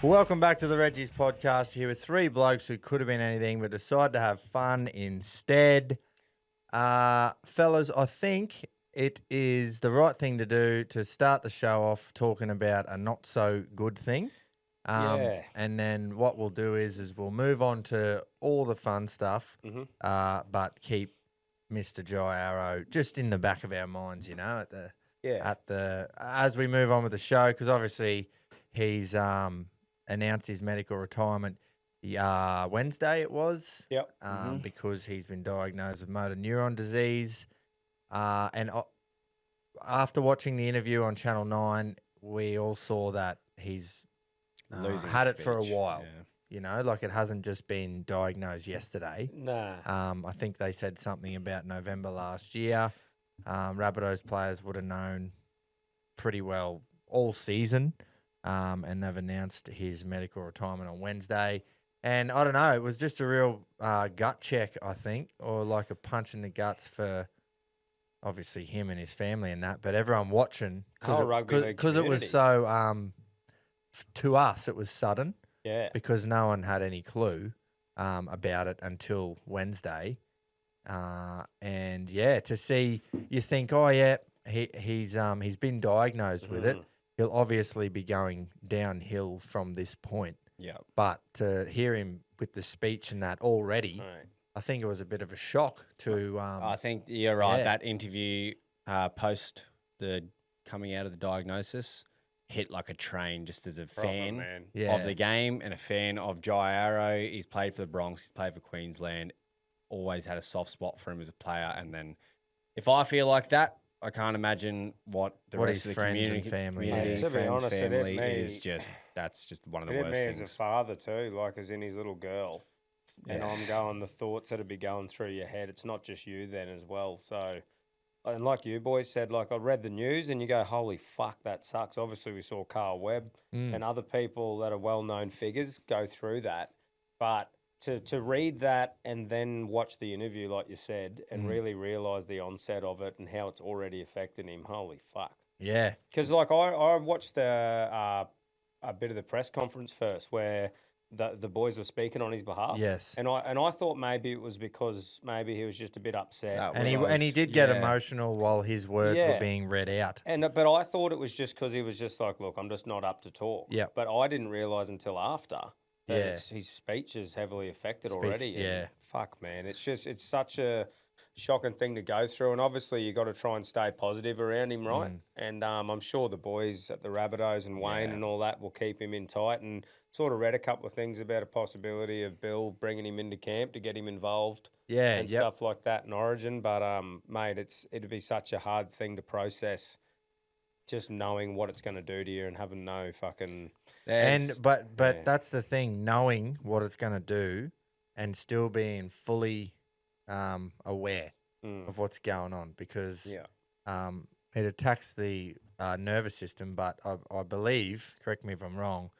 Welcome back to the Reggies podcast here with three blokes who could have been anything but decided to have fun instead. Fellas, I think it is the right thing to do to start the show off talking about a not so good thing. And then what we'll do is we'll move on to all the fun stuff, but keep Mr. Jai Arrow just in the back of our minds, you know, as we move on with the show, because obviously he's announced his medical retirement Wednesday it was, because he's been diagnosed with motor neuron disease. And after watching the interview on Channel 9, we all saw that he's had it for a while. Yeah. You know, like it hasn't just been diagnosed yesterday. Nah. I think they said something about November last year. Rabbitohs players would have known pretty well all season, and they've announced his medical retirement on Wednesday. And I don't know, it was just a real gut check, I think, or like a punch in the guts for obviously him and his family and that, but everyone watching because it was so to us it was sudden, because no one had any clue about it until Wednesday, and to see, you think, he's been diagnosed with it. He'll obviously be going downhill from this point. Yeah, but to hear him with the speech and that already. Right. I think it was a bit of a shock to. I think you're right. Yeah. That interview post the coming out of the diagnosis hit like a train. Just as a fan of the game and a fan of Jai Arrow, he's played for the Bronx, he's played for Queensland. Always had a soft spot for him as a player. And then, if I feel like that, I can't imagine what rest of the community and family. To be honest, family is just. That's just one of the worst things. Me as a father too, like as in his little girl. And I'm going, the thoughts that'd be going through your head, it's not just you then as well. So, and like you boys said, like I read the news and you go, holy fuck, that sucks. Obviously we saw Carl Webb and other people that are well-known figures go through that. But to read that and then watch the interview, like you said, and really realise the onset of it and how it's already affected him, holy fuck. Yeah. Because like I watched a bit of the press conference first where the boys were speaking on his behalf. Yes. And I thought maybe it was because maybe he was just a bit upset. And he did get emotional while his words were being read out. But I thought it was just because he was just like, look, I'm just not up to talk. Yeah. But I didn't realise until after that his speech is heavily affected already. Yeah. Fuck, man. It's such a shocking thing to go through, and obviously you got to try and stay positive around him, right? And I'm sure the boys at the Rabbitohs and Wayne and all that will keep him in tight, and sort of read a couple of things about a possibility of Bill bringing him into camp to get him involved and stuff like that in Origin. But mate, it'd be such a hard thing to process, just knowing what it's going to do to you and having no fucking but that's the thing, knowing what it's going to do and still being fully aware of what's going on, because it attacks the nervous system. But I believe, correct me if I'm wrong,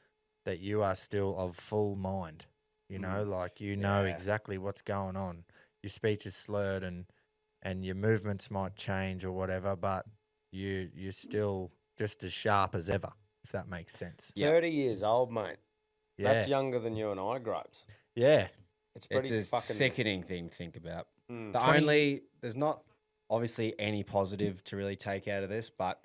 that you are still of full mind. You know, like you know exactly what's going on. Your speech is slurred and your movements might change or whatever, but you're still just as sharp as ever, if that makes sense. 30 years old, mate. Yeah. That's younger than you and I, Gropes. Yeah. It's a sickening thing to think about. There's not obviously any positive to really take out of this, but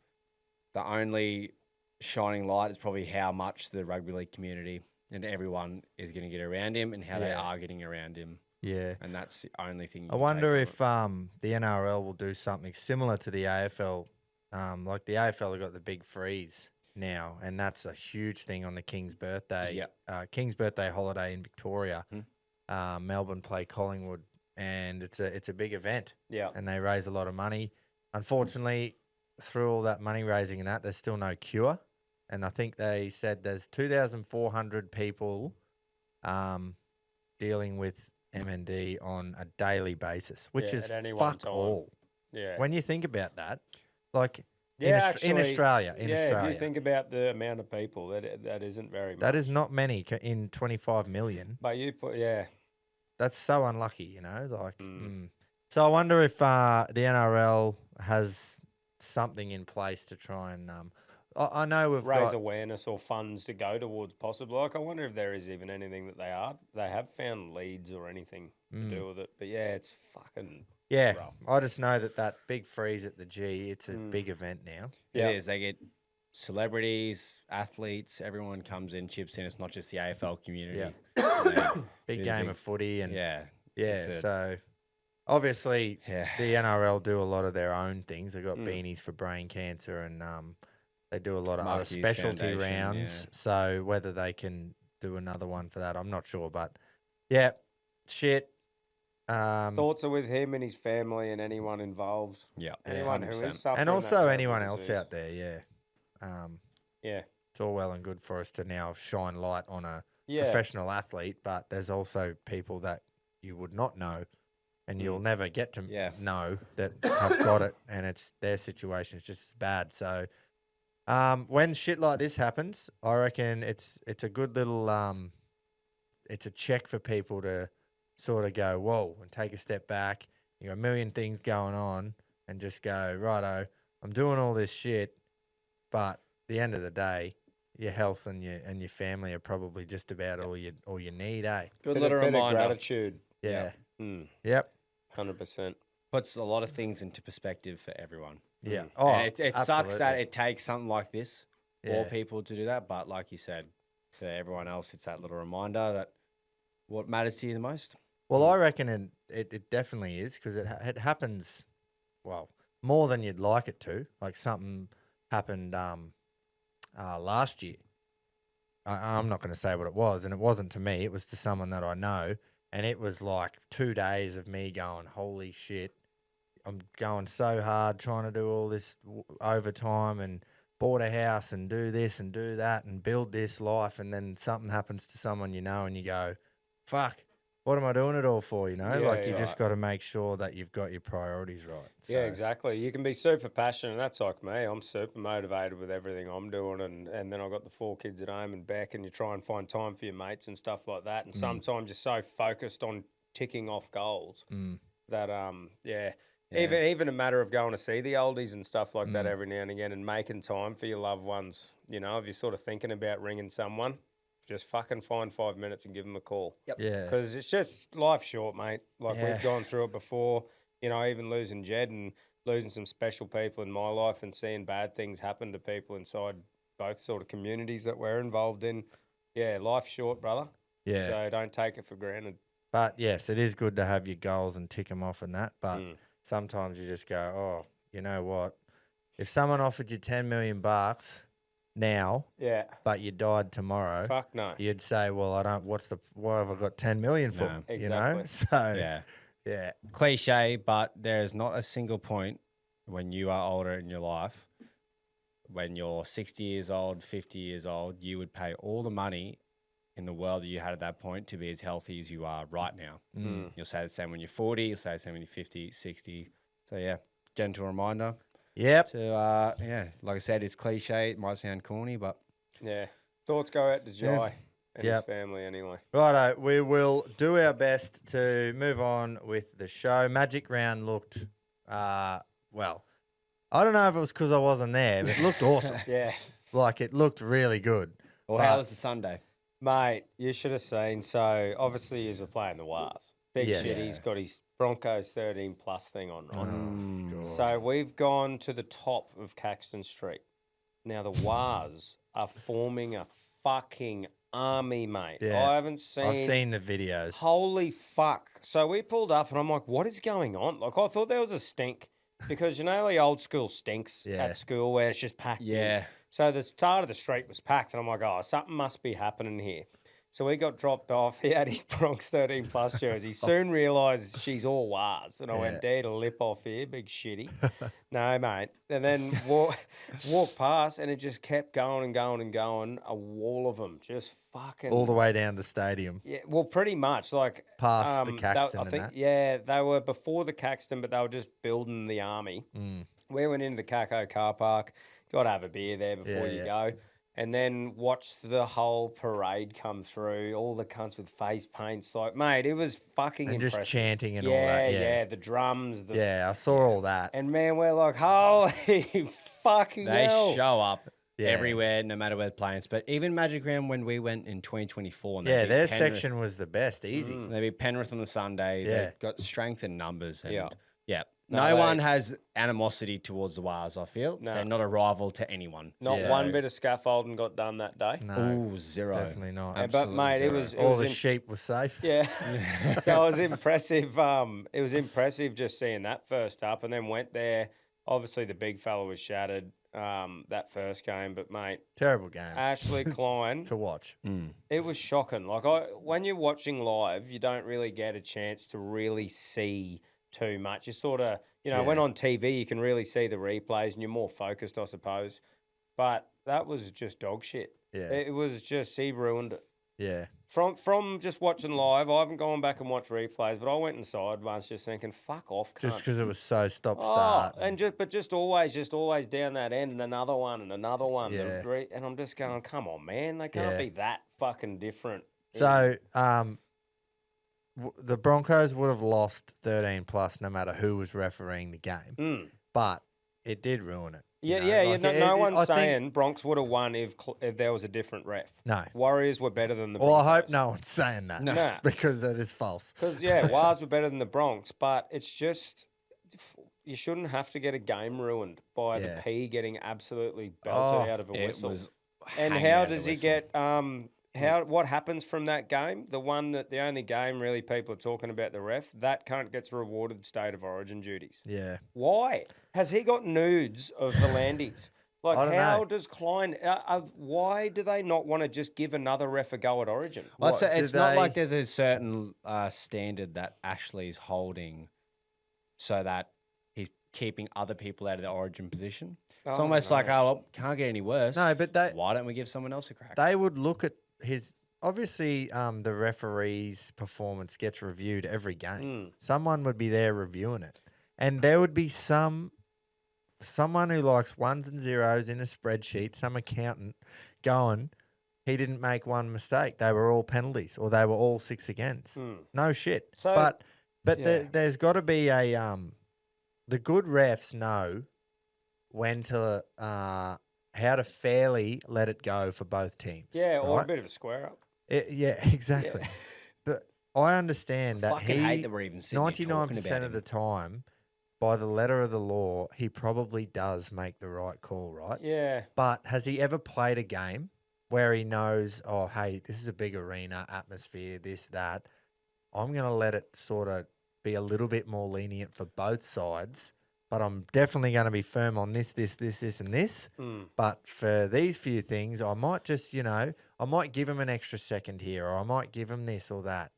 the only shining light is probably how much the rugby league community and everyone is going to get around him and how they are getting around him. Yeah. And that's the only thing. I wonder if the NRL will do something similar to the AFL. Like the AFL have got the big freeze now, and that's a huge thing on the King's birthday. King's birthday holiday in Victoria. Melbourne play Collingwood, and it's a big event. Yeah. And they raise a lot of money. Unfortunately, through all that money raising and that, there's still no cure. And I think they said there's 2,400 people dealing with MND on a daily basis, which is fuck all. Yeah. When you think about that, like in Australia. If you think about the amount of people, that isn't very much. That is not many in 25 million. But you put, that's so unlucky, you know. Like, So I wonder if the NRL has something in place to try and. I know we've raise got awareness or funds to go towards possibly. Like, I wonder if there is even anything that they have found leads or anything to do with it. But yeah, it's fucking rough. I just know that big freeze at the G, it's a big event now. It is. They get celebrities, athletes, everyone comes in, chips in. It's not just the AFL community. Yeah. Big game of footy and so obviously the NRL do a lot of their own things. They've got beanies for brain cancer and they do a lot of other specialty rounds. Yeah. So whether they can do another one for that, I'm not sure. But yeah, shit. Thoughts are with him and his family and anyone involved. Yeah, anyone who is suffering, and also anyone else out there. Yeah, it's all well and good for us to now shine light on a professional athlete, but there's also people that you would not know, and you'll never get to know that have got it, and it's their situation is just as bad. So, when shit like this happens, I reckon it's a good little it's a check for people to sort of go, whoa, and take a step back. You got a million things going on, and just go, righto, I'm doing all this shit, but at the end of the day, your health and your family are probably just about all you need, eh? Good little reminder. Gratitude. Yeah. Yep. 100%. Puts a lot of things into perspective for everyone. Yeah. Oh, it sucks that it takes something like this for people to do that, but like you said, for everyone else, it's that little reminder that what matters to you the most. Well, I reckon it definitely is because it happens, well, more than you'd like it to. Like something happened last year. I'm not going to say what it was, and it wasn't to me. It was to someone that I know, and it was like 2 days of me going, holy shit, I'm going so hard trying to do all this overtime and bought a house and do this and do that and build this life, and then something happens to someone you know and you go, fuck, what am I doing it all for, you know? You just got to make sure that you've got your priorities right. So. Yeah, exactly. You can be super passionate. That's like me. I'm super motivated with everything I'm doing, and then I've got the 4 kids at home and back, and you try and find time for your mates and stuff like that. And sometimes you're so focused on ticking off goals that, even a matter of going to see the oldies and stuff like that every now and again and making time for your loved ones, you know, if you're sort of thinking about ringing someone, just fucking find 5 minutes and give them a call. Yep. Yeah. Because it's just life short, mate. Like we've gone through it before, you know, even losing Jed and losing some special people in my life and seeing bad things happen to people inside both sort of communities that we're involved in. Yeah, life's short, brother. Yeah. So don't take it for granted. But yes, it is good to have your goals and tick them off and that. But sometimes you just go, oh, you know what? If someone offered you $10 million now, but you died tomorrow, fuck no, you'd say, well, I don't. What have I got 10 million for? No, you know, so cliche, but there is not a single point when you are older in your life, when you're 60 years old, 50 years old, you would pay all the money in the world that you had at that point to be as healthy as you are right now. You'll say the same when you're 40, you'll say the same when you're 50, 60. So yeah, gentle reminder. Yep. So, like I said, it's cliche. It might sound corny, but... Yeah. Thoughts go out to Jai and his family anyway. Righto. We will do our best to move on with the show. Magic Round looked, well, I don't know if it was because I wasn't there, but it looked awesome. Like, it looked really good. Well, how was the Sunday? Mate, you should have seen. So, obviously, he's playing the Wars. Big shit. He's got his Broncos 13 plus thing on, right? So we've gone to the top of Caxton Street. Now the Wars are forming a fucking army, mate. Yeah. I've seen the videos. Holy fuck. So we pulled up and I'm like, what is going on? Like I thought there was a stink because you know the old school stinks at school where it's just packed in. So the start of the street was packed and I'm like, oh, something must be happening here. So we got dropped off. He had his Bronx 13 plus jersey. Soon realised she's all Wars. And I went, dare to lip off here, big shitty. No, mate. And then walked past and it just kept going and going and going. A wall of them just fucking... all the way down the stadium. Yeah, well, pretty much. Like past the Caxton I think, yeah, they were before the Caxton, but they were just building the army. We went into the Caco car park. Got to have a beer there before you go. And then watched the whole parade come through, all the cunts with face paints. Like, mate, it was fucking impressive. Just chanting and all that. Yeah, the drums. I saw all that. And, man, we're like, holy fucking hell. They show up everywhere, no matter where the playing. But even Magic Round when we went in 2024, and they beat their Penrith, section was the best, easy. They beat Penrith on the Sunday. Yeah. They got strength in numbers. And No, no one has animosity towards the Wales, I feel. No. They're not a rival to anyone. Not one bit of scaffolding got done that day. No, Zero. definitely not. Yeah, but mate, zero. All the sheep were safe. Yeah. So it was impressive. It was impressive just seeing that first up, and then went there. Obviously, the big fella was shattered that first game, but mate, Terrible game Ashley Klein to watch. It was shocking. Like when you're watching live, you don't really get a chance to really see too much. You sort of, when on TV, you can really see the replays, and you're more focused, I suppose. But that was just dog shit. Yeah. It was just, he ruined it. Yeah. From just watching live, I haven't gone back and watched replays, but I went inside once just thinking, fuck off, cunt. Just because it was so stop-start. Just always down that end and another one and another one. Yeah. And I'm just going, come on, man. They can't be that fucking different. So, the Broncos would have lost 13 plus no matter who was refereeing the game. But it did ruin it. No one's saying Bronx would have won if there was a different ref. No. Warriors were better than the Well, Broncos. I hope no one's saying that. No. Because that is false. Because, Wars were better than the Bronx, but it's just, you shouldn't have to get a game ruined by the P getting absolutely belted out of a whistle. And how does he get, what happens from that game? The only game really people are talking about the ref, that cunt gets rewarded state of origin duties. Yeah. Why? Has he got nudes of Volandis? Like, how does Klein, why do they not want to just give another ref a go at origin? It's not like there's a certain standard that Ashley's holding so that he's keeping other people out of the origin position. It's almost like, can't get any worse. No, but why don't we give someone else a crack? They would look at his obviously the referee's performance gets reviewed every game. Someone would be there reviewing it, and there would be someone who likes ones and zeros in a spreadsheet, some accountant going, he didn't make one mistake, they were all penalties or they were all 6 against. No shit. So, but there's got to be a the good refs know when to how to fairly let it go for both teams. Yeah, or a bit of a square up. Exactly. Yeah. But I understand that he, hate that we're even 99% of the time, by the letter of the law, he probably does make the right call, right? Yeah. But has he ever played a game where he knows, oh, hey, this is a big arena, atmosphere, this, that. I'm going to let it sort of be a little bit more lenient for both sides. But I'm definitely going to be firm on this, and this. But for these few things, I might just, I might give him an extra second here, or I might give him this or that.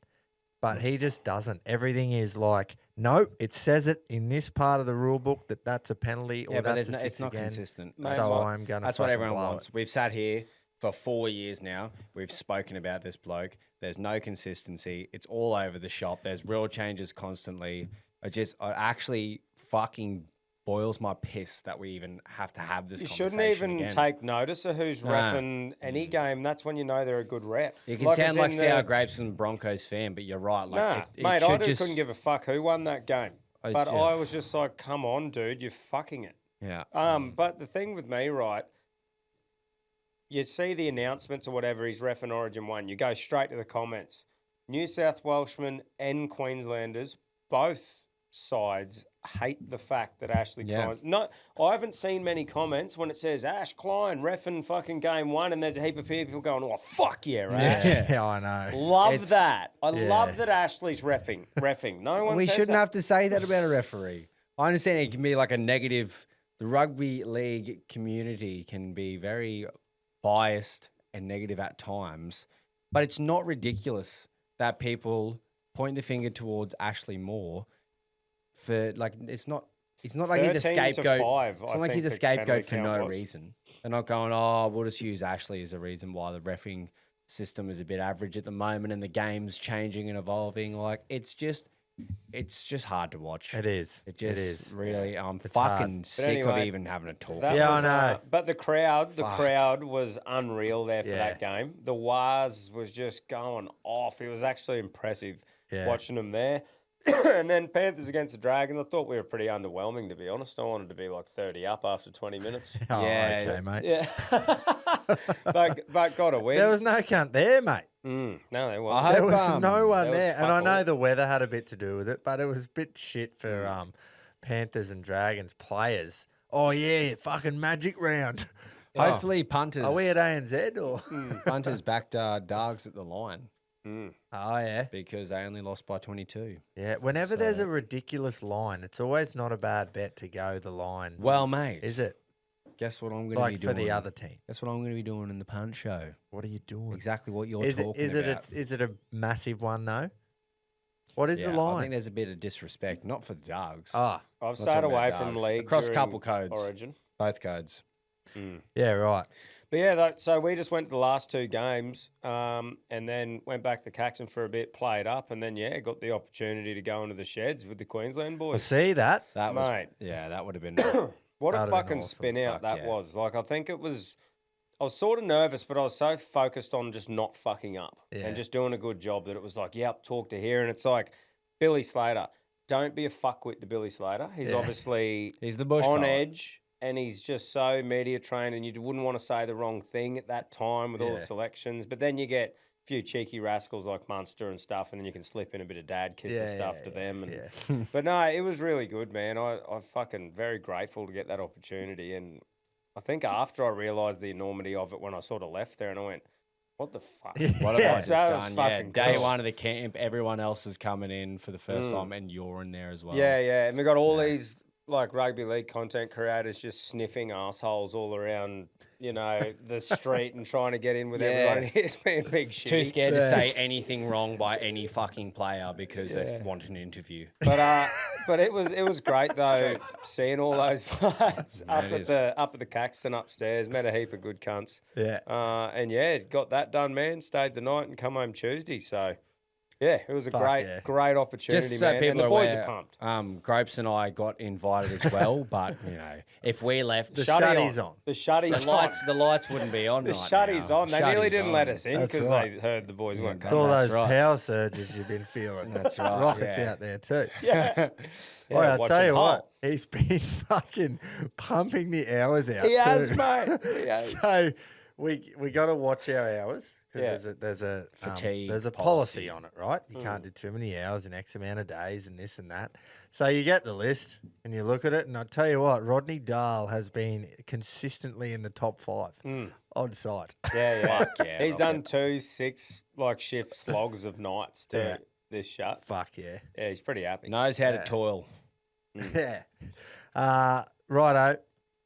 But he just doesn't. Everything is like, nope, it says it in this part of the rule book that that's a penalty or that's a 6 it's not again. consistent. So I'm going to That's what everyone blow wants. it. We've sat here for 4 years now. We've spoken about this bloke. There's no consistency. It's all over the shop. There's rule changes constantly. I actually fucking boils my piss that we even have to have this conversation. You shouldn't even again. take notice of who's reffing any game. That's when you know they're a good ref. You can sound like Sour Grapes and Broncos fan, but you're right. Like, mate, I couldn't give a fuck who won that game. But I was just like, come on, dude, you're fucking it. Yeah. But the thing with me, right, you see the announcements or whatever, he's reffing Origin 1. You go straight to the comments. New South Welshmen and Queenslanders, both sides hate the fact that Ashley Klein. No, I haven't seen many comments when it says Ash Klein reffing fucking game 1, and there's a heap of people going, "Oh fuck yeah, right?" Yeah, I know. Love that. I love that Ashley's reffing. No one. We says shouldn't that. have to say that about a referee. I understand it can be like a negative. The rugby league community can be very biased and negative at times, but it's not ridiculous that people point the finger towards Ashley Moore. For like, it's not like he's a scapegoat. It's not like he's a scapegoat for no reason. They're not going, oh, we'll just use Ashley as a reason why the reffing system is a bit average at the moment and the game's changing and evolving. Like, it's just hard to watch. It is. It is really. I'm It's fucking hard. sick of even having a talk. I know. But the crowd was unreal there for Yeah. that game. The Waz was just going off. It was actually impressive watching them there. And then Panthers against the Dragons, I thought we were pretty underwhelming, to be honest. I wanted to be like 30 up after 20 minutes. Oh, Yeah. okay, mate. Yeah. but got a win. There was no cunt there, mate. No, there I wasn't. There hope, was no one there was there. And fuck I know all. the weather had a bit to do with it, but it was a bit shit for Panthers and Dragons players. Oh, yeah, fucking magic round. Hopefully punters. Are we at ANZ or? Punters backed Dargs at the line Oh, yeah. because they only lost by 22. Yeah, whenever there's a ridiculous line, it's always not a bad bet to go the line. Well, mate, Is it? guess what I'm going to be Like doing for the other team. Guess what I'm going to be doing in the punt show. What are you doing? Exactly what you're Is it talking is it about. is it a massive one though? What is the I line? think there's a bit of disrespect, not for the Dogs. Ah, I've Not stayed talking away about from Dogs. league Across during couple codes. Origin. Both codes. yeah, right. But yeah, so we just went to the last two games and then went back to Caxton for a bit, played up, and then, got the opportunity to go into the sheds with the Queensland I boys. see that. That was, Mate. yeah, that would have been. What a That'd have been fucking awesome. spin out Fuck that yeah. was. Like, I think it was, I was sort of nervous, but I was so focused on just not fucking up Yeah. and just doing a good job that it was like, yep, talk to here. And it's like, Billy Slater, don't be a fuckwit to Billy Slater. He's Yeah. obviously He's the bush on poet. edge and he's just so media trained and you wouldn't want to say the wrong thing at that time with all the Yeah. selections. But then you get a few cheeky rascals like Munster and stuff, and then you can slip in a bit of dad kiss and stuff to them. And Yeah. but no, it was really good, man. I'm fucking very grateful to get that opportunity. And I think after I realised the enormity of it when I sort of left there and I went, what the fuck? What have I just That was done? Yeah, fucking day cool. one of the camp, everyone else is coming in for the first time, and you're in there as well. Yeah. And we got all these like rugby league content creators just sniffing assholes all around, the street and trying to get in with everyone. It's been big shit. Too scared to say anything wrong by any fucking player because they want an interview. But it was great though, seeing all those lads up it at is. the Caxton upstairs. Met a heap of good cunts. Yeah. And got that done, man. Stayed the night and come home Tuesday. So yeah, it was a great yeah. great opportunity, Just so man. people And the are boys aware, are pumped. Grapes and I got invited as well, but if we left, The Shutty shutty's on. The shutty's on. the lights wouldn't be on. The right shutty's now. on. They nearly Shutty's didn't on. let us in That's because right. they heard the boys weren't It's coming. all That's those right. power surges you've been feeling. That's right, Rockets yeah. out there too. Yeah. Boy, I'll tell you Hull. what, he's been fucking pumping the hours out. He has, too. mate. He has. So we got to watch our hours Yeah. because there's a Fatigue there's a policy. policy on it, right? You can't do too many hours in X amount of days and this and that. So you get the list and you look at it, and I tell you what, Rodney Dahl has been consistently in the top 5 on site. Yeah. Fuck yeah, He's Rocket. done 2 6 shift slogs of nights to Yeah. this shut. Fuck yeah. Yeah, he's pretty happy. Knows how to toil. Yeah. Righto.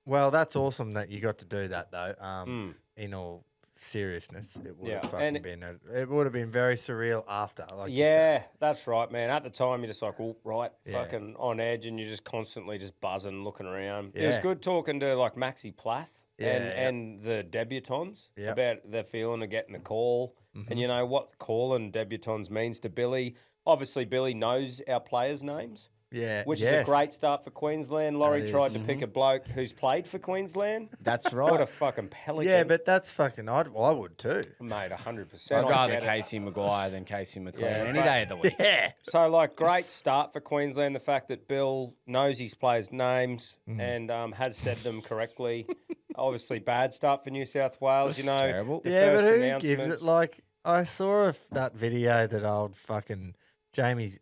Well, that's awesome that you got to do that though. In all seriousness, it would Yeah, have and- fucking been it would have been very surreal after. Like you Yeah, said. that's right, man. At the time, you're just like, oh, right, Yeah. fucking on edge, and you're just constantly just buzzing, looking around. It was Yeah. good talking to like Maxi Plath Yeah, yeah. and the debutants Yep. about their feeling of getting the call, and what calling debutants means to Billy. Obviously, Billy knows our players' names. Yeah. Which yes. is a great start for Queensland. Laurie That tried is. to pick a bloke who's played for Queensland. That's What a right. fucking pelican. Yeah, but that's fucking. I would too. Mate, 100%. I'd I rather get it. Casey Maguire than Casey McLean Yeah, any but- day of the week. Yeah. So, great start for Queensland. The fact that Bill knows his players' names and has said them correctly. Obviously, bad start for New South Wales. Terrible. the Yeah, but first who gives announcements. it? Like I saw that video that old fucking Jamie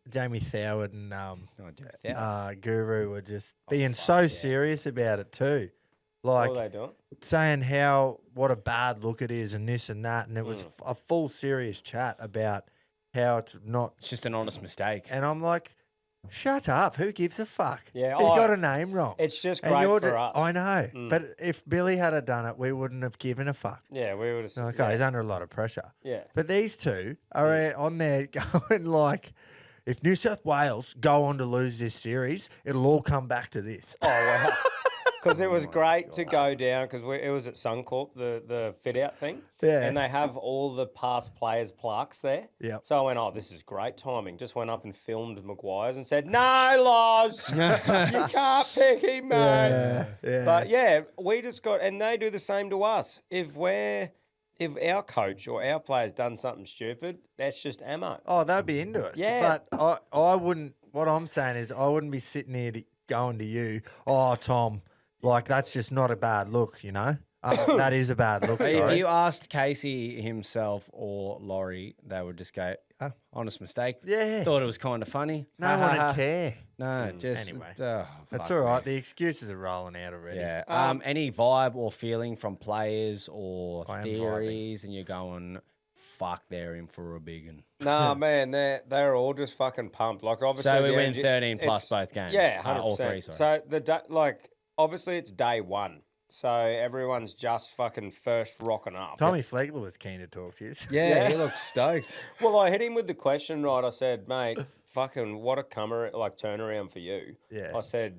Thoward and Guru were just being so serious about it too. Like What are they doing? saying what a bad look it is and this and that, and it was a full serious chat about how it's not. It's just an honest mistake. And I'm like, shut up! Who gives a fuck? Yeah, he got a name wrong. It's just And great you're for us. I know, but if Billy had done it, we wouldn't have given a fuck. Yeah, we would have. Okay, he's under a lot of pressure. Yeah. But these two are on there going like, if New South Wales go on to lose this series, it'll all come back to this. Oh, wow. Because it was great to go down because it was at Suncorp, the fit out thing. Yeah. And they have all the past players' plaques there. Yeah. So I went, oh, this is great timing. Just went up and filmed Maguire's and said, no, Loz, you can't pick him, man. Yeah. But yeah, we just got, and they do the same to us. If our coach or our player's done something stupid, that's just ammo. Oh, they'd be into us. Yeah. But I wouldn't what I'm saying is I wouldn't be sitting here going to you, oh, Tom, like that's just not a bad look, you know? That is a bad look. If you asked Casey himself or Laurie, they would just go, honest mistake. Yeah. Thought it was kind of funny. No one would care. No, just Anyway. Oh, That's fuck all right. me. The excuses are rolling out already. Yeah. Any vibe or feeling from players or I am theories, and you're going, fuck, they're in for a big one. Nah, man, they're all just fucking pumped. Like obviously, So we the win energy- 13 plus it's- both games. Yeah, 100%. all three. Sorry. So obviously it's day one, so everyone's just fucking first rocking up. Tommy Flegler was keen to talk to you. yeah, he looked stoked. Well, I hit him with the question, right? I said, mate, fucking what a turnaround for you. Yeah. I said,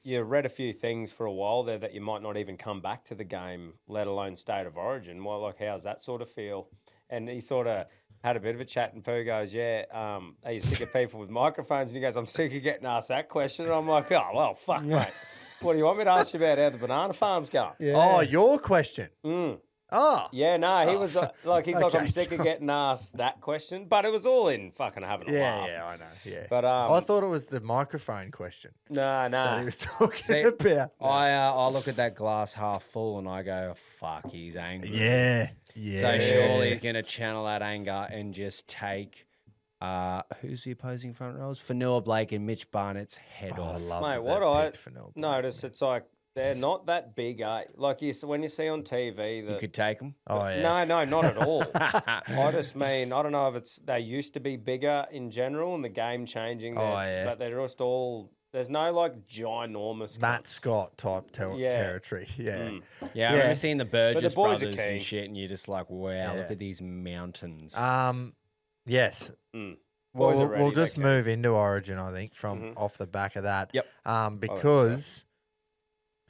you read a few things for a while there that you might not even come back to the game, let alone state of origin. Well, like, how's that sort of feel? And he sort of had a bit of a chat, and Pooh goes, are you sick of people with microphones? And he goes, I'm sick of getting asked that question. And I'm like, oh, well, fuck, mate. What do you want me to ask you about how the banana farm's going? Yeah. Oh, your question. Oh. Yeah, no, he was like, he's like, I'm Okay, sick of getting asked that question. But it was all in fucking having a laugh. Yeah, I know. Yeah. But I thought it was the microphone question no. that he was talking about. I look at that glass half full and I go, fuck, he's angry. Yeah. Yeah. So surely he's going to channel that anger and just take, who's the opposing front rows? Fanua Blake and Mitch Barnett's head I off. love Mate, that what they've I picked Fanua Blake, notice, man. it's like they're not that big, like when you see on TV You that. could take him. Oh, yeah. No, not at all. I just mean, I don't know if they used to be bigger in general and the game changing. But they're just all, there's no like ginormous. Matt Scott type territory. Yeah. Yeah, I remember seeing the Burgess boys are brothers key. and shit, and you're just like, wow, look at these mountains. Yes. Boys are We'll ready, just they move into Origin, I think, from off the back of that. Yep. Because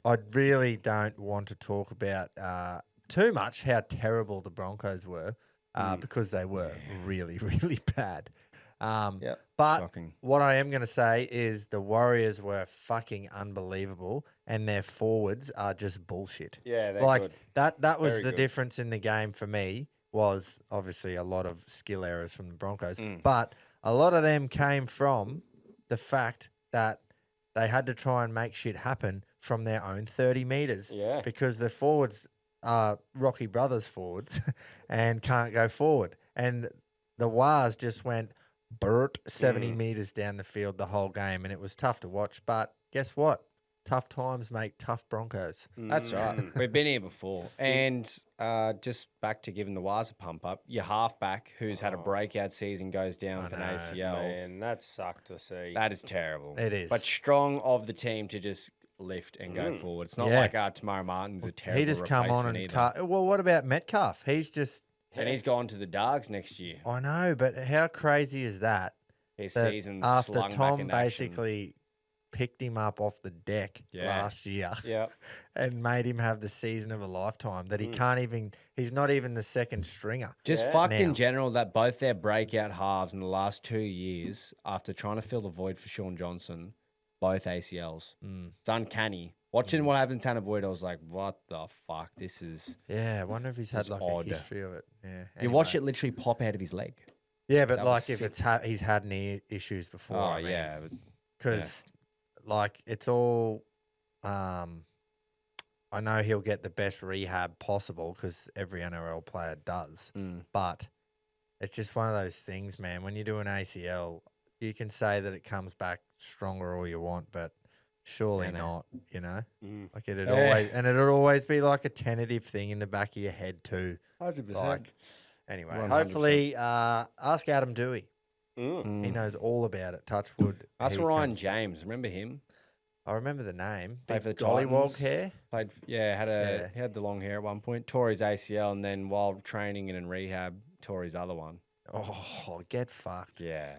I really don't want to talk about too much how terrible the Broncos were, because they were really, really bad. But Shocking. what I am going to say is the Warriors were fucking unbelievable, and their forwards are just bullshit. Yeah, they're like good. that was Very the good. difference in the game for me. Was obviously a lot of skill errors from the Broncos, but a lot of them came from the fact that they had to try and make shit happen from their own 30 metres. Yeah. Because the forwards are Rocky Brothers forwards and can't go forward. And the Wars just went 70 metres down the field the whole game, and it was tough to watch. But guess what? Tough times make tough Broncos. That's right. We've been here before. And just back to giving the Wars a pump up, your halfback who's had a breakout season goes down with an ACL. Man, that sucked to see. That is terrible. It is. But strong of the team to just lift and go forward. It's not Yeah. like Tamara Martin's a terrible He just come on and cut. Well, what about Metcalf? He's just. And he's gone to the Dogs next year. I know, but how crazy is that? His that season's after slung Tom back into action. basically picked him up off the deck last year Yeah. and made him have the season of a lifetime that he can't even, he's not even the second stringer. Just Yeah. fucked Now. in general that both their breakout halves in the last 2 years, after trying to fill the void for Sean Johnson, both ACLs. It's uncanny. Watching what happened to Tanner Boyd, I was like, what the fuck? This is... Yeah, I wonder if he's had is like odd. a history of it. Yeah, You watch it literally pop out of his leg. Yeah, but That like was if sick. it's he's had any issues before. Oh, I mean, yeah. But because like it's all. I know he'll get the best rehab possible because every NRL player does, but it's just one of those things, man. When you do an ACL, you can say that it comes back stronger all you want, but surely not. You know, like it'd always be like a tentative thing in the back of your head too. 100%. Like, anyway, 100%. hopefully, ask Adam Dewey. Mm. He knows all about it. Touch wood. That's He Ryan comes- James. Remember him? I remember the name. Played Big for the gollywog Titans. hair. Played, he had the long hair at one point. Tore his ACL, and then while training and in rehab, tore his other one. Oh, get fucked. Yeah.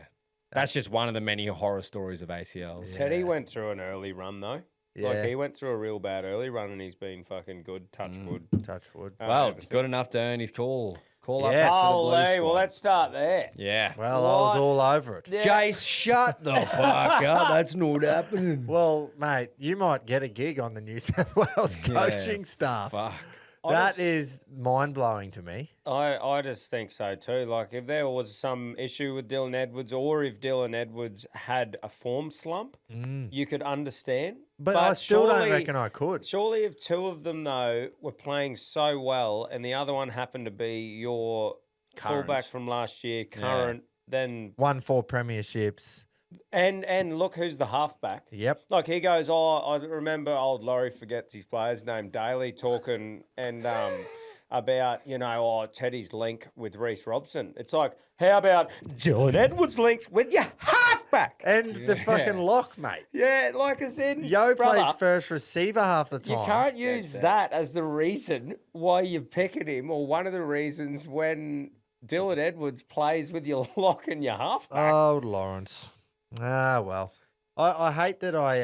That's just one of the many horror stories of ACLs. Teddy went through an early run though. Yeah. Like he went through a real bad early run and he's been fucking good. Touch wood. Touch wood. Well, ever good since. enough to earn his call. Call up Yes. back to the Blues Holy, well, squad. let's start there. Yeah. Well, I was all over it. Yeah. Jace, shut the fuck up. That's not happening. Well, mate, you might get a gig on the New South Wales coaching staff. Fuck. That is mind-blowing to me. I just think so too. Like, if there was some issue with Dylan Edwards, or if Dylan Edwards had a form slump, you could understand. But I still don't reckon I could. Surely if two of them, though, were playing so well and the other one happened to be your fullback from last year, current, then... Won 4 premierships. And look who's the halfback. Yep. Like, he goes, I remember old Laurie forgets his player's name daily, talking and about, Teddy's link with Reece Robson. It's like, how about Dylan Edwards links with your halfback? And the fucking lock, mate. Yeah, like as in, Yo brother, plays first receiver half the time. you can't use that as the reason why you're picking him, or one of the reasons when Dylan Edwards plays with your lock and your halfback. Oh, Lawrence. Ah, well. I hate that I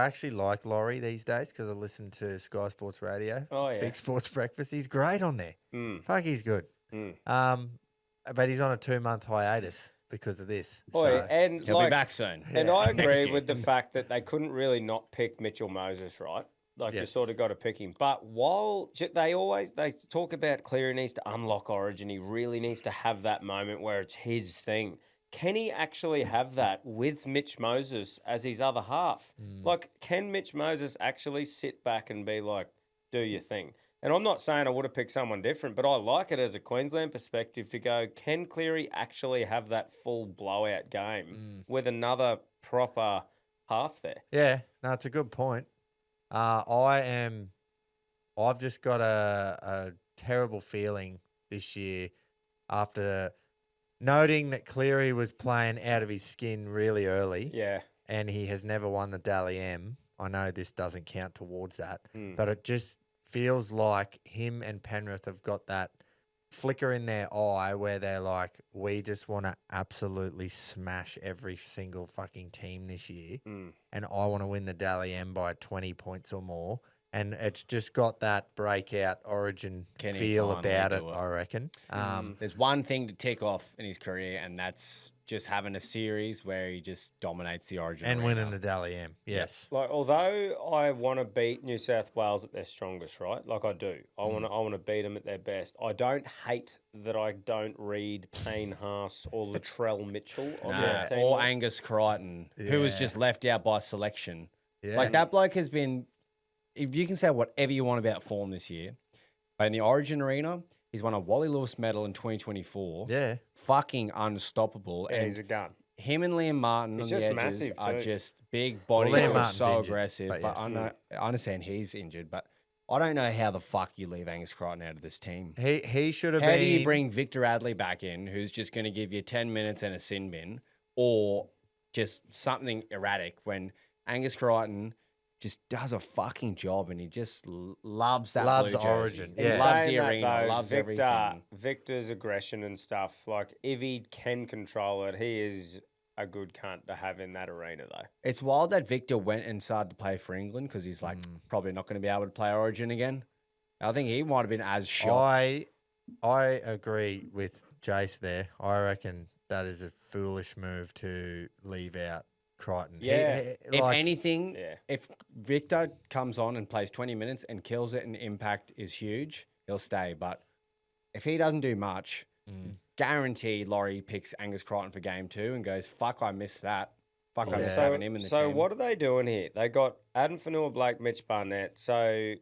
actually like Laurie these days because I listen to Sky Sports Radio. Oh, yeah. Big Sports Breakfast. He's great on there. Fuck, he's good. But he's on a 2-month hiatus because of this. Oh, so. and He'll be back soon. And I agree with the fact that they couldn't really not pick Mitchell Moses, right? Like, you sort of got to pick him. But while they talk about Cleary needs to unlock Origin, he really needs to have that moment where it's his thing. Can he actually have that with Mitch Moses as his other half? Like, can Mitch Moses actually sit back and be like, do your thing? And I'm not saying I would have picked someone different, but I like it as a Queensland perspective to go, can Cleary actually have that full blowout game with another proper half there? Yeah, no, it's a good point. I've just got a terrible feeling this year after noting that Cleary was playing out of his skin really early. Yeah. And he has never won the Dally M. I know this doesn't count towards that, but it just feels like him and Penrith have got that flicker in their eye where they're like, we just want to absolutely smash every single fucking team this year. And I want to win the Dally M by 20 points or more. And it's just got that breakout Origin feel about it, I reckon. There's one thing to tick off in his career, and that's just having a series where he just dominates the Origin and arena. winning the Dally M. Yes. Like, although I want to beat New South Wales at their strongest, right? Like, I do. I want to beat them at their best. I don't hate that I don't read Payne Haas or Latrell Mitchell on their team or list. Angus Crichton, who was just left out by selection. Yeah. Like, that bloke has been... If you can say whatever you want about form this year, but in the Origin arena, he's won a Wally Lewis medal in 2024. Yeah. Fucking unstoppable. Yeah, and he's a gun. him and Liam Martin He's on the just edges massive are too. just big bodies Liam who are Martin's so injured, aggressive. but But yes. I understand he's injured, but I don't know how the fuck you leave Angus Crichton out of this team. He should have How been. do you bring Victor Adley back in, who's just going to give you 10 minutes and a sin bin, or just something erratic when Angus Crichton just does a fucking job and he just loves that Loves blue jersey. Origin, He yeah. loves Saying the that, arena, though, loves Victor, everything. Victor's aggression and stuff, like, if he can control it, he is a good cunt to have in that arena, though. It's wild that Victor went and started to play for England because he's like probably not going to be able to play Origin again. I think he might have been as shocked. I agree with Jace there. I reckon that is a foolish move to leave out Crichton. Yeah. If anything, Yeah. if Victor comes on and plays 20 minutes and kills it and impact is huge, he'll stay. But if he doesn't do much, guaranteed Laurie picks Angus Crichton for game 2 and goes, fuck, I missed that. Fuck, I missed having him in the team. So what are they doing here? They got Adam Fanua-Blake, Mitch Barnett. So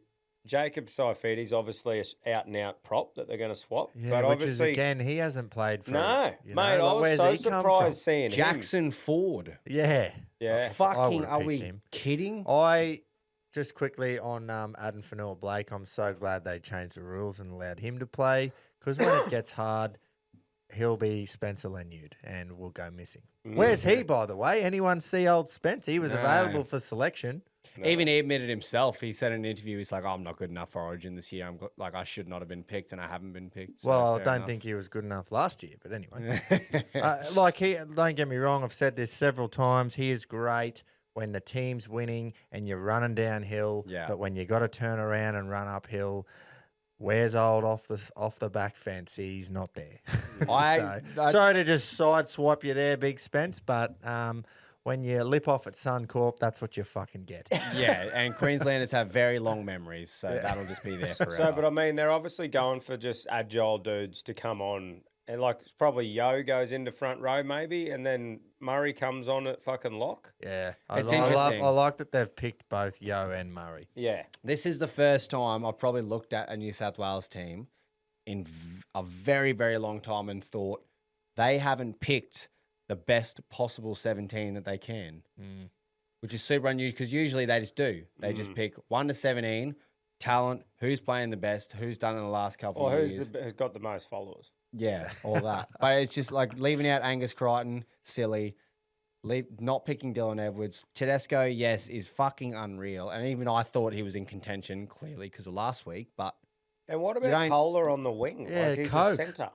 Jacob Saifidi's obviously an out-and-out prop that they're going to swap. Yeah, but which obviously, is, again, he hasn't played for... no, you mate, know, I like, was where's so he come surprised from? seeing him. Jackson Ford. Yeah. Yeah. Fucking, I are would've we picked him. kidding? Just quickly on Adam Fanua-Blake, I'm so glad they changed the rules and allowed him to play because when it gets hard, he'll be Spencer Lanyard and will go missing. Where's he, by the way? Anyone see old Spence? He was available for selection. No. Even he admitted himself. He said in an interview, he's like, I'm not good enough for Origin this year. I should not have been picked, and I haven't been picked. So Well, I fair don't enough. think he was good enough last year, but anyway. Don't get me wrong, I've said this several times. He is great when the team's winning and you're running downhill. Yeah. But when you got to turn around and run uphill, where's old off the back fence? He's not there. Sorry to just sideswipe you there, Big Spence, but when you lip off at Suncorp, that's what you fucking get. Yeah, and Queenslanders have very long memories, so that'll just be there forever. So, but I mean, they're obviously going for just agile dudes to come on. And like, probably Yo goes into front row maybe, and then Murray comes on at fucking lock. Yeah. It's I interesting. like that they've picked both Yo and Murray. Yeah. This is the first time I've probably looked at a New South Wales team in a very, very long time and thought they haven't picked the best possible 17 that they can, which is super unusual because usually they just do. They just pick 1 to 17, talent, who's playing the best, who's done in the last couple of years. Who's got the most followers? Yeah, all that. But it's just like leaving out Angus Crichton, silly. Not picking Dylan Edwards. Tedesco, yes, is fucking unreal. And even I thought he was in contention, clearly, because of last week. But And what about Kohler on the wing? Yeah, like he's Coke. a centre.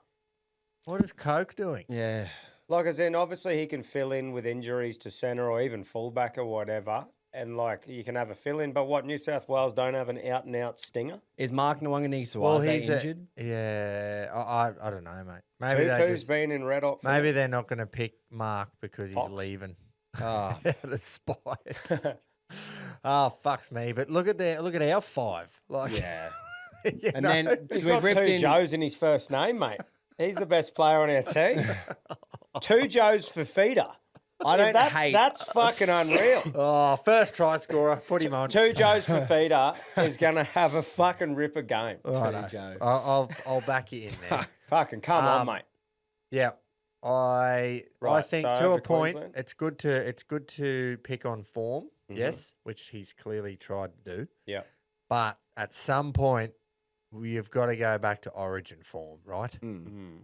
What is Coke doing? yeah, Like, as in, obviously he can fill in with injuries to centre or even fullback or whatever. And, like, you can have a fill-in. But what, New South Wales don't have an out-and-out stinger? is Mark Nwanganitua he's injured? Yeah, I don't know, mate. Maybe Tupu's been in red hot. maybe they're not going to pick Mark because he's Fox. leaving. Oh, Out of spite. Oh, fucks me. But look at our 5. Like, Yeah. you and know, then He's we've got ripped 2 in. Joes in his first name, mate. He's the best player on our team. 2 Joes for feeder. I don't hate. That's fucking unreal. oh, first try scorer. Put him on. 2 Joes for feeder is going to have a fucking ripper game. Righto. Joe. I'll back you in there. Fucking come on, mate. Yeah. I Right, think so to a over point Queensland? it's good to pick on form, yes, which he's clearly tried to do. Yeah. But at some point we've got to go back to origin form, right?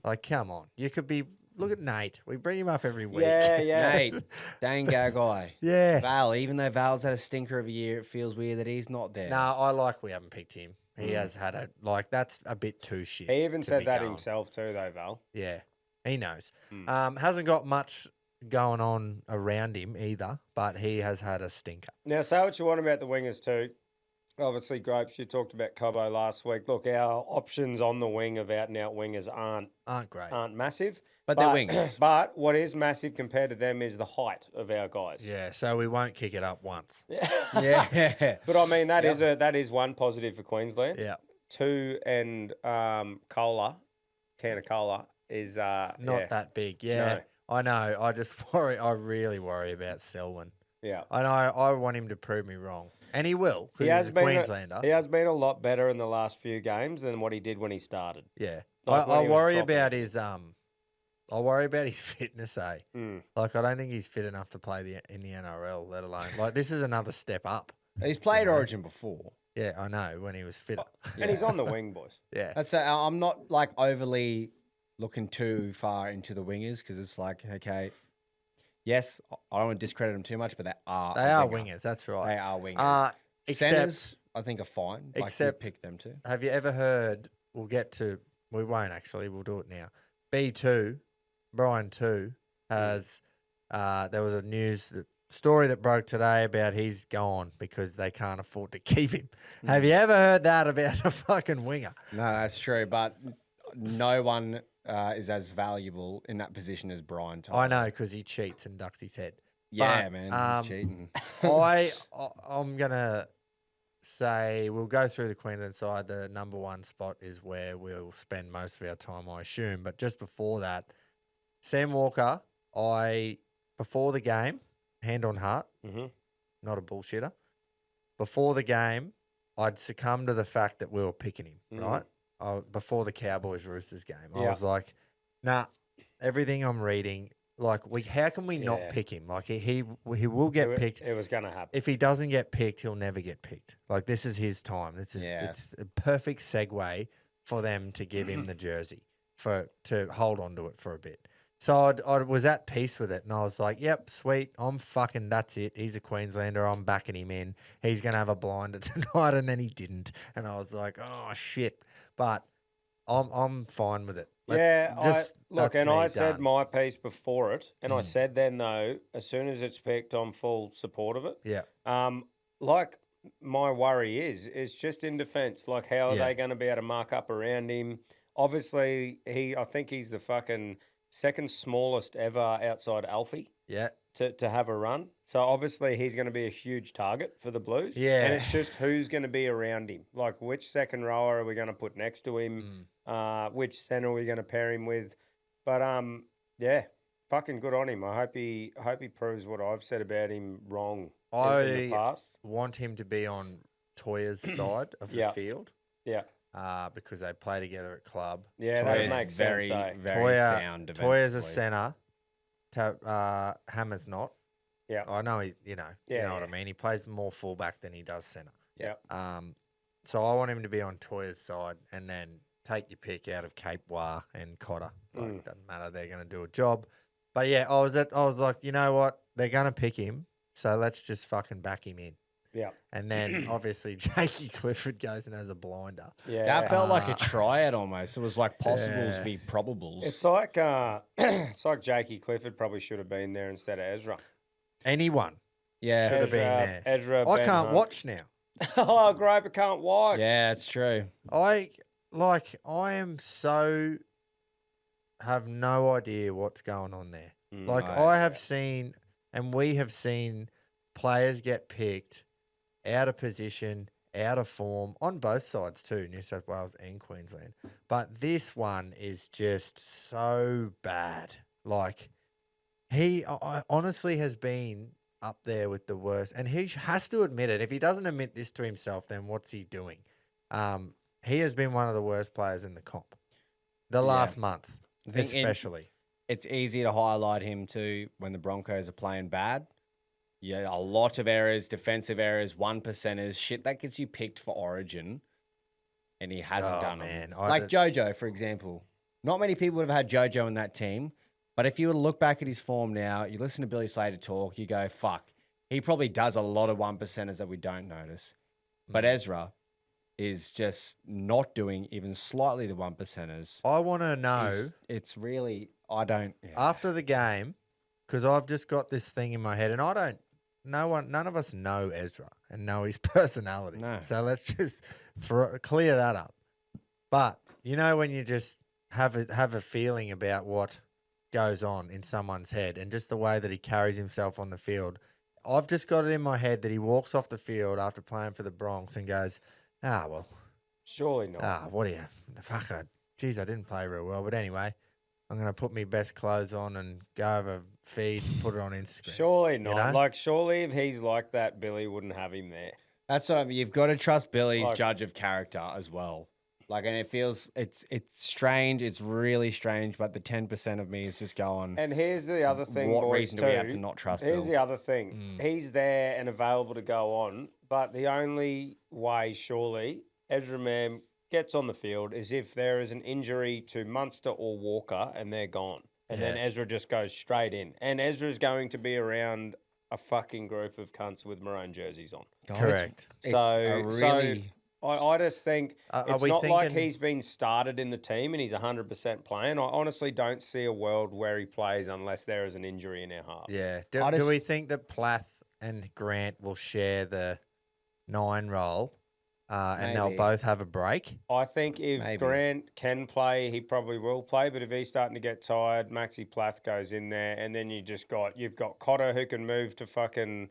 Like, come on. You could be look at Nate. We bring him up every week. Yeah. Nate, Dane Gagai. Yeah. Val, even though Val's had a stinker of a year, it feels weird that he's not there. No, I like we haven't picked him. He has had that's a bit too shit. He even to said be that going. himself too, though, Val. Yeah, he knows. Hasn't got much going on around him either, but he has had a stinker. Now, say what you want about the wingers too. Obviously, Grapes, you talked about Cobbo last week. Look, our options on the wing of out-and-out wingers Aren't great. aren't massive. But they're wingers. But what is massive compared to them is the height of our guys. Yeah, so we won't kick it up once. Yeah. But I mean, that is one positive for Queensland. Yeah. 2 and cola, can of cola is Not that big. Yeah, No. I know. I just worry. I really worry about Selwyn. Yeah. I know. I want him to prove me wrong, and he will. He Because has he's a been Queenslander. he has been a lot better in the last few games than what he did when he started. Yeah. Like when I he was worry dropping. about his I worry about his fitness. Mm. Like, I don't think he's fit enough to play in the NRL, let alone like this is another step up. He's played Origin before. Yeah, I know when he was fit. And he's on the wing, boys. Yeah. That's I'm not like overly looking too far into the wingers because it's like, okay, yes, I don't want to discredit them too much, but they are a winger. wingers. That's right. They are wingers. Except Centers, I think, are fine. Like, except- we pick them too. have you ever heard? We'll get to. We won't actually. We'll do it now. B2, Brian 2 has. There was a story that broke today about he's gone because they can't afford to keep him. Have you ever heard that about a fucking winger? No, that's true, but no one is as valuable in that position as Brian. I know because he cheats and ducks his head. Yeah, but, man, he's cheating. I'm gonna say we'll go through the Queensland side. The number 1 spot is where we'll spend most of our time, I assume. But just before that, Sam Walker, before the game, hand on heart, not a bullshitter. Before the game, I'd succumb to the fact that we were picking him, right? Before the Cowboys Roosters game, I was like, nah. Everything I'm reading, like, how can we not pick him? Like, he will get picked. It was going to happen. If he doesn't get picked, he'll never get picked. Like, this is his time. It's a perfect segue for them to give him the jersey to hold on to it for a bit. So I was at peace with it, and I was like, yep, sweet. That's it. He's a Queenslander. I'm backing him in. He's going to have a blinder tonight, and then he didn't. And I was like, oh, shit. But I'm fine with it. I said my piece before it, and I said then, though, as soon as it's picked, I'm full support of it. Yeah. Like, my worry is just in defence. Like, how are they going to be able to mark up around him? Obviously, I think he's the fucking second smallest ever outside Alfie. Yeah. to have a run. So obviously he's going to be a huge target for the Blues. Yeah. And it's just who's going to be around him. Like which second rower are we going to put next to him? Which centre are we going to pair him with? But yeah, fucking good on him. I hope he proves what I've said about him wrong in the past. Want him to be on Toya's side of the field. Yeah. Because they play together at club. Yeah, that makes very, sense. Eh? very sound. Toya's a centre. Hammer's not. Yeah. I know you know what I mean. He plays more fullback than he does centre. Yeah. So I want him to be on Toya's side and then take your pick out of Cape War and Cotter. Like, doesn't matter. They're going to do a job. But yeah, I was like, you know what? They're going to pick him. So let's just fucking back him in. Yeah. And then obviously Jakey Clifford goes and has a blinder. Yeah. That felt like a triad almost. It was like possibles v probables. It's like it's like Jakey Clifford probably should have been there instead of Ezra. Anyone Yeah. should have been there. Ezra, I Ben can't Hunt. watch now. Oh, Groper can't watch. Yeah, it's true. I am so have no idea what's going on there. Like I have seen and we have seen players get picked out of position, out of form on both sides too, New South Wales and Queensland. But this one is just so bad. Like he honestly has been up there with the worst, and he has to admit it. If he doesn't admit this to himself, then what's he doing? He has been one of the worst players in the comp. The last month, especially. It's easy to highlight him too when the Broncos are playing bad. Yeah, a lot of errors, defensive errors, 1%ers, shit that gets you picked for Origin, and he hasn't done them. Like Jojo, for example. Not many people would have had Jojo in that team, but if you were to look back at his form now, you listen to Billy Slater talk, you go, fuck, he probably does a lot of 1%ers that we don't notice. But Ezra is just not doing even slightly the 1%ers. I want to know. It's really, I don't. Yeah. After the game, because I've just got this thing in my head, and I don't. None of us know Ezra and know his personality. No. So let's just clear that up. But you know when you just have a feeling about what goes on in someone's head and just the way that he carries himself on the field, I've just got it in my head that he walks off the field after playing for the Bronx and goes, well, surely not. What do you? Fuck, I didn't play real well, but anyway. I'm going to put my best clothes on and go have a feed and put it on Instagram. Surely not. You know? Like, surely if he's like that, Billy wouldn't have him there. That's what I mean. You've got to trust Billy's judge of character as well. Like, and it feels, it's strange. It's really strange, but the 10% of me is just going. And here's the other thing, what boys, reason do we have to not trust Bill? Here's the other thing. He's there and available to go on, but the only way, surely, Ezra Mam gets on the field is if there is an injury to Munster or Walker and they're gone. And then Ezra just goes straight in. And Ezra's going to be around a fucking group of cunts with maroon jerseys on. Correct. I just think it's not like thinking... he's been started in the team and he's 100% playing. I honestly don't see a world where he plays unless there is an injury in our halves. Yeah. Do we think that Plath and Grant will share the 9 role? And they'll both have a break. I think if Grant can play, he probably will play. But if he's starting to get tired, Maxi Plath goes in there, and then you've got Cotter who can move to fucking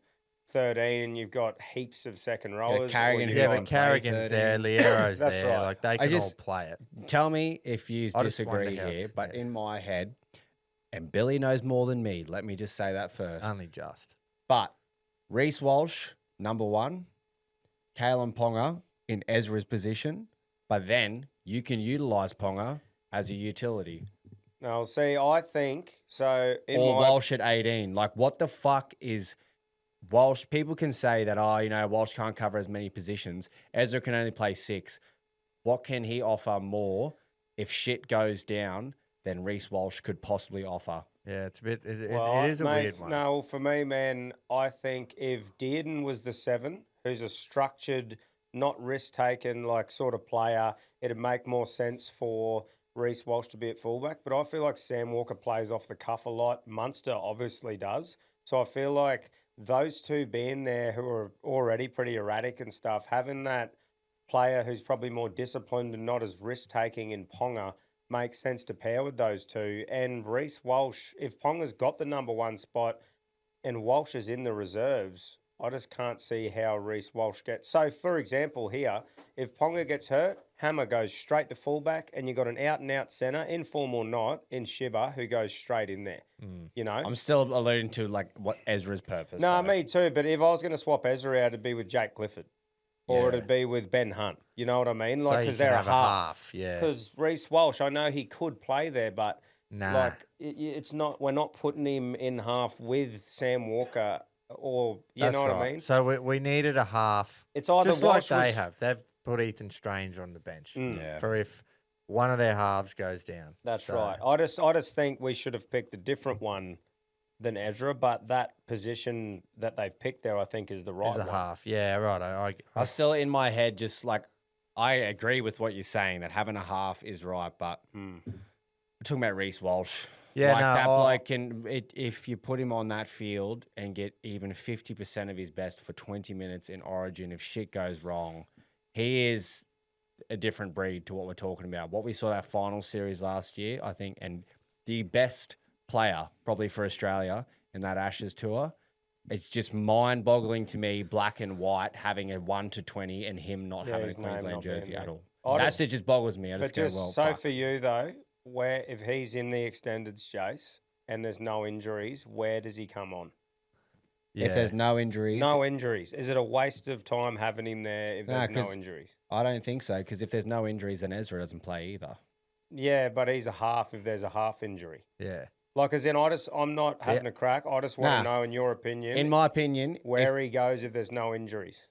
13, and you've got heaps of second rowers. But Carrigan's there, Liero's there. Right. Like they can all play it. Tell me if you disagree here, but in my head, and Billy knows more than me. Let me just say that first. Only just. But Reece Walsh, number 1, Kalen Ponga in Ezra's position, but then you can utilise Ponga as a utility. No, see, I think so. Walsh at 18. Like, what the fuck is Walsh? People can say that, Walsh can't cover as many positions. Ezra can only play 6. What can he offer more if shit goes down than Reece Walsh could possibly offer? Yeah, it is a weird one. No, for me, man, I think if Dearden was the 7, who's a structured, not risk-taken, like, sort of player, it'd make more sense for Reece Walsh to be at fullback. But I feel like Sam Walker plays off the cuff a lot. Munster obviously does. So I feel like those two being there who are already pretty erratic and stuff, having that player who's probably more disciplined and not as risk-taking in Ponga makes sense to pair with those two. And Reece Walsh, if Ponga's got the number 1 spot, and Walsh is in the reserves, I just can't see how Reece Walsh gets. So, for example, here, if Ponga gets hurt, Hammer goes straight to fullback, and you've got an out-and-out centre, in form or not, in Shibba, who goes straight in there. You know? I'm still alluding to like what Ezra's purpose. No, so. me too. But if I was going to swap Ezra out, it'd be with Jake Clifford. Or it'd be with Ben Hunt. You know what I mean? Like, because they're a half. Yeah. Because Reece Walsh, I know he could play there, but nah. like it's not. We're not putting him in half with Sam Walker, or you know what I mean. So we needed a half. It's either just Walsh like they have. They've put Ethan Strange on the bench for if one of their halves goes down. That's right. I just think we should have picked a different one than Ezra, but that position that they've picked there, I think, is the right one. Is a half. Yeah, right. I still in my head just like I agree with what you're saying that having a half is right, but we're talking about Reece Walsh. Yeah, like that bloke can if you put him on that field and get even 50% of his best for 20 minutes in Origin, if shit goes wrong, he is a different breed to what we're talking about. What we saw that final series last year, I think, and the best player probably for Australia in that Ashes tour. It's just mind-boggling to me, black and white, having a 1-20 and him not having a Queensland jersey at all. It just boggles me. I just go, well, so fuck. for you though, where if he's in the extended Jace and there's no injuries, where does he come on? Yeah. If there's no injuries. No injuries. Is it a waste of time having him there if there's no injuries? I don't think so, because if there's no injuries, then Ezra doesn't play either. Yeah, but he's a half if there's a half injury. Yeah. Like, as in, I'm not having a crack. I just want to know, in your opinion. In my opinion. Where he goes if there's no injuries.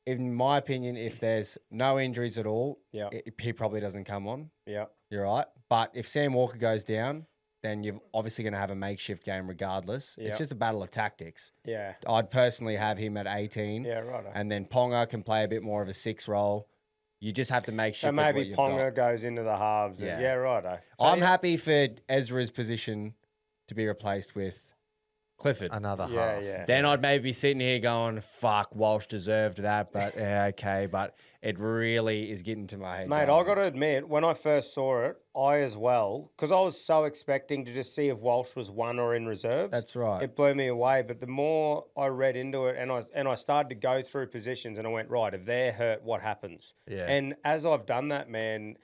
In my opinion, if there's no injuries at all, yeah, he probably doesn't come on. Yeah. You're right. But if Sam Walker goes down, then you're obviously going to have a makeshift game regardless. It's just a battle of tactics. Yeah. I'd personally have him at 18. Yeah, right. And then Ponga can play a bit more of a 6 role. You just have to make sure. So maybe Ponga goes into the halves. Yeah, right. So I'm happy for Ezra's position to be replaced with Clifford. Another half. Yeah. Then I'd maybe be sitting here going, fuck, Walsh deserved that, but okay. But it really is getting to my head. Mate, I got to admit, when I first saw it, I as well, because I was so expecting to just see if Walsh was one or in reserves. That's right. It blew me away. But the more I read into it and I started to go through positions and I went, right, if they're hurt, what happens? Yeah. And as I've done that, man,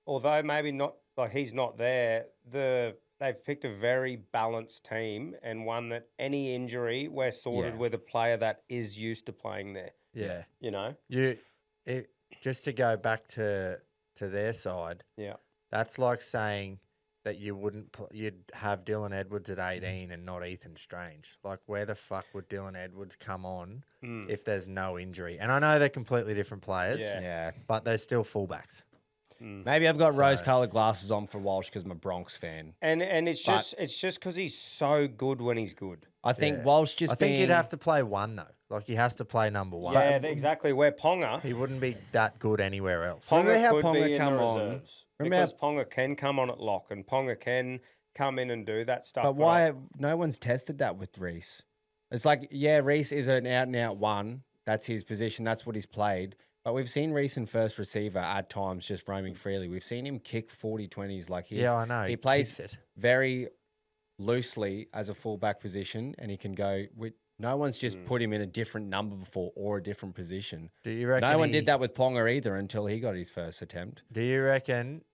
although maybe not, like he's not there, they've picked a very balanced team and one that any injury, we're sorted with a player that is used to playing there. Yeah. You know? Just to go back to their side, that's like saying that you'd have Dylan Edwards at 18 and not Ethan Strange. Like, where the fuck would Dylan Edwards come on if there's no injury? And I know they're completely different players, but they're still fullbacks. Maybe I've got rose-coloured glasses on for Walsh because I'm a Bronx fan. And it's just because he's so good when he's good. I think Walsh I think he'd have to play one, though. Like, he has to play number one. Yeah, exactly. Where Ponga... He wouldn't be that good anywhere else. Remember how could Ponga be come in the on? reserves. Because Ponga can come on at lock and Ponga can come in and do that stuff. But why no one's tested that with Reece? It's like, Reece is an out-and-out one. That's his position. That's what he's played. But we've seen Reece in first receiver at times just roaming freely. We've seen him kick 40-20s. Like I know. He plays very loosely as a fullback position, and he can go with. No one's just put him in a different number before or a different position. Do you reckon no one did that with Ponga either until he got his first attempt? Do you reckon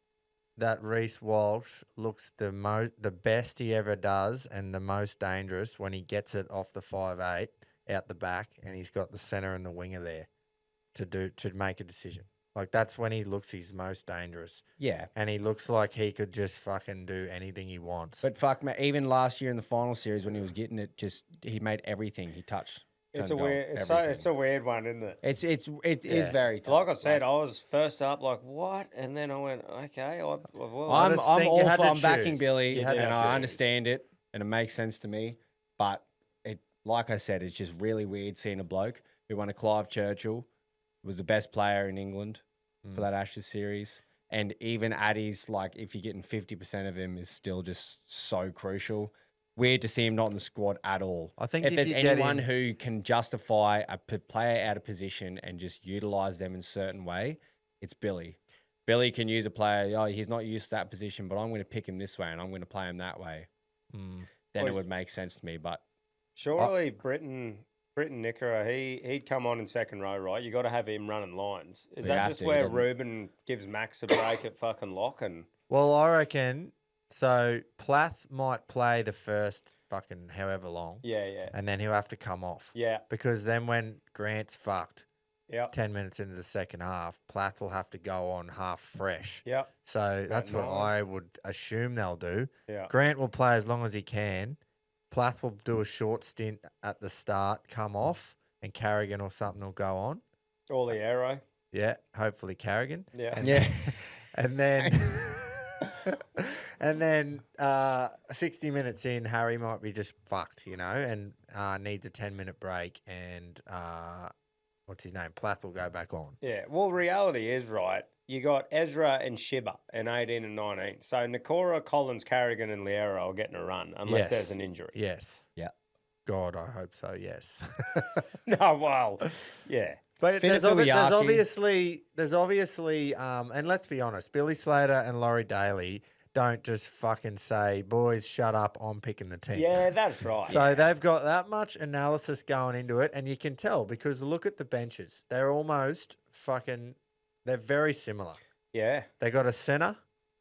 that Reece Walsh looks the best he ever does and the most dangerous when he gets it off the 5'8" out the back and he's got the centre and the winger there to make a decision? Like, that's when he looks his most dangerous. Yeah. And he looks like he could just fucking do anything he wants. But fuck, man, even last year in the final series when he was getting it, he made everything he touched. It's a weird one, isn't it? It is very tough. Like I said, I was first up like, what? And then I went, okay. I'm backing Billy, and I understand it, and it makes sense to me. But like I said, it's just really weird seeing a bloke who won a Clive Churchill, was the best player in England for that Ashes series. And even at his, like, if you're getting 50% of him, is still just so crucial. Weird to see him not in the squad at all. I think if there's anyone who can justify a player out of position and just utilize them in a certain way, it's Billy. Billy can use a player, he's not used to that position, but I'm going to pick him this way and I'm going to play him that way. Then it would make sense to me. But Surely Britton Nickera, he'd come on in second row, right? You got to have him running lines. Is that just where Ruben gives Max a break at fucking lock? And well, I reckon so. Plath might play the first fucking however long. Yeah. And then he'll have to come off. Yeah. Because then when Grant's fucked, Yep. 10 minutes into the second half, Plath will have to go on half fresh. Yep. So that's what I would assume they'll do. Yeah. Grant will play as long as he can. Plath will do a short stint at the start, come off, and Carrigan or something will go on. All the arrow. Yeah, hopefully Carrigan. Yeah. And then 60 minutes in, Harry might be just fucked, and needs a 10-minute break. And what's his name? Plath will go back on. Yeah. Well, reality is, right, you got Ezra and Shibba in 18 and 19. So Nakora, Collins, Carrigan, and Liera are getting a run unless there's an injury. Yes. Yeah. God, I hope so, yes. No, well, yeah. But there's obviously, and let's be honest, Billy Slater and Laurie Daly don't just fucking say, boys, shut up, I'm picking the team. Yeah, that's right. So they've got that much analysis going into it, and you can tell because look at the benches. They're almost they're very similar. Yeah. They got a centre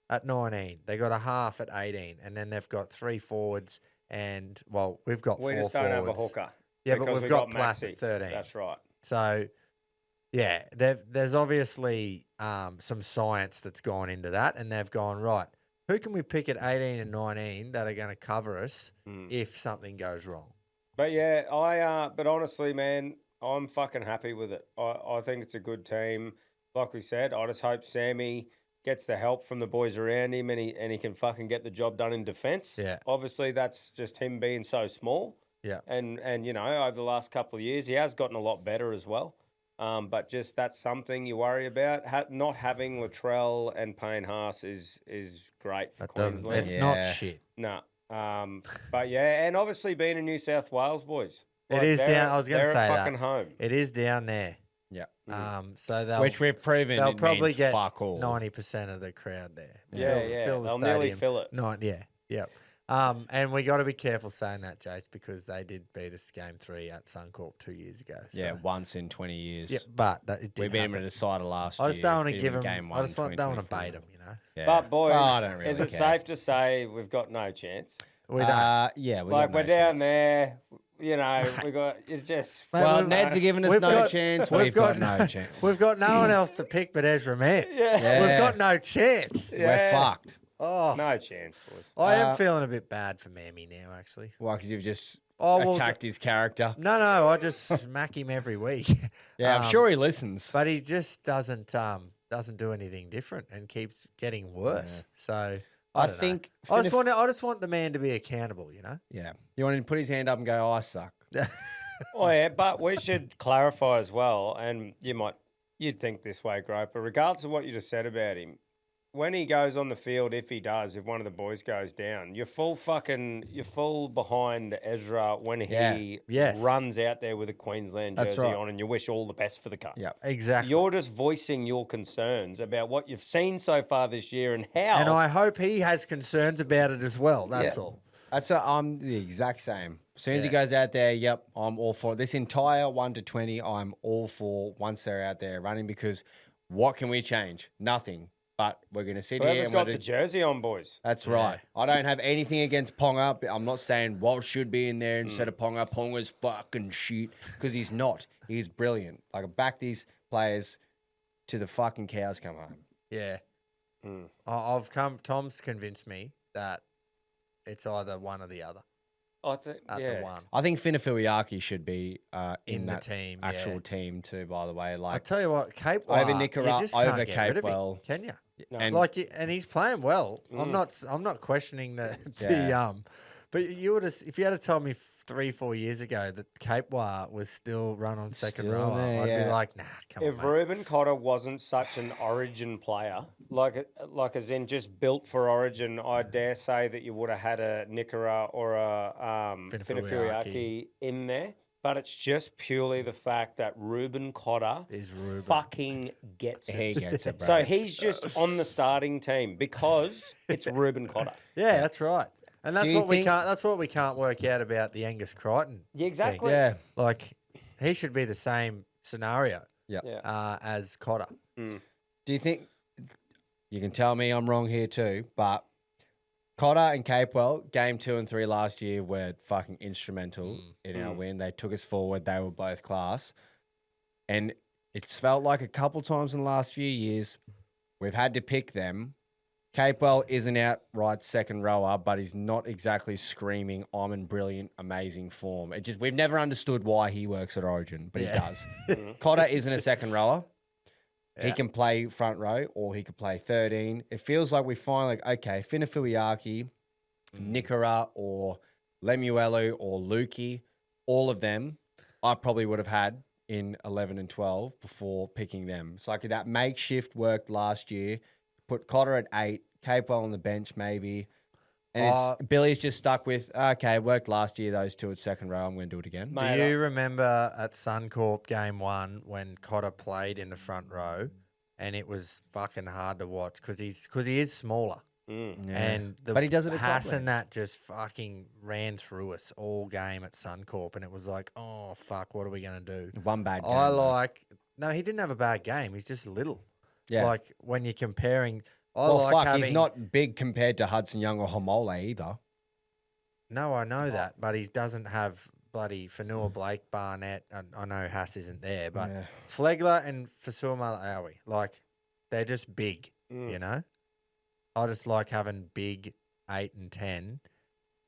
at 19. They got a half at 18, and then they've got 3 forwards, and, well, we've got 4 forwards. We just don't have a hooker. Yeah, but we've got Plath at 13. That's right. So, yeah, there's obviously some science that's gone into that, and they've gone, right, who can we pick at 18 and 19 that are going to cover us if something goes wrong? But, yeah, but honestly, man, I'm fucking happy with it. I think it's a good team. Like we said, I just hope Sammy gets the help from the boys around him and he can fucking get the job done in defence. Yeah. Obviously, that's just him being so small. Yeah. And over the last couple of years, he has gotten a lot better as well. But just that's something you worry about. Not having Latrell and Payne Haas is great for Queensland. It's not shit. No. But yeah, and obviously being in New South Wales, boys. It is down. I was going to say that. Fucking home. It is down there. Yeah. So which we've proven they'll it probably means get fuck all. 90% of the crowd there. Fill the stadium. nearly fill it. Yep. And we got to be careful saying that, Jace, because they did beat us game 3 at Suncorp 2 years ago. So. Yeah, once in 20 years. Yeah, but it did we beat happen. them at a decider last year. I just don't want to give them. Game I just don't want to 2024. bait them. Yeah. But boys, I don't really is it care. safe to say we've got no chance? We don't. Yeah, We're down there. We got it's just. Well, Neds are giving us no chance. We've got no chance. We've got no one else to pick but Ezra Mann. Yeah. We've got no chance. We're fucked. Oh, No chance, boys. I am feeling a bit bad for Mammy now, actually. Why? Because you've just well, attacked his character. No, I just smack him every week. Yeah, I'm sure he listens. But he just doesn't do anything different and keeps getting worse. Yeah. So I don't think know. I just want the man to be accountable. Yeah, you want him to put his hand up and go, "I suck." Oh yeah, but we should clarify as well, and you'd think this way, Groper, regardless of what you just said about him. When he goes on the field, if one of the boys goes down, you're full behind Ezra when he runs out there with a Queensland jersey on, and you wish all the best for the cup. Yeah, exactly. You're just voicing your concerns about what you've seen so far this year and how. And I hope he has concerns about it as well. That's all. I'm the exact same. As soon as he goes out there, I'm all for it. This entire 1 to 20. I'm all for once they're out there running because what can we change? Nothing. But we're going to sit here. Whoever's got the jersey on, boys. That's right. I don't have anything against Ponga. I'm not saying Walsh should be in there instead of Ponga. Ponga's fucking shit because he's not. He's brilliant. I back these players to the fucking cows come home. Yeah. Tom's convinced me that it's either one or the other. I think, the one. I think Finafiliaki should be in the that team, actual team too, by the way. I tell you what, Cape over you Nicaragua, just can't over get Cape rid of him, Well. can you? No. And he's playing well. I'm not questioning but if you had told me 3-4 years ago that Cape was still run on second Still row, there, I'd be like, nah, come on, If mate. Ruben Cotter wasn't such an Origin player, like as in just built for Origin, I dare say that you would have had a Nicara or a Finafiliaki in there. But it's just purely the fact that Ruben Cotter fucking gets it. he gets it, bro. So he's just on the starting team because it's Ruben Cotter. Yeah, that's right. And that's what we can't. That's what we can't work out about the Angus Crichton. Yeah, exactly. Thing. Yeah, like he should be the same scenario. Yeah. As Cotter. Mm. Do you think you can tell me I'm wrong here too? But Cotter and Capewell, game 2 and 3 last year were fucking instrumental in our win. They took us forward. They were both class, and it's felt like a couple times in the last few years we've had to pick them. Capewell is an outright second rower, but he's not exactly screaming, I'm in brilliant, amazing form. We've never understood why he works at Origin, but he does. Cotter isn't a second rower. Yeah. He can play front row or he could play 13. It feels like we find okay, Finafuiaki, Nikora or Lemuelu or Lukey, all of them I probably would have had in 11 and 12 before picking them. So that makeshift worked last year. Put Cotter at 8, Capewell on the bench maybe. And Billy's just stuck with, okay, worked last year, those two at second row. I'm going to do it again. Do you remember at Suncorp game 1 when Cotter played in the front row and it was fucking hard to watch because he is smaller. And but he does it pass and that just fucking ran through us all game at Suncorp and it was like, oh, fuck, what are we going to do? One bad game. No, he didn't have a bad game. He's just little. Yeah. Like when you're comparing... he's not big compared to Hudson Young or Homole either. No, I know that, but he doesn't have bloody Fanua Blake, Barnett. I know Haas isn't there, but Flegler and Fasua Malawi, they're just big, you know? I just like having big 8 and 10,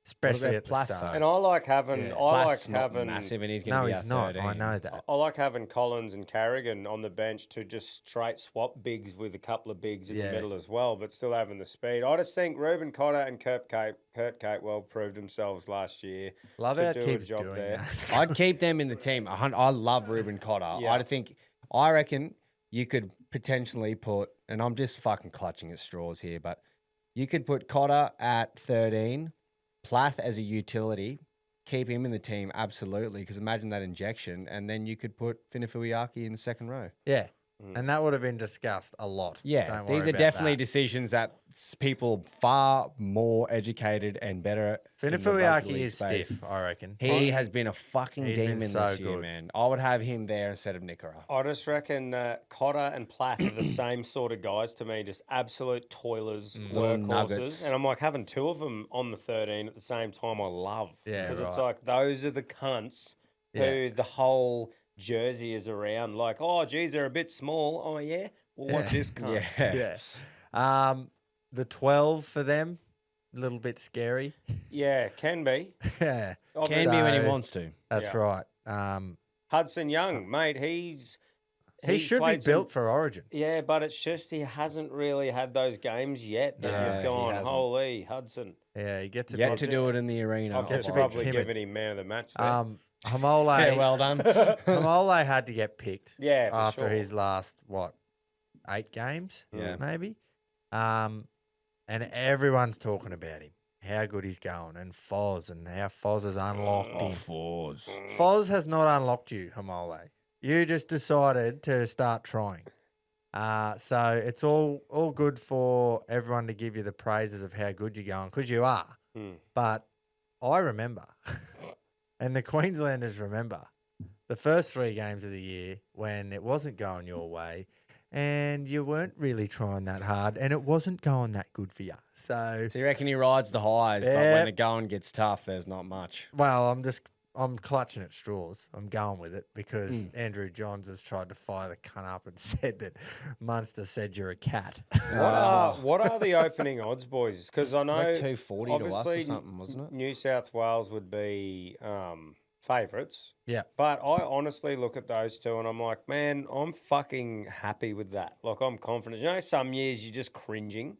especially at the start. And I like having... Plath's not massive and he's going to be he's not. 13. I know that. I like having Collins and Carrigan on the bench to just straight swap bigs with a couple of bigs in the middle as well, but still having the speed. I just think Ruben Cotter and Kurt Capewell proved themselves last year. Love to how it do keeps a job doing there. that. I'd keep them in the team. I love Ruben Cotter. Yeah. I reckon you could potentially put, and I'm just fucking clutching at straws here, but you could put Cotter at 13, Plath as a utility, keep him in the team, absolutely, because imagine that injection, and then you could put Finafuiaki in the second row. Yeah, and that would have been discussed a lot. Yeah, these are definitely decisions that people far more educated and better. Finafuiaki is stiff, I reckon. He has been a fucking demon this year, man. I would have him there instead of Nikora. I just reckon Cotter and Plath are the same sort of guys to me, just absolute toilers, workhorses. And I'm like, having two of them on the 13 at the same time, I love. Yeah, because it's like, those are the cunts who the whole jersey is around. Like, oh, geez, they're a bit small. Oh, yeah? Well, watch this cunt. Yeah. The 12 for them, a little bit scary. Yeah, can be. Yeah. Can be when he wants to. That's right. Hudson Young, mate, he should be built for Origin. Yeah, but it's just he hasn't really had those games yet that you've gone, holy, Hudson. Yeah, he gets yet to do it in the arena. I've probably given him man of the match there. Homole, yeah, well done. Homole had to get picked after his last, 8 games? Yeah. Maybe? And everyone's talking about him, how good he's going, and Foz, and how Foz has unlocked him. Foz. Foz has not unlocked you, Homole. You just decided to start trying. So it's all good for everyone to give you the praises of how good you're going, because you are. But I remember, and the Queenslanders remember, the first 3 games of the year when it wasn't going your way, and you weren't really trying that hard, and it wasn't going that good for you. So you reckon he rides the highs, but when the going gets tough, there's not much. Well, I'm clutching at straws. I'm going with it because Andrew Johns has tried to fire the cunt up and said that Munster said you're a cat. What are the opening odds, boys? Because I know it was like 240 to us or something, wasn't it? New South Wales would be favourites. Yeah. But I honestly look at those two and I'm like, man, I'm fucking happy with that. Like, I'm confident. You know, some years you're just cringing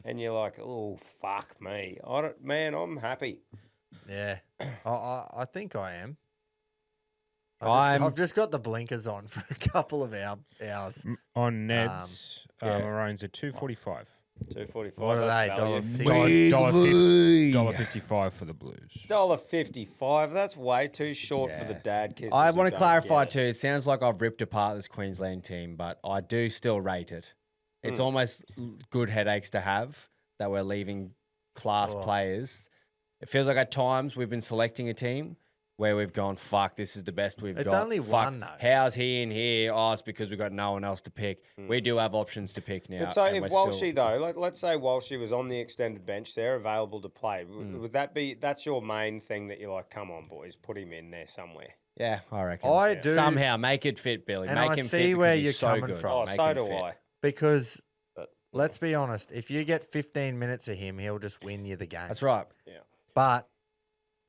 and you're like, oh, fuck me. I'm happy. Yeah. I think I am. I've just got the blinkers on for a couple of hours. On Neds, Maroons are $2.45. $2.45. What are they? $1.55 for the Blues. $1.55. That's way too short for the dad kisses. I want to clarify too. It sounds like I've ripped apart this Queensland team, but I do still rate it. It's almost good headaches to have that we're leaving class players It feels like at times we've been selecting a team where we've gone, fuck, this is the best we've got. It's only Fuck, one, though. How's he in here? Oh, it's because we've got no one else to pick. We do have options to pick now. But so and if we're Walshy, though, let's say Walshy was on the extended bench there, available to play, would that be, that's your main thing that you're like, come on, boys, put him in there somewhere? Yeah, I reckon. I do. Somehow make it fit, Billy. And Make I him see fit where because you're he's so coming good. from. Oh, Make so him do fit. I. Because But, let's be honest, if you get 15 minutes of him, he'll just win you the game. That's right. yeah. But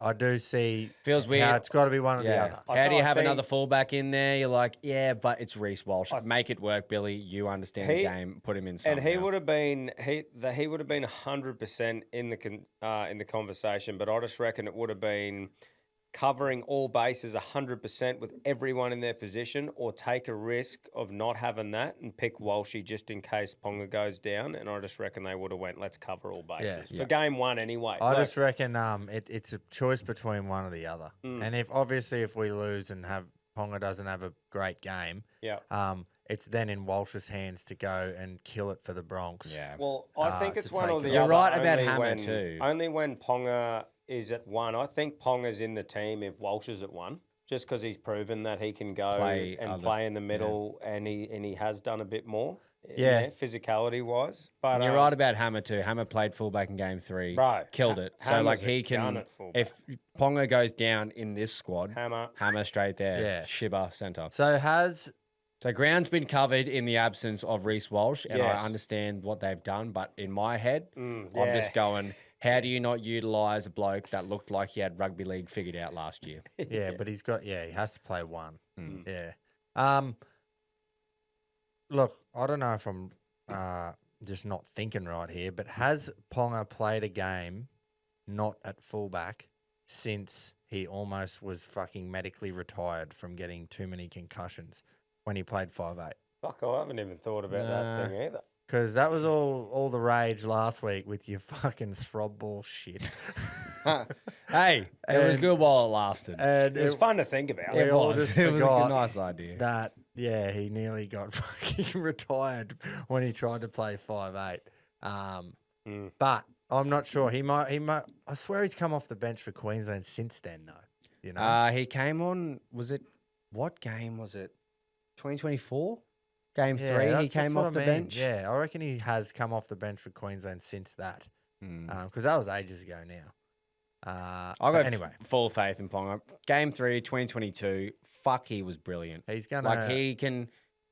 I do see Feels weird. how it's got to be one or the Yeah. other. How do you I have think- another fullback in there? You're like, yeah, but it's Reece Walsh. Make it work, Billy. You understand the He- game. Put him in somehow. And he would have been 100% in the conversation, but I just reckon it would have been covering all bases 100% with everyone in their position, or take a risk of not having that and pick Walshy just in case Ponga goes down. And I just reckon they would have went, let's cover all bases for game one anyway. I just reckon it's a choice between one or the other. And if we lose and Ponga doesn't have a great game, it's then in Walsh's hands to go and kill it for the Bronx. Yeah. Well, I think it's to one take or it. the You're other. right about only Hammer when- too. Only when Ponga is at one. I think Ponga's in the team if Walsh is at one, just because he's proven that he can go Play and play in the middle, and he has done a bit more. Yeah. Physicality wise. But And you're right about Hammer too. Hammer played fullback in game 3. Bro, Killed it. So Hammer's like a he gun can, at fullback. if Ponga goes down in this squad, Hammer. straight there. Yeah. Shibba centre. So So ground's been covered in the absence of Reece Walsh, and Yes. I understand what they've done, but in my head, I'm yeah. just going, how do you not utilise a bloke that looked like he had rugby league figured out last year? yeah, but he has to play one. Mm. Yeah. Look, I don't know if I'm just not thinking right here, but has Ponga played a game not at fullback since he almost was fucking medically retired from getting too many concussions when he played 5'8"? Fuck, I haven't even thought about that thing either. Because that was all the rage last week with your fucking throb ball shit. Hey, it was And- good while it lasted. And It was fun to think about. we It all was. just It was a forgot nice idea. that, he nearly got fucking retired when he tried to play 5'8". But I'm not sure. He might. I swear he's come off the bench for Queensland since then, though. You know, He came on, what game was it? 2024? Game 3, he that's came what off I the mean. bench? Yeah, I reckon he has come off the bench for Queensland since that. Mm. Because that was ages ago now. I But got anyway, full faith in Ponga. Game 3, 2022, fuck, he was brilliant. he's gonna Like he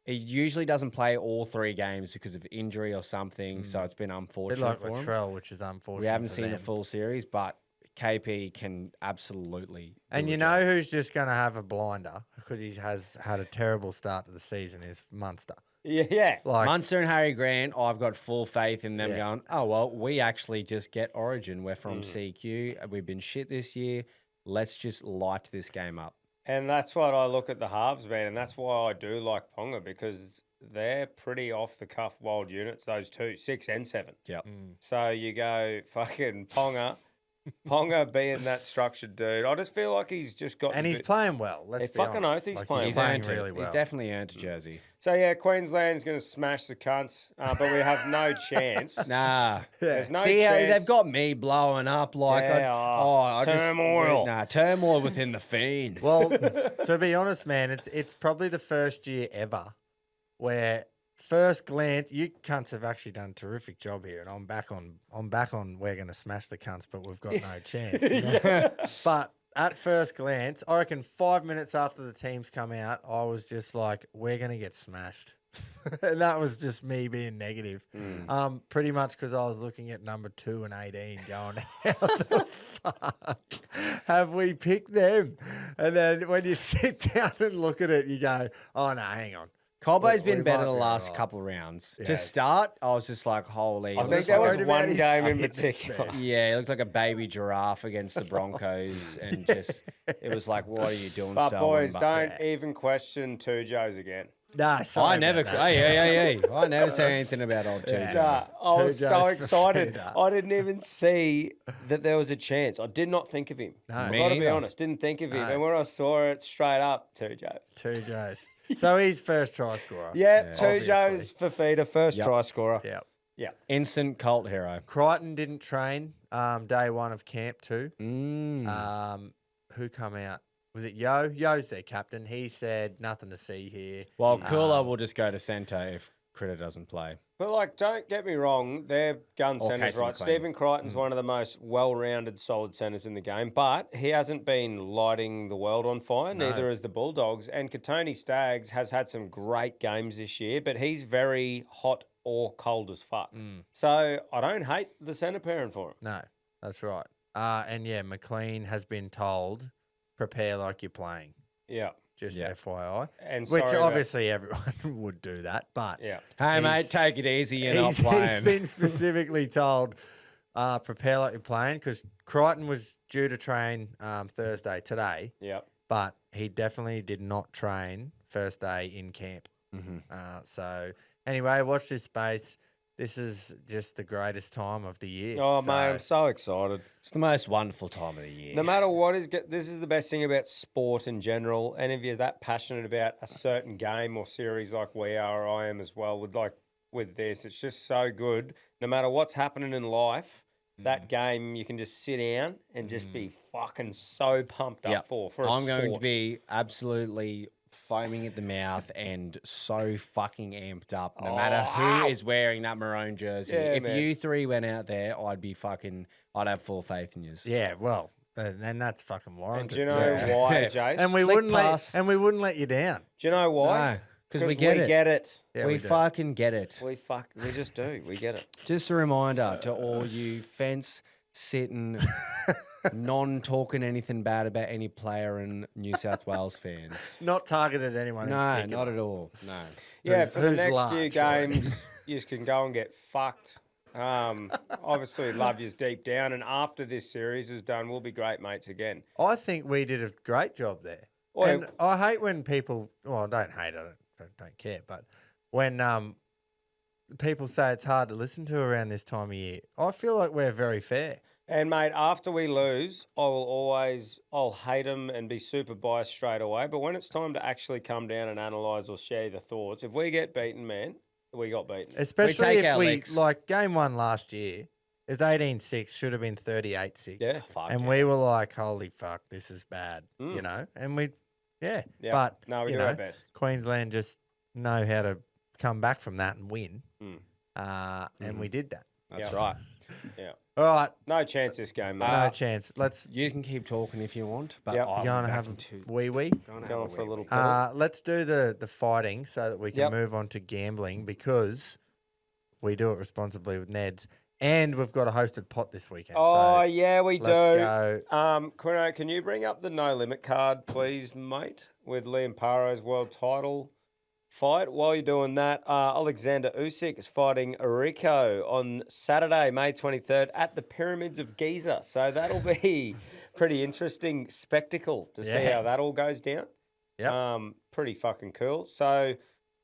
usually doesn't play all 3 games because of injury or something, so it's been a bit unfortunate like for him. Latrell, which is unfortunate. We haven't for seen them. a full series, but KP can absolutely. And do you a know job. who's just going to have a blinder because he has had a terrible start to the season is Munster. Yeah. Like, Munster and Harry Grant, I've got full faith in them Yeah. going, oh, well, we actually just get Origin. We're from CQ. We've been shit this year. Let's just light this game up. And that's what I look at the halves, man. And that's why I do like Ponga, because they're pretty off the cuff wild units, those two, 6 and 7. Yep. So you go fucking Ponga being that structured dude. I just feel like he's just got. and he's playing well. Let's Hey, be fucking honest. oath he's Like, playing He's well. playing earned it. really well. He's definitely earned a jersey. So yeah, Queensland's going to smash the cunts, but we have no chance. Nah. There's no See, chance. they've got me blowing up like Turmoil. turmoil within the Fiend. Well, to be honest, man, it's probably the first year ever where first glance you cunts have actually done a terrific job here, and I'm back on we're going to smash the cunts, but we've got no chance. But at first glance, I reckon 5 minutes after the teams come out, I was just like, we're going to get smashed. And that was just me being negative. Pretty much because I was looking at number 2 and 18 going, how the fuck have we picked them? And then when you sit down and look at it, you go, oh, no, hang on. Cobbo's we been better might the be last right. couple rounds. Yeah. To start, I was just like, holy. I it think looks there like was worried one about his game in face, particular. man. Yeah, it looked like a baby giraffe against the Broncos, and just it was like, what are you doing, But Selwyn? boys, But don't even question Two Joes again. Nah, sorry I never, about that. hey, I never say anything about old two. Yeah. Nah, I was Two so Joes for excited. Peter. I didn't even see that there was a chance. I did not think of him. No. I've Me got to be neither. honest, didn't think of him. No. And when I saw it, straight up, Two Joes. 2 Joes. So he's first try scorer. Yeah, Two Obviously. Joes for Feeder, first Yep. try scorer. Yeah. Yeah. Instant cult hero. Crichton didn't train day one of camp too. Who come out? Was it Yo? Yo's their captain. He said nothing to see here. Well, Cooler will just go to centre if Critter doesn't play. But, like, don't get me wrong, their gun centre's Casey right. McLean. Stephen Crichton's one of the most well-rounded, solid centres in the game, but he hasn't been lighting the world on fire, neither has the Bulldogs. And Katoni Staggs has had some great games this year, but he's very hot or cold as fuck. So I don't hate the centre pairing for him. No, that's right. And, yeah, McLean has been told, prepare like you're playing. Yeah. Just FYI. And Which sorry obviously everyone would do that, but yeah. Hey, mate, take it easy. You're not he's playing. been specifically told, prepare like you're playing, because Crichton was due to train Thursday today, Yeah. but he definitely did not train first day in camp. So anyway, watch this space. This is just the greatest time of the year. Oh, mate, I'm so excited. It's the most wonderful time of the year. No matter what this is the best thing about sport in general. And if you're that passionate about a certain game or series like we are, or I am as well, with this, it's just so good. No matter what's happening in life, that game you can just sit down and just be fucking so pumped up for a I'm going to sport. be absolutely foaming at the mouth and so fucking amped up, no matter who is wearing that maroon jersey. Yeah, if man. you three went out there, I'd have full faith in you. Yeah, well, and that's fucking warranted. And do you know why, Jace? And we Flick wouldn't pass. we wouldn't let you down. Do you know why? No, because we get it. Yeah, we do. fucking get it. We just do. We get it. Just a reminder to all you fence-sitting, non-talking anything bad about any player and New South Wales fans. Not targeted at anyone in No, particular. not at all. No. Yeah, Who's- for the who's next few large, games, you can go and get fucked. Obviously, love yous deep down, and after this series is done, we'll be great mates again. I think we did a great job there. Well, And I hate when people, well, I don't hate it, I don't care, but when people say it's hard to listen to around this time of year, I feel like we're very fair. And mate, after we lose, I'll hate them and be super biased straight away. But when it's time to actually come down and analyse or share the thoughts, if we get beaten, man, we got beaten. Especially take if our we, licks. like game one last year, it was 18-6, should have been 38-6. Yeah. Fuck And yeah. we were like, holy fuck, this is bad, you know? And we, yeah. Yeah. But, No, we you do know, our best. Queensland just know how to come back from that and win. Mm. And we did that. That's Yeah. right. Yeah. All right, No chance this game, mate. no chance. Let's You can keep talking if you want, but Yep. I'm go and back have into- a wee. Going for a little pedal. Let's do the fighting so that we can Yep. move on to gambling, because we do it responsibly with Neds, and we've got a hosted pot this weekend. Oh, so yeah, we let's do. go. Quino, can you bring up the no limit card, please, mate, with Liam Paro's world title fight? While you're doing that, Alexander Usyk is fighting Rico on Saturday, May 23rd, at the Pyramids of Giza. So that'll be pretty interesting spectacle to see Yeah. how that all goes down. Yep. Pretty fucking cool. So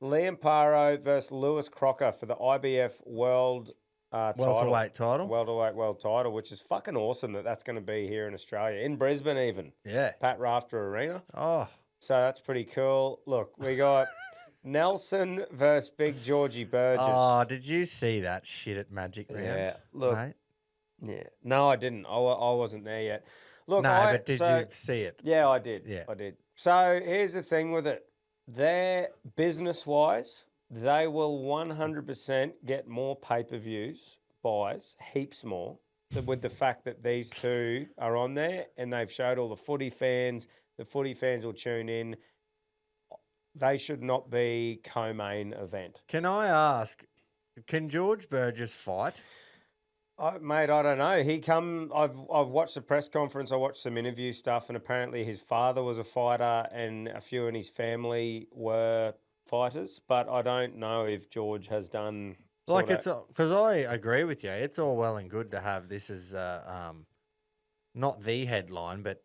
Liam Paro versus Lewis Crocker for the IBF world Welterweight title. welterweight world title, which is fucking awesome that that's going to be here in Australia, in Brisbane even, Yeah. Pat Rafter Arena. Oh, So that's pretty cool. Look, we got Nelson versus Big Georgie Burgess. oh, did you see that shit at Magic Round? Yeah, look, mate? yeah. No, I didn't. I wasn't there yet. Look, No, but did you see it? Yeah, I did. Yeah. I did. So here's the thing with it. They're business-wise, they will 100% get more pay-per-views, buys, heaps more, with the fact that these two are on there and they've showed all the footy fans. The footy fans will tune in. They should not be co-main event. Can I ask, can George Burgess fight? Mate, I don't know. I've watched the press conference. I watched some interview stuff, and apparently his father was a fighter, and a few in his family were fighters. But I don't know if George has done. Like, sorta- it's because I agree with you. It's all well and good to have this as not the headline, but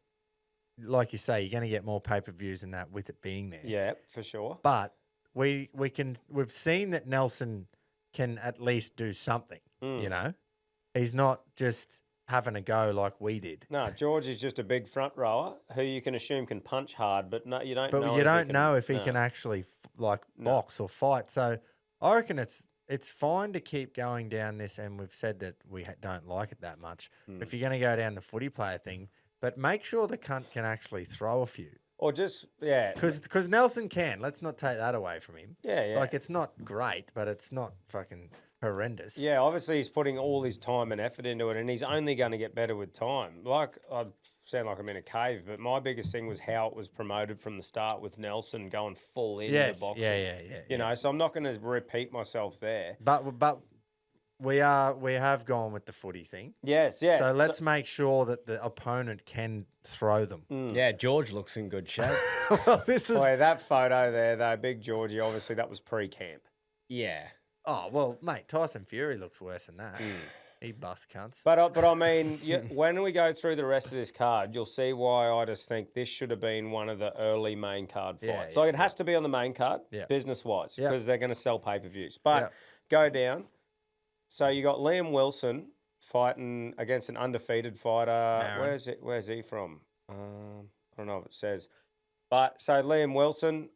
like you say, you're going to get more pay-per-views than that with it being there. yeah, for sure. But we've seen that Nelson can at least do something. You know, he's not just having a go like we did. No, George is just a big front rower who you can assume can punch hard, but no, you don't. But know you if don't he know if he no. can actually box or fight. So I reckon it's it's fine to keep going down this, and we've said that we don't like it that much. If you're going to go down the footy player thing, but make sure the cunt can actually throw a few. Or just, yeah. Because Nelson can. Let's not take that away from him. Yeah. Like, it's not great, but it's not fucking horrendous. Yeah, obviously he's putting all his time and effort into it, and he's only going to get better with time. Like, I sound like I'm in a cave, but my biggest thing was how it was promoted from the start with Nelson going full into the boxing. Yeah. You know, so I'm not going to repeat myself there. But we have gone with the footy thing. Yes, yeah. So let's make sure that the opponent can throw them. Yeah, George looks in good shape. Well, this is. Boy, that photo there, though, Big Georgie, obviously that was pre-camp. Yeah. Oh well, mate. Tyson Fury looks worse than that. He bust cunts. But I mean, when we go through the rest of this card, you'll see why I just think this should have been one of the early main card fights. It has to be on the main card, business-wise, because they're going to sell pay-per-views. But go down. So you got Liam Wilson fighting against an undefeated fighter. Marin. Where's he from? I don't know if it says. But so Liam Wilson,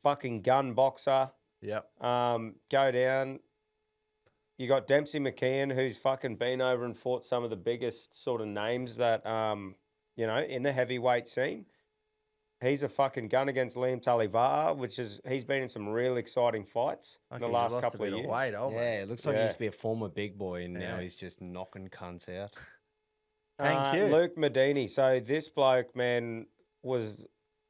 fucking gun boxer. Yep. Go down. You got Dempsey McKeon, who's fucking been over and fought some of the biggest sort of names that, in the heavyweight scene. He's a fucking gun against Liam Talivar, he's been in some real exciting fights in the last couple of years. Weight, it looks like he used to be a former big boy, and now he's just knocking cunts out. Thank you. Luke Medini. So this bloke, man, was,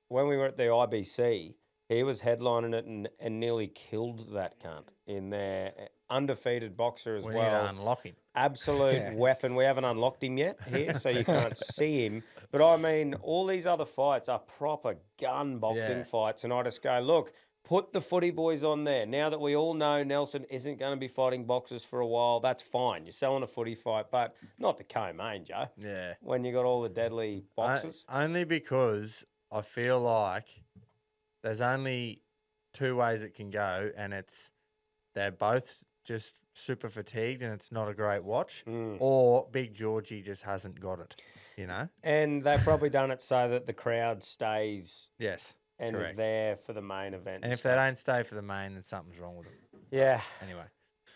when we were at the IBC, he was headlining it and nearly killed that cunt in there. Undefeated boxer as we well. Need to unlock him. Absolute weapon. We haven't unlocked him yet here, so you can't see him. But I mean, all these other fights are proper gun boxing fights. And I just go, look, put the footy boys on there. Now that we all know Nelson isn't going to be fighting boxers for a while, that's fine. You're selling a footy fight, but not the co-main, Joe. Yeah. When you got all the deadly boxers. Only because I feel like there's only two ways it can go, and they're both just super fatigued and it's not a great watch, or Big Georgie just hasn't got it, you know? And they've probably done it so that the crowd stays and correct. is there for the main event. And if they don't stay for the main, then something's wrong with them. Yeah. Anyway.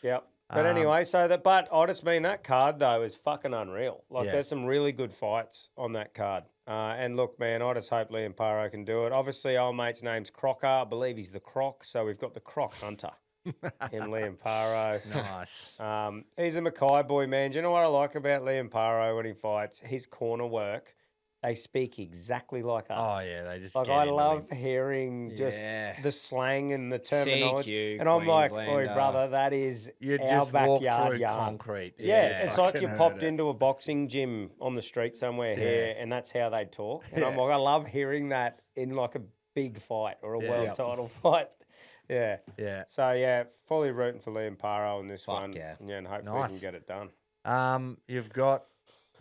Yep. But anyway, but I just mean that card, though, is fucking unreal. Like, there's some really good fights on that card. And look, man, I just hope Liam Paro can do it. Obviously, old mate's name's Crocker. I believe he's the Croc, so we've got the Croc Hunter in Liam Paro. Nice. He's a Mackay boy, man. Do you know what I like about Liam Paro when he fights? His corner work. They speak exactly like us. Oh, yeah, they just like, I love hearing just the slang and the terminology. CQ, and I'm like, Queenslander. oi, brother, that is You our just walk backyard through yarn. concrete. Yeah, it's like you fucking popped heard it. into a boxing gym on the street somewhere here, and that's how they talk. And I'm like, I love hearing that in like a big fight or a world title fight. Yeah. Yeah. So, yeah, fully rooting for Liam Paro in this one. yeah. And hopefully we Nice. can get it done. You've got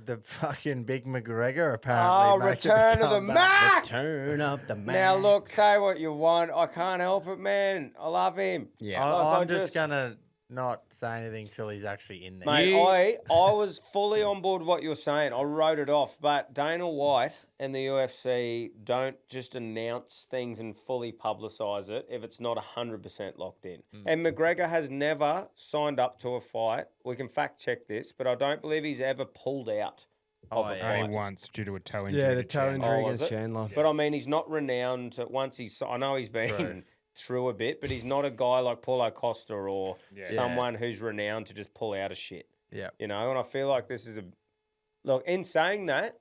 the fucking big McGregor apparently. Return of the Mac! Turn up the man. Now, look, say what you want. I can't help it, man. I love him. Yeah. I'm just gonna not say anything till he's actually in there. Mate, I was fully on board with what you were saying. I wrote it off. But Dana White and the UFC don't just announce things and fully publicise it if it's not 100% locked in. And McGregor has never signed up to a fight. We can fact check this, but I don't believe he's ever pulled out of a fight. Only once due to a toe injury. Yeah, the to toe Chandler. injury was against it? Chandler. But I mean, he's not renowned. Once I know he's been through a bit, but he's not a guy like Paulo Costa or someone who's renowned to just pull out of shit. Yeah. You know, and I feel like this is look, in saying that,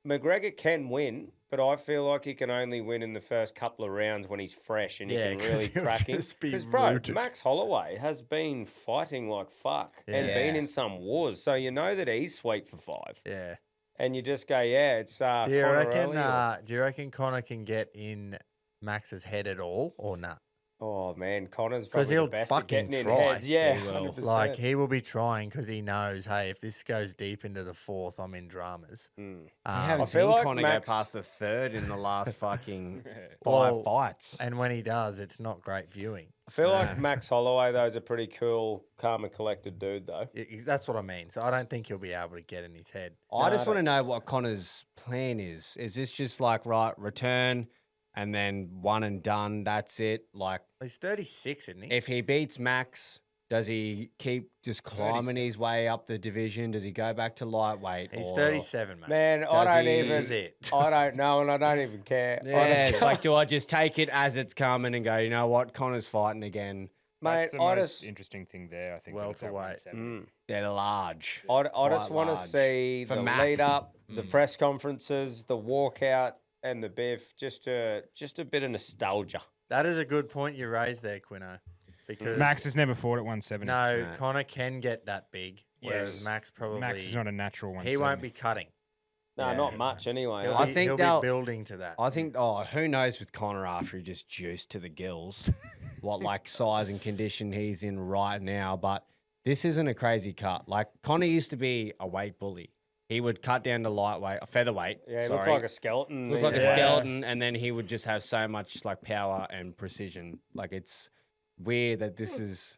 McGregor can win, but I feel like he can only win in the first couple of rounds when he's fresh and he can 'cause really he'll crack him. just be Because, bro, rooted. Max Holloway has been fighting like fuck and been in some wars, so you know that he's sweet for 5. Yeah. And you just go, it's Do you Conor reckon? early or- Do you reckon Connor can get in Max's head at all, or not? Oh man, Connor's 'Cause probably he'll the best at fucking getting in try. heads. Yeah, He will. 100%. Like he will be trying because he knows, hey, if this goes deep into the 4th, I'm in dramas. You I haven't feel seen like Conor Max- go past the 3rd in the last fucking 5 Well, fights. And when he does, it's not great viewing. I feel like Max Holloway though is a pretty cool, calm and collected dude though. That's what I mean. So I don't think he'll be able to get in his head. I just want to know what Connor's plan is. Is this just like, right, return, and then one and done. That's it. Like He's 36, isn't he? if he beats Max, does he keep just climbing his way up the division? Does he go back to lightweight? He's or- 37, mate. Man, I Does don't he- even. This is it. I don't know, and I don't even care. Yeah, it's like, do I just take it as it's coming and go, you know what, Connor's fighting again? Mate, That's the most interesting thing there, I think. that it's at Welterweight. 170. They're large. I just Quite want to large. see For the Max. lead up, the press conferences, the walkout, and the biff. Just a bit of nostalgia. That is a good point you raised there, Quino. Because Max has never fought at 170. no, No. Connor can get that big, whereas Yes. Max probably Max is not a natural 170. he won't be cutting. No, Yeah. not much anyway. He'll, I be, think he'll they'll- be building to that. I think, who knows with Connor after he just juiced to the gills, what like size and condition he's in right now. But this isn't a crazy cut. Like Connor used to be a weight bully. He would cut down to lightweight, featherweight. Yeah, he sorry. looked like a skeleton. Looked like a Yeah. skeleton, and then he would just have so much like power and precision. Like it's weird that this is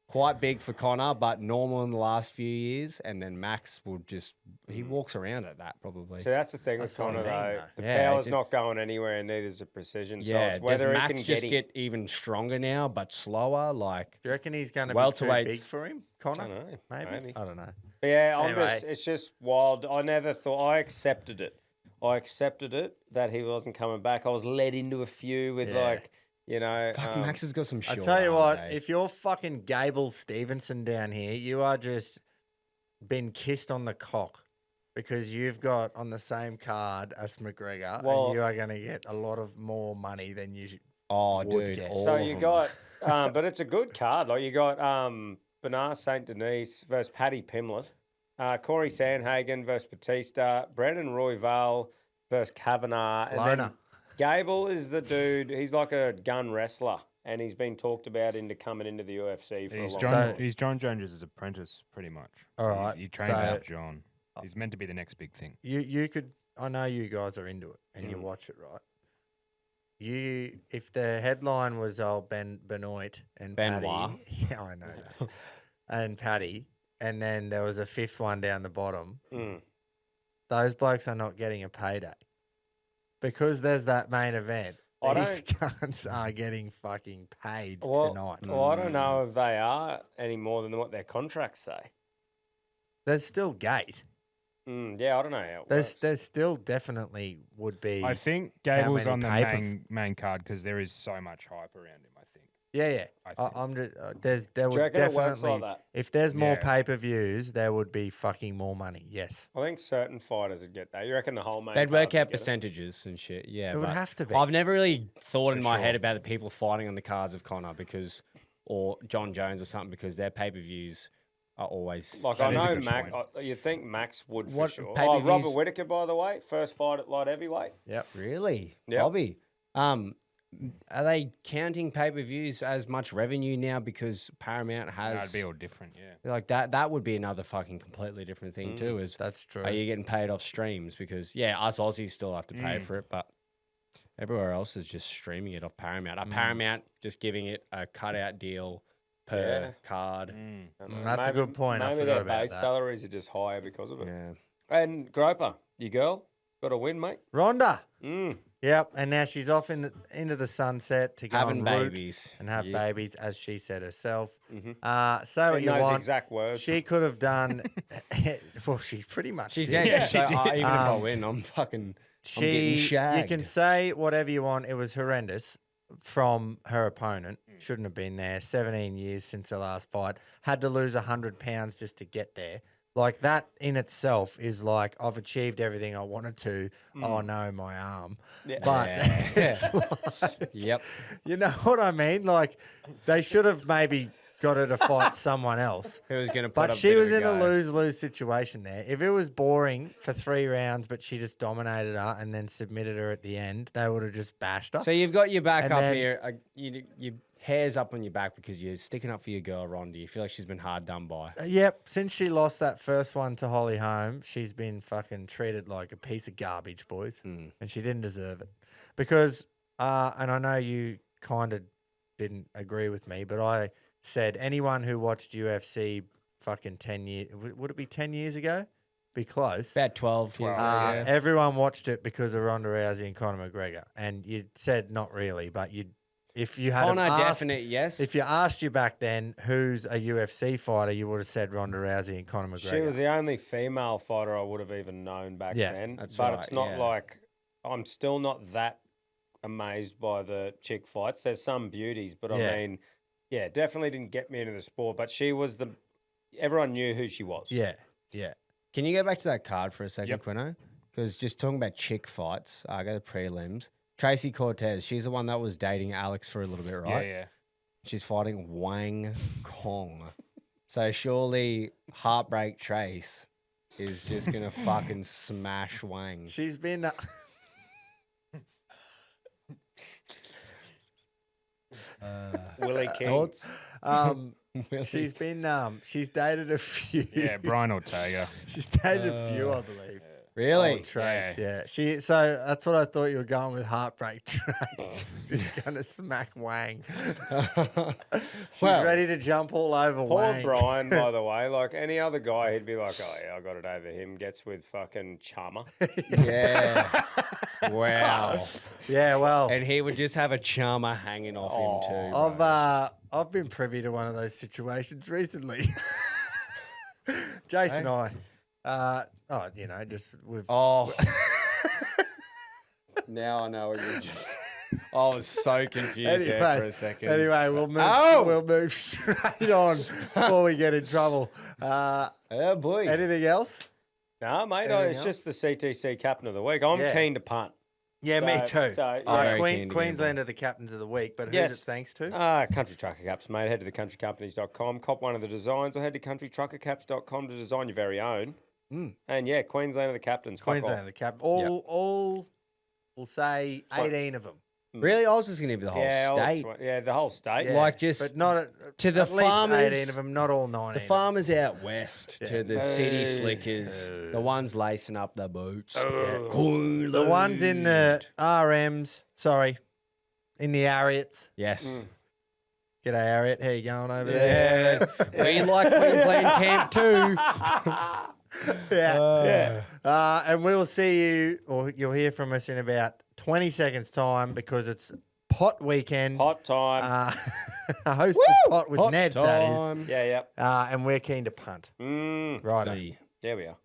quite big for Connor, but normal in the last few years. And then Max will just he walks around at that probably. So that's the thing with That's what I Connor, mean, though. though. The Yeah, power's it's not just- going anywhere, and neither is the precision. So Yeah, it's does whether he Max can just get, get even stronger now, but slower? Like Do you reckon he's going to be too big welterweights. for him, Connor? I don't know, Maybe. I don't know. Yeah, Anyway. it's just wild. I never thought I accepted it. That he wasn't coming back. I was led into a few with Yeah. like, you know, fuck, Max has got some. I Short tell you what, arms, eh? if you're fucking Gable Stevenson down here, you are just been kissed on the cock because you've got on the same card as McGregor, Well- and you are going to get a lot of more money than you oh, would dude, guess. all so of you them. got, but it's a good card. Like you got Bernard St. Denis versus Paddy Pimblett, Corey Sandhagen versus Batista, Brendan Royval versus Kavanagh, and then Lona. Gable is the dude. He's like a gun wrestler, and he's been talked about into coming into the UFC for He's a long John, time. So- he's John Jones's apprentice, pretty much. All right, He trains so- out John. He's meant to be the next big thing. You could. I know you guys are into it and you watch it, right? If the headline was Benoit and Benoit. Paddy, yeah, I know that, and Paddy, and then there was a fifth one down the bottom. Mm. Those blokes are not getting a payday because there's that main event. I These cunts are getting fucking paid Well, tonight. well, I don't know if they are any more than what their contracts say. There's still gate. Yeah, I don't know how it works. There's still definitely would be. I think How Gable's many on the pay-per- main card because there is so much hype around him, I think. Yeah. I I think. I'm just, there Do you would reckon it works definitely. like that? If there's more Yeah. pay-per-views, there would be fucking more money. Yes, I think certain fighters would get that. You reckon the whole main They'd work card would out get it? percentages and shit. Yeah, it would but have to be. I've never really thought in For my head sure. about the people fighting on the cards of Connor or John Jones or something because their pay per views are always Like That I is a know good Max. point. You think Max would for What sure? pay-per-views- Robert Whittaker, by the way, first fight at light heavyweight. Yep. really Yep. Bobby. Are they counting pay per views as much revenue now because Paramount has That'd be all different, yeah. like that? That would be another fucking completely different thing too. Is That's true. are you getting paid off streams? Because yeah, us Aussies still have to pay for it, but everywhere else is just streaming it off Paramount. Are Paramount just giving it a cutout deal per Yeah. card? That's a good point. I Maybe forgot their about base that. salaries are just higher because of it. Yeah. And Groper, your girl, got a win, mate. Rhonda. Mm. Yep, and now she's off into the sunset to go Having and root babies. and have Yeah. babies, as she said herself. Mm-hmm. Say what In you those want. exact words. She could have done. Well, she pretty much. She's did. dead. So, she did. even if I Um, win, I'm fucking. I'm She, getting you shagged. can say whatever you want. It was horrendous from her opponent. Shouldn't have been there. 17 years since her last fight. Had to lose 100 pounds just to get there. Like that in itself is like I've achieved everything I wanted to. Oh no, my arm. Yeah. But Yeah. it's like, Yep. you know what I mean? Like they should have maybe got her to fight someone else. Who was going to put But up she bit of was in a go. lose-lose situation there. If it was boring for 3 rounds, but she just dominated her and then submitted her at the end, they would have just bashed her. So you've got your back And up then- here. Your hair's up on your back because you're sticking up for your girl, Rhonda. You feel like she's been hard done by. Yep, since she lost that first one to Holly Holm, she's been fucking treated like a piece of garbage, boys. Mm. And she didn't deserve it. Because, and I know you kind of didn't agree with me, but I said anyone who watched UFC fucking 10 years, would it be 10 years ago? be close. About 12 years ago. Yeah. Everyone watched it because of Ronda Rousey and Conor McGregor, and you said not really, but if you had Conor, asked, definite yes. if you asked you back then who's a UFC fighter, you would have said Ronda Rousey and Conor McGregor. She was the only female fighter I would have even known back then. That's but right, it's not like I'm still not that amazed by the chick fights. There's some beauties, but I mean, definitely didn't get me into the sport. But she was everyone knew who she was. Yeah. Can you go back to that card for a second, Quino? Because just talking about chick fights, I go to prelims. Tracy Cortez, she's the one that was dating Alex for a little bit, right? Yeah. She's fighting Wang Kong. So surely Heartbreak Trace is just going to fucking smash Wang. She's been... Willie King. Thoughts? She's been she's dated a few. Yeah, Brian Ortega. She's dated a few, I believe. Really? Oh, Trace, yeah. So that's what I thought you were going with. Heartbreak Trace. She's gonna smack Wang. She's ready to jump all over Wang. Poor Brian, by the way. Like any other guy, he'd be like, "Oh yeah, I got it over him." Gets with fucking Chummer. Yeah. Wow. Yeah, well, And he would just have a charmer hanging off him too. Bro. I've been privy to one of those situations recently. Jason and I, Oh. Now I know what you just. I was so confused there for a second. Anyway, we'll move straight on before we get in trouble. Oh boy. Anything else? No, mate, it's just the CTC Captain of the Week. I'm keen to punt. Yeah, me too. Very keen to Queensland are the captains of the week, but Yes. who's it thanks to? Country Trucker Caps, mate. Head to thecountrycompanies.com, cop one of the designs, or head to countrytruckercaps.com to design your very own. And yeah, Queensland are the captains. Queensland are the captains. All we'll say 18 of them. Really? I was just going to give you the whole state. The whole state. Yeah, Like just but not to the at least farmers. 18 of them, not all 19. The farmers out west to the city slickers, the ones lacing up the boots. The ones in the RMs, in the Ariats. Yes. G'day, Ariat. How you going over there? Yeah. We like Queensland camp too. And we will see you, or you'll hear from us in about 20 seconds' time because it's pot weekend. Pot time. A hosted pot with Neds, that is. Yeah. And we're keen to punt. Right. There we are.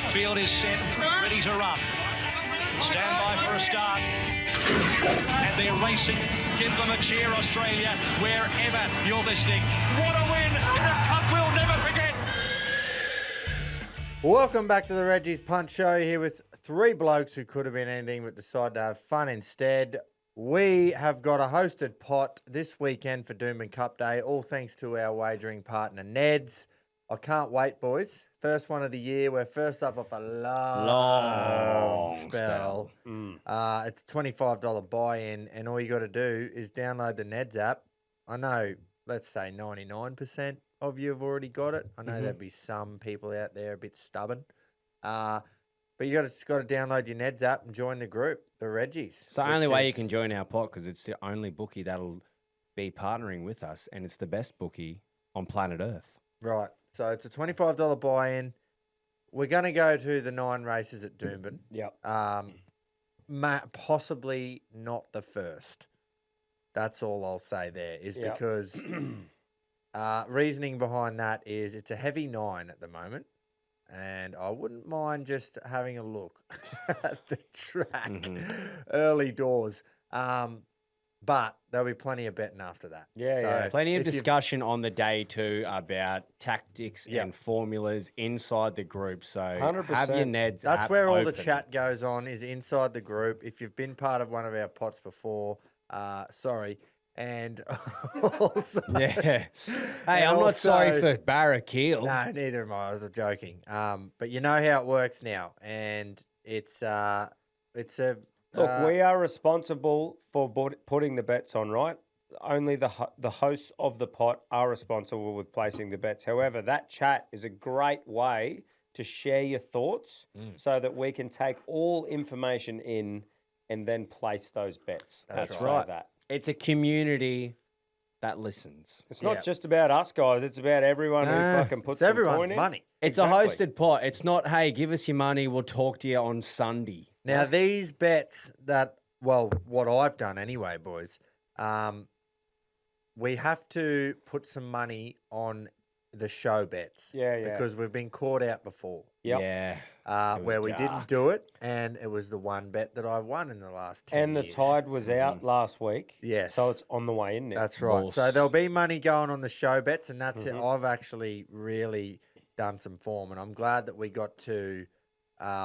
Field is set, ready to run. Stand by for a start. And they're racing. Give them a cheer, Australia, wherever you're listening. What a win in a cup we'll never forget. Welcome back to the Reggies Punt Show here with three blokes who could have been anything but decided to have fun instead. We have got a hosted pot this weekend for Doomben Cup Day, all thanks to our wagering partner Neds. I can't wait, boys. First one of the year. We're first up off a long spell. It's $25 buy-in, and all you got to do is download the Neds app. I know, let's say 99% of you have already got it. I know there'd be some people out there a bit stubborn. But you just got to download your Neds app and join the group, the Reggies. It's the only way you can join our pot because it's the only bookie that'll be partnering with us, and it's the best bookie on planet Earth. Right. So it's a $25 buy-in. We're going to go to the 9 races at Doomben. Yep. Possibly not the first. That's all I'll say there is because reasoning behind that is it's a heavy 9 at the moment. And I wouldn't mind just having a look at the track early doors. But there'll be plenty of betting after that. Yeah. Plenty of discussion on the day too about tactics and formulas inside the group. So 100%. have your Neds. That's app where all the open. chat goes on, is inside the group. If you've been part of one of our pots before, sorry. And also... Yeah. Hey, I'm not sorry for Barrakeel. No, neither am I. I was joking. But you know how it works now. And it's a... Look, we are responsible for putting the bets on, right? Only the hosts of the pot are responsible with placing the bets. However, that chat is a great way to share your thoughts so that we can take all information in and then place those bets. That's right. It's a community that listens. It's not just about us guys. It's about everyone who fucking puts some everyone's coin in. money. It's a hosted pot. It's not, hey, give us your money. We'll talk to you on Sunday. Now, these bets that, well, what I've done anyway, boys, we have to put some money on the show bets. Yeah. Because we've been caught out before. Yep. Yeah. Where we didn't do it, and it was the one bet that I won in the last 10 And the years. tide was out last week. Yes. So it's on the way in now. That's right. Nice. So there'll be money going on the show bets, and that's it. I've actually really done some form, and I'm glad that we got to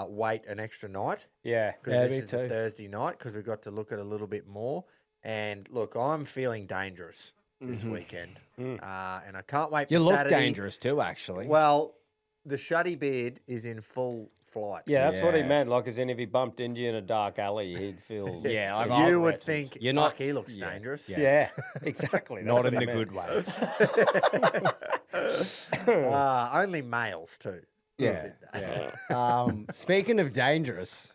wait an extra night. Yeah. Because this is a Thursday night, because we got to look at a little bit more. And look, I'm feeling dangerous this weekend, and I can't wait for You look Saturday. dangerous too, actually. Well, the shutty beard is in full flight. Yeah, that's what he Yeah. meant. Like, as in if he bumped into you in a dark alley, he'd feel... Yeah, I You would threatened. think, You're not- fuck, he looks yeah, dangerous. yeah. Yeah, exactly. Not That's in what the he good meant. way. Only males too. Yeah. Speaking of dangerous,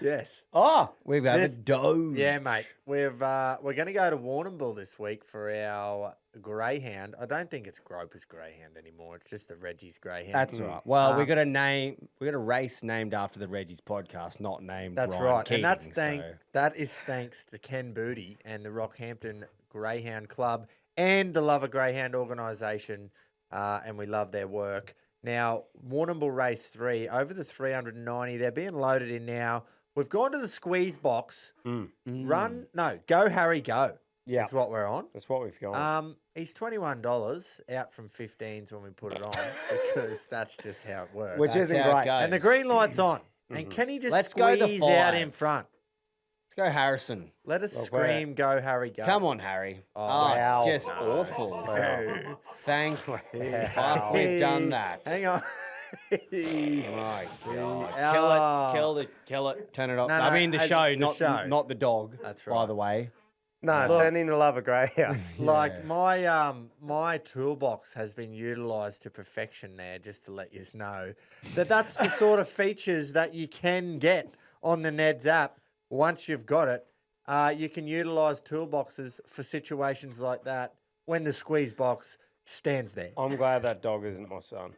Yes. Oh, we've got a Just- doe. Yeah, mate. We're going to go to Warrnambool this week for our greyhound. I don't think it's Groper's greyhound anymore. It's just the Reggie's greyhound. That's right. Well, we got a race named after the Reggies podcast, not named. That's Ryan right, Keating, and so- that is thanks to Ken Booty and the Rockhampton Greyhound Club and the Love a Greyhound organisation, and we love their work. Now, Warrnambool Race 3, over the 390, they're being loaded in now. We've gone to the squeeze box. Go Harry, go. Yeah. That's what we're on. that's what we've gone. He's $21 out from 15s when we put it on because that's just how it works. Which That's isn't how it great. goes. And the green light's on. And can he just Let's go squeeze to out 5. in front? Let's go, Harrison. Let us Well, scream, go Harry, go. Come on, Harry. Oh, wow. just awful. Wow. Thank fuck, we've done that. Hang on. My God. Kill it. Turn it off. No, I no, mean the the show, show. not the dog. That's By right. the way. No, Look. send him to Love a Greyhound. Like my toolbox has been utilised to perfection there, just to let you know that's the sort of features that you can get on the Neds app once you've got it. You can utilise toolboxes for situations like that when the squeeze box stands there. I'm glad that dog isn't my son.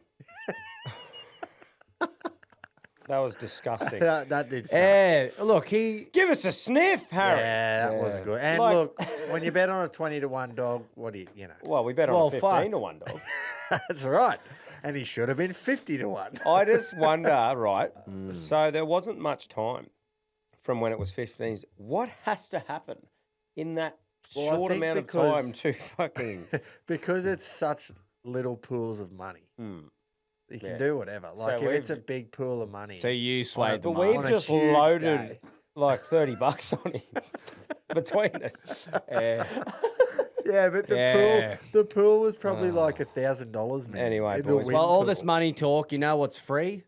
That was disgusting. That did suck. Yeah, look, he Give us a sniff, Harry. Yeah, that wasn't good. And Like- look, when you bet on a 20-1 dog, what do you know? Well, we bet on Well, a 15 fuck. to 1 dog. That's right. And he should have been 50-1. I just wonder, right? So there wasn't much time from when it was 15s. What has to happen in that Well, I short think amount of because- time to fucking... Because it's such little pools of money. You can do whatever. Like, if it's a we've- big pool of money. so you swayed the But market. we've a just huge loaded day. like $30 on him between us. Yeah, but Yeah. the pool was probably like $1,000, man. Anyway, in the boys, wind Well, all pool. this money talk, you know what's free?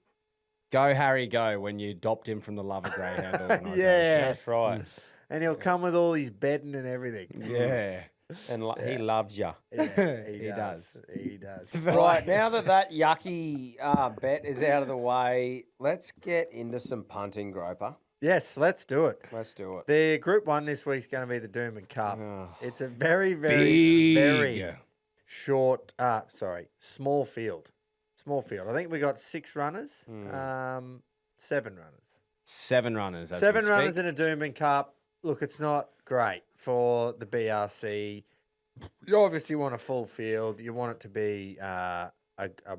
Go, Harry, go when you adopt him from the Love a Greyhound organisation. Yeah, That's right. And he'll come with all his bedding and everything. Yeah. And he loves you. Yeah, He does. He does. Right, now that yucky bet is out of the way, let's get into some punting, Groper. Yes, let's do it. Let's do it. The Group 1 this week's going to be the Doomben Cup. Oh. It's a very, very, Big. very small field. Small field. I think we got 6 runners, 7 runners. 7 runners. As 7 we runners speak. in a Doomben Cup. Look, it's not great for the BRC. You obviously want a full field. You want it to be a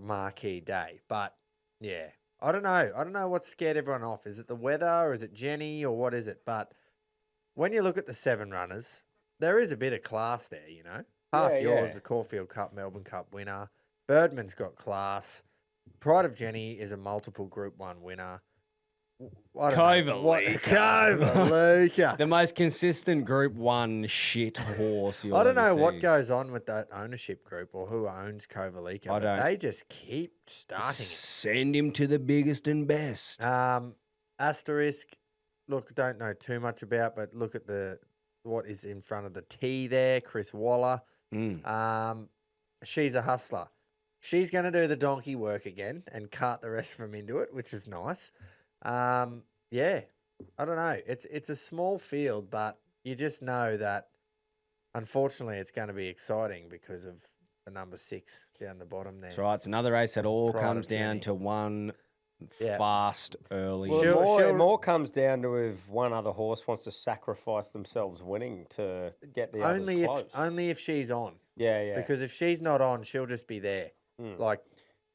marquee day. But, yeah, I don't know. I don't know what scared everyone off. Is it the weather or is it Jenny or what is it? But when you look at the 7 runners, there is a bit of class there, you know. Half Yeah, yours, yeah. the Caulfield Cup, Melbourne Cup winner. Birdman's got class. Pride of Jenny is a multiple Group 1 winner. I don't know what- Kovaluka. The most consistent Group 1 shit horse you'll I don't know ever what see. goes on with that ownership group or who owns Kovalika, but don't. they just keep starting Send him to the biggest and best. it. Asterisk, look, don't know too much about, but look at what is in front of the T there, Chris Waller. She's a hustler. She's going to do the donkey work again and cart the rest of them into it, which is nice. Yeah, I don't know. It's a small field, but you just know that unfortunately, it's going to be exciting because of the number 6 down the bottom there. That's right. It's another race that all Pride comes of Jenny. down to one fast, early. Well, it more comes down to if one other horse wants to sacrifice themselves winning to get the others close. Only if she's on. Yeah. Because if she's not on, she'll just be there, like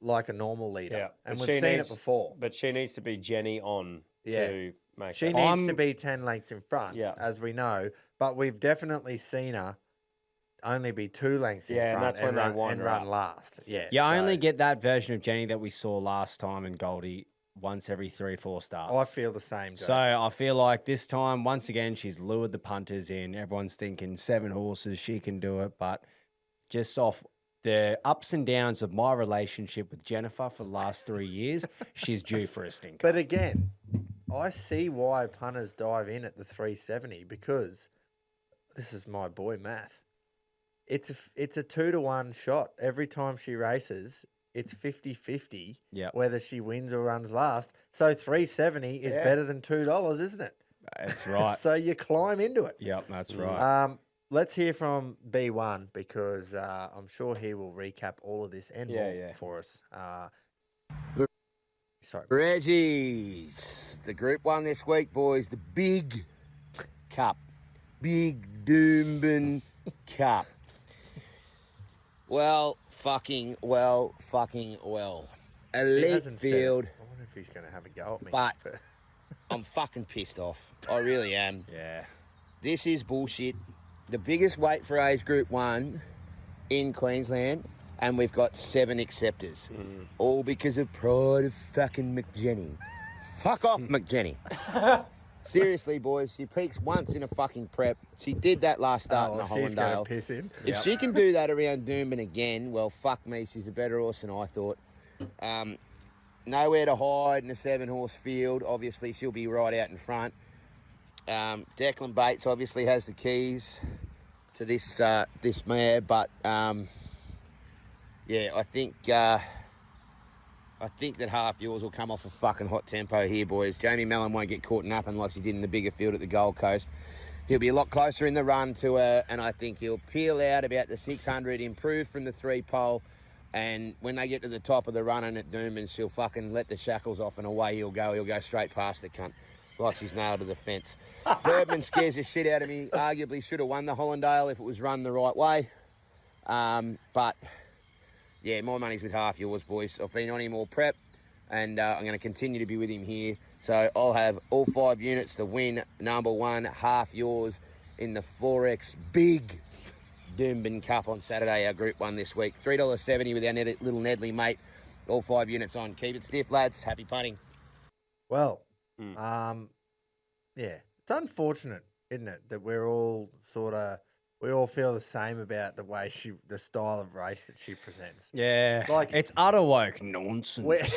a normal leader. Yeah. And we've seen it before. But she needs to be Jenny on to make She that. needs to be 10 lengths in front, as we know. But we've definitely seen her only be 2 lengths in front and that's when they run last. Yeah, You only get that version of Jenny that we saw last time in Goldie once every 3 or 4 starts. I feel the same. So I feel like this time, once again, she's lured the punters in. Everyone's thinking 7 horses, she can do it. But just off the ups and downs of my relationship with Jennifer for the last 3 years, she's due for a stinker. But again, I see why punters dive in at the 370 because this is my boy math. It's a 2-to-1 shot every time she races. It's 50-50 whether she wins or runs last. So 370 is better than $2, isn't it? That's right. So you climb into it. Yep, that's right. Let's hear from B1 because I'm sure he will recap all of this and more for us. Sorry. Reggies, the Group 1 this week, boys. The big cup. Big Doomben Cup. Well. Elite field. I wonder if he's going to have a go at me. But I'm fucking pissed off. I really am. Yeah. This is bullshit. The biggest weight for age Group 1 in Queensland, and we've got 7 acceptors. All because of pride of fucking McJenny. Fuck off, McJenny. Seriously, boys, she peaks once in a fucking prep. She did that last start in the she's going Hollandale. to piss in. If she can do that around Doomben again, well, fuck me, she's a better horse than I thought. Nowhere to hide in a 7-horse field. Obviously, she'll be right out in front. Declan Bates obviously has the keys to this mare, but I think that Half Yours will come off a fucking hot tempo here, boys. Jamie Mellon won't get caught napping like she did in the bigger field at the Gold Coast. He'll be a lot closer in the run to her, and I think he'll peel out about the 600, improve from the 3-pole, and when they get to the top of the run and at Doomben, she'll fucking let the shackles off and away he'll go. He'll go straight past the cunt like she's nailed to the fence. Birdman scares the shit out of me. Arguably should have won the Hollandale if it was run the right way. But... yeah, my money's with Half Yours, boys. I've been on him all prep, and I'm going to continue to be with him here. So I'll have all 5 units to win number 1, Half Yours, in the 4X Big Doomben Cup on Saturday, our Group 1 this week. $3.70 with our little Nedley mate. All 5 units on. Keep it stiff, lads. Happy punting. Well, it's unfortunate, isn't it, that we're all we all feel the same about the way the style of race that she presents. Yeah. Like, it's utter woke nonsense.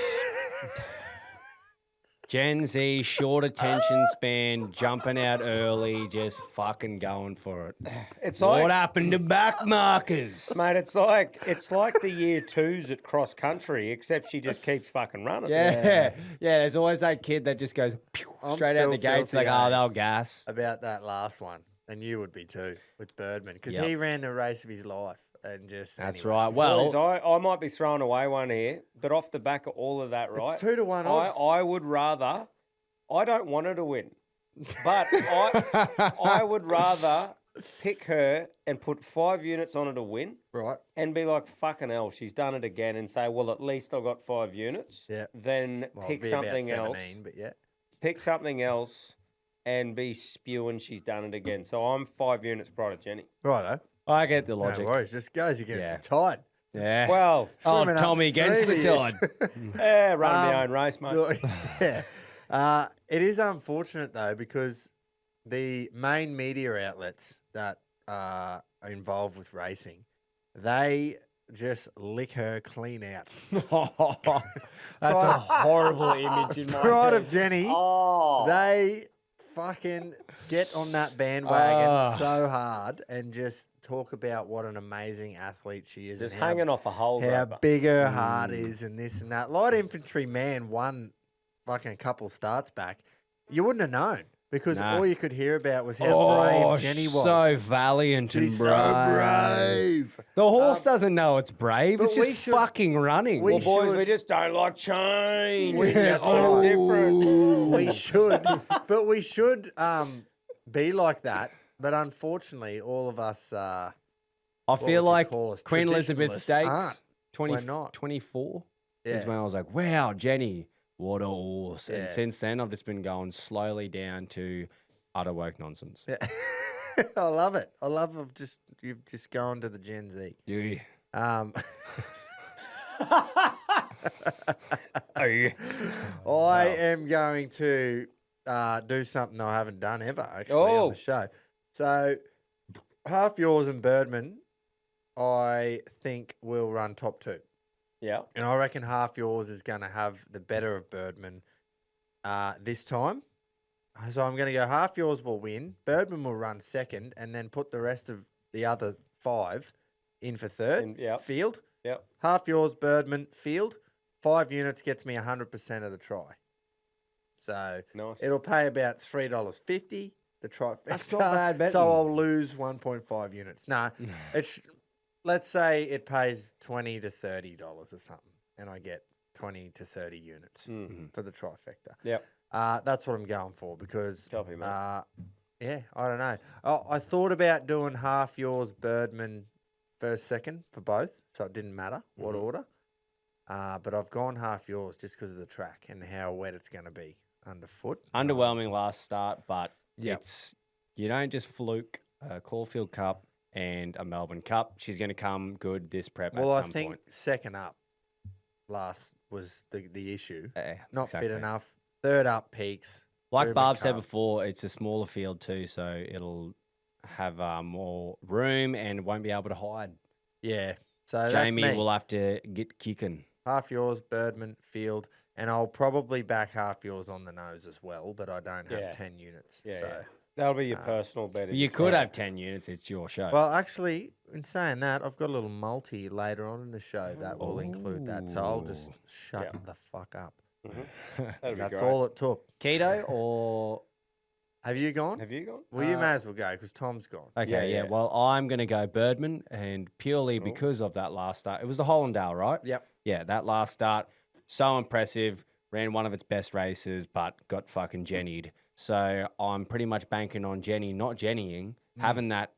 Gen Z, short attention span, jumping out early, just fucking going for it. It's what like, happened to back markers? mate, it's like the year 2s at cross country, except she just keeps fucking running. Yeah. There's always that kid that just goes straight out the gates like, they'll gas. About that last one. And you would be too with Birdman because he ran the race of his life and just. That's anyway. right. Well, boys, I might be throwing away one here, but off the back of all of that, right? It's 2-to-1 odds. I would rather. I don't want her to win, but I would rather pick her and put 5 units on her to win, right? And be like, fucking hell, she's done it again, and say, well, at least I got 5 units. Yeah. Then pick something else. But yeah. Pick something else. And be spewing she's done it again. So I'm 5 units prior to Jenny. Righto. I get the logic. No worries. Just goes against the tide. Yeah. Well, Tommy against the tide. Yeah, running my own race, mate. Yeah. It is unfortunate, though, because the main media outlets that are involved with racing, they just lick her clean out. That's a horrible image in my Pride head. of Jenny, they fucking get on that bandwagon so hard and just talk about what an amazing athlete she is. Just and hanging off a hole. How big her heart is and this and that. Light infantry man won fucking a couple starts back. You wouldn't have known. Because Nah. all you could hear about was how brave Jenny was. So valiant She's and brave. so brave. The horse doesn't know it's brave. It's but we just should- fucking running. we Well, boys, should- we just don't like change. We It's just- so different. We should, but we should be like that. But unfortunately, all of us, I would feel you like call us, Queen Elizabeth traditionalists Stakes aren't. 20, We're not. 24 yeah, is when I was like, wow, Jenny, what a horse. Yeah. And since then, I've just been going slowly down to utter woke nonsense. yeah. I love it. I love you've just gone to the Gen Z. Yeah. I am going to do something I haven't done ever actually on Oh. the show. So half yours and Birdman, I think will run top 2. Yeah. And I reckon half yours is going to have the better of Birdman this time. So I'm going to go half yours will win. Birdman will run second and then put the rest of the other 5 in for third. Yep. Field. Yep. Half yours, Birdman, field. 5 units gets me 100% of the try. So Nice. it'll pay about $3.50. The trifecta. That's not bad betting. So I'll lose 1.5 units. Nah, let's say it pays $20 to $30 or something, and I get 20 to 30 units for the trifecta. Yep. That's what I'm going for because, Copy, mate. yeah, I don't know. I thought about doing half yours, Birdman, first, second for both, so it didn't matter what order. But I've gone half yours just because of the track and how wet it's going to be underfoot. Underwhelming last start, but Yep. you don't just fluke a Caulfield Cup and a Melbourne Cup. She's going to come good this prep Well, at I some think point. second up last was the issue. Yeah, Not exactly. fit enough. Third up peaks. Like Doomben Barb said Cup. before, it's a smaller field too, so it'll have more room and won't be able to hide. Yeah. So Jamie that's me. will have to get kicking. Half yours, Birdman, field, and I'll probably back half yours on the nose as well, but I don't have Yeah. 10 units. Yeah, so. yeah. That'll be your personal bet. if You you could throw have 10 units. It's your show. Well, actually, in saying that, I've got a little multi later on in the show that will include that. So I'll just shut Yeah. the fuck up. That'd be That's great. all it took. Keto or... Have you gone? Have you gone? Well, you may as well go because Tom's gone. Okay, Yeah, yeah. yeah. Well, I'm going to go Birdman, and purely because of that last start. It was the Hollandale, right? Yep. Yeah, that last start, so impressive. Ran one of its best races, but got fucking jennied. So I'm pretty much banking on Jenny not jennying, having that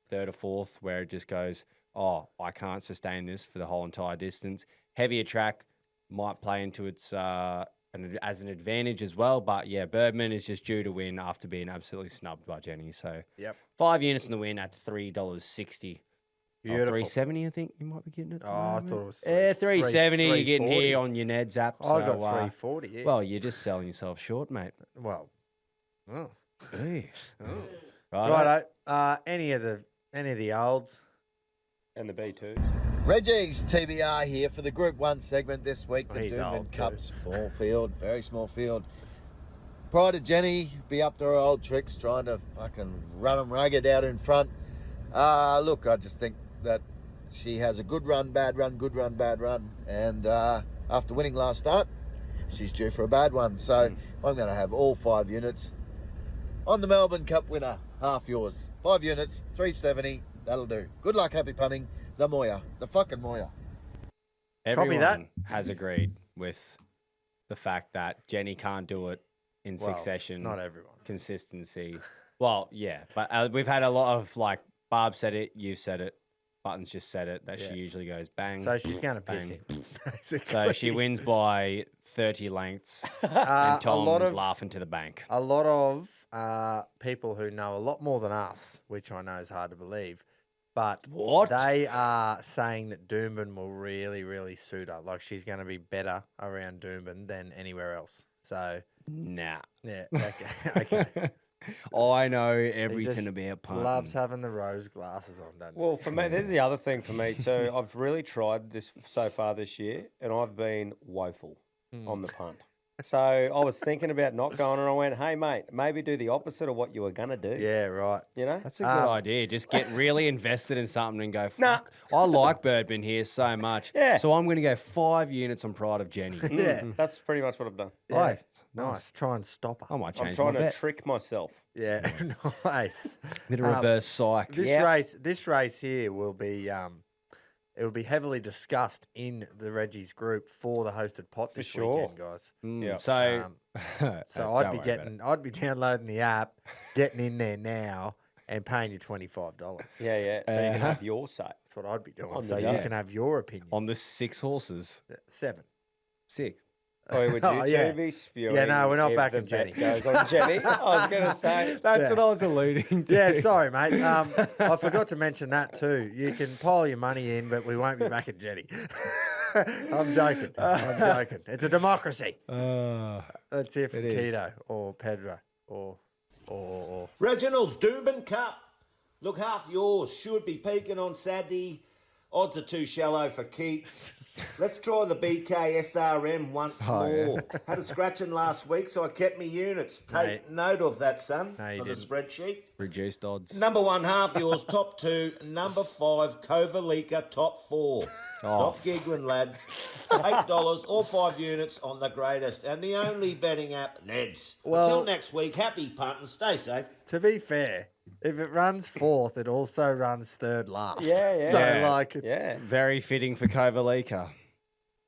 third or fourth where it just goes, oh, I can't sustain this for the whole entire distance. Heavier track might play into its as an advantage as well. But yeah, Birdman is just due to win after being absolutely snubbed by Jenny. So Yep. 5 units in the win at $3.60. Beautiful. $3.70, I think you might be getting it. Oh, I thought it was Yeah, $3.70 you're getting 340. here on your Neds app. I So, got 340. Yeah. well, you're just selling yourself short, mate. well. Oh. Hey. Righto. Any of the olds? And the B2s. Reggies TBR here for the Group 1 segment this week. The He's Doomben old too. Cup's small field, very small field. Prior to Jenny, be up to her old tricks, trying to fucking run them rugged out in front. Look, I just think that she has a good run, bad run, good run, bad run. And after winning last start, she's due for a bad one. So I'm going to have all 5 units on the Melbourne Cup winner, half yours. 5 units, 370, that'll do. Good luck, happy punting. The Moya, the fucking Moya. Everyone that. has agreed with the fact that Jenny can't do it in Well, succession. not everyone. Consistency. Well, yeah, but we've had a lot of like Barb said it, you said it, Buttons just said it. That Yeah. she usually goes bang. So she's going to piss bang. him. Basically. So she wins by 30 lengths, a and Tom's lot of laughing to the bank. a lot of people who know a lot more than us, which I know is hard to believe, but What? they are saying that Doomben will really, really suit her. Like she's going to be better around Doomben than anywhere else. So Nah. yeah, okay. okay. I know He everything just about punting. loves having the rose glasses on, doesn't he? Well, for me, there's the other thing for me too. I've really tried this so far this year, and I've been woeful on the punt. So I was thinking about not going, and I went, "Hey, mate, maybe do the opposite of what you were gonna do." Yeah, right. You know, That's a good idea. Just get really invested in something and go, fuck, I like Birdman here so much. Yeah. So I'm going to go 5 units on Pride of Jenny. Yeah. that's pretty much what I've done. Yeah. Hey, Nice. Try and stop her. I might I'm change trying my to bet. trick myself. Yeah, nice. Bit of reverse psych. This race here will be it will be heavily discussed in the Reggie's group for the hosted pot this weekend, guys. Yeah. So, So I'd be downloading the app, getting in there now, and paying you $25. Yeah. So you can have your say. That's what I'd be doing. On So the you day. can have your opinion. on the 6 horses. 7. Sick. Oh, would you yeah. two be spewing? Yeah, no, we're not if backing the bet Jenny. Goes on Jenny. I was going to say. That's what I was alluding to. Yeah, sorry, mate. I forgot to mention that too. You can pile your money in, but we won't be back at Jenny. I'm joking. It's a democracy. That's if Keto or Pedro or Reginald's Doomben Cup. Look, half yours should be peaking on Saturday. Odds are too shallow for keeps. Let's try the BKSRM once more. Had a scratching last week, so I kept me units. Take note of that, son, you on the didn't. spreadsheet. Reduced odds. Number 1 half yours, top 2. Number 5, Kovalika, top 4. Stop giggling, lads. $8 or 5 units on the greatest and the only betting app, Neds. Well- Until next week, happy punting. Stay safe. To be fair, if it runs 4th, it also runs 3rd last. Yeah. So Yeah. like, it's, Yeah. Very fitting for Kovalika.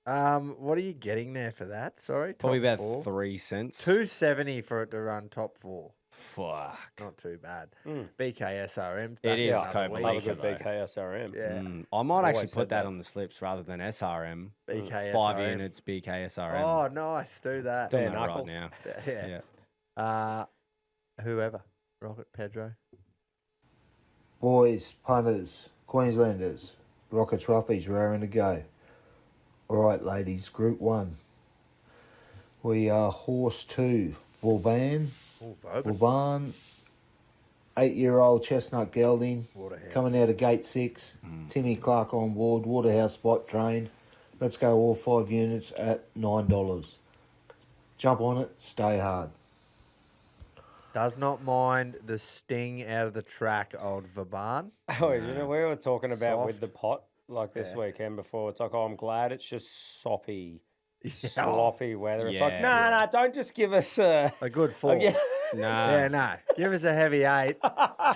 what are you getting there for that? Sorry, Probably top about 4? 3 cents. $2.70 for it to run top 4. Fuck. Not too bad. BKSRM. It is back the other Kovalika, week. Love a good though. BKSRM. Yeah. I might actually Always put said that that. on the slips rather than SRM. BKSRM. 5 units, BKSRM. Oh, nice. Do that. Doing Bare that knuckle. right now. Yeah. Yeah. Whoever. Rocket Pedro. Boys, punters, Queenslanders, Rockets, Roughies, raring to go. All right, ladies, Group 1. We are Horse 2, Vauban. Vauban, 8-year-old chestnut gelding, Waterhouse. coming out of Gate 6. Timmy Clark on board, Waterhouse spot trained. Let's go all 5 units at $9. Jump on it, stay hard. Does not mind the sting out of the track, old Vaban. Oh, you know, we were talking about with Soft. the pot like this weekend before. It's like, oh, I'm glad it's just soppy, Oh. sloppy weather. It's like, Yeah. no, don't just give us a good 4. yeah. Nah. Yeah, no. Give us a heavy 8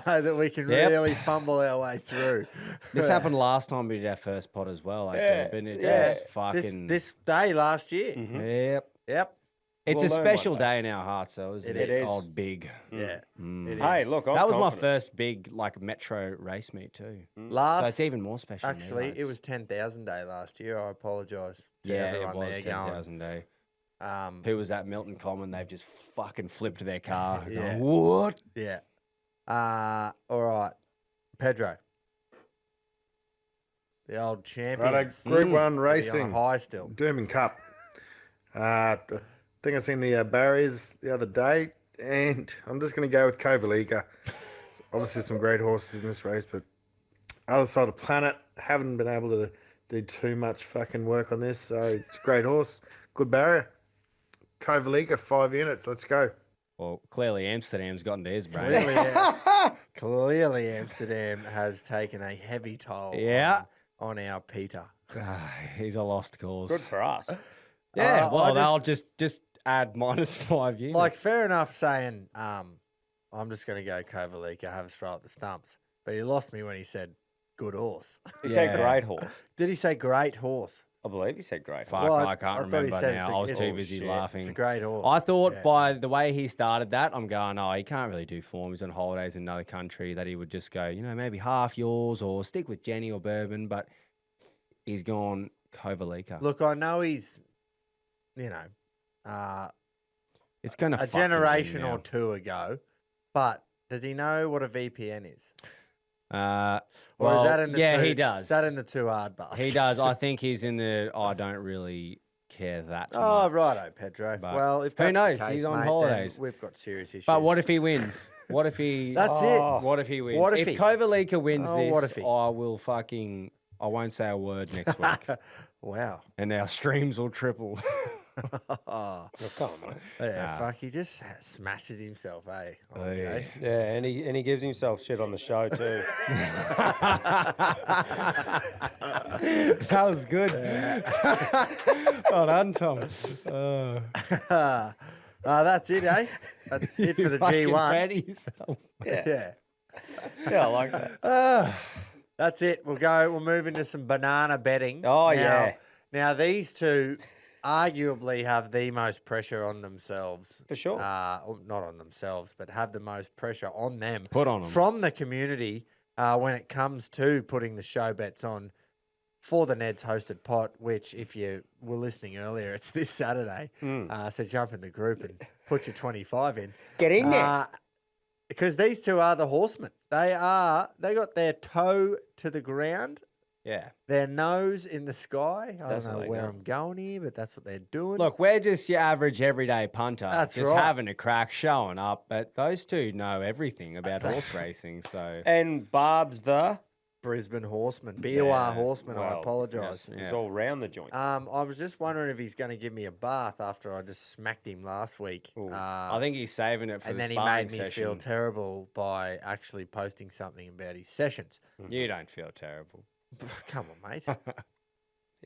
so that we can Yep. really fumble our way through. This happened last time we did our first pot as well. Like, Yeah. Durban. It's Yeah. just fucking. This day last year. Yep. Yep. It's We'll a learn special one day. day in our hearts, though, isn't It it? is. Old big. Yeah. It is. Hey, look, I'm That was my confident. first big like metro race meet too. So Last, it's even more special. to me, actually, mates. it was 10,000 day last year. I apologise to yeah, everyone it was there 10,000 day. going. Who was at Milton Common? They've just fucking flipped their car. Yeah. Going, what? Yeah. All right. Pedro. The old champions. Right, Group 1 Are we on racing, a high still. Doomben Cup. I think I seen the barriers the other day, and I'm just going to go with Kovalika. Obviously, some great horses in this race, but other side of the planet, haven't been able to do too much fucking work on this, so it's a great horse, good barrier. Kovalika, 5 units, let's go. Well, clearly Amsterdam's gotten to his brain. Clearly, Amsterdam has taken a heavy toll Yeah. on our Peter. He's a lost cause. Good for us. Yeah, I well, they'll just- just add -5 units. Like, fair enough saying, I'm just going to go Kovalika, have a throw at the stumps. But he lost me when he said good horse. He said Yeah. great horse. Did he say great horse? I believe he said great Fuck, horse. Well, I can't I thought he remember said now. it's a- I was it's- too oh, busy shit. laughing. It's a great horse. I thought Yeah. by the way he started that, I'm going, oh, he can't really do form. He's on holidays in another country, that he would just go, maybe half yours or stick with Jenny or Bourbon, but he's gone Kovalika. Look, I know he's, It's going to a generation or two ago, but does he know what a VPN is? Or is that in the yeah, two, he does. Is that in the too hard basket? He does. I think he's in the, I don't really care that Oh, much. righto, Pedro. But Well, if who that's knows? the case, He's on mate, holidays. then we've got serious issues. But what if he wins? What if he... That's it. What if he wins? What if if he- Kovalika wins Oh, this, what if he- I will fucking... I won't say a word next week. Wow. And our streams will triple. Oh, come on, mate. Yeah, fuck, he just smashes himself, eh? Oh, yeah. Yeah, and he gives himself shit on the show too. That was good. Well done, Tom. That's it, eh? That's it for the G1. Yeah. Yeah, I like that. That's it. We'll move into some banana betting. Oh, Now these two arguably have the most pressure on themselves. For sure. Not on themselves, but have the most pressure on them. Put on them. From the community when it comes to putting the show bets on for the Neds hosted pot, which if you were listening earlier, it's this Saturday. So jump in the group and put your 25 in. Get in there. Because these two are the horsemen. They got their toe to the ground, Yeah. their nose in the sky. I That's don't what know they where got. I'm going here, but that's what they're doing. Look, we're just your average everyday punter. That's just right. having a crack, showing up. But those two know everything about horse racing. So And Barb's the Brisbane horseman, BOR horseman. I well, apologise. He's all round the joint. I was just wondering if he's going to give me a bath after I just smacked him last week. I think he's saving it for And the then he sparring made me session. feel terrible by actually posting something about his sessions. You don't feel terrible. Come on, mate.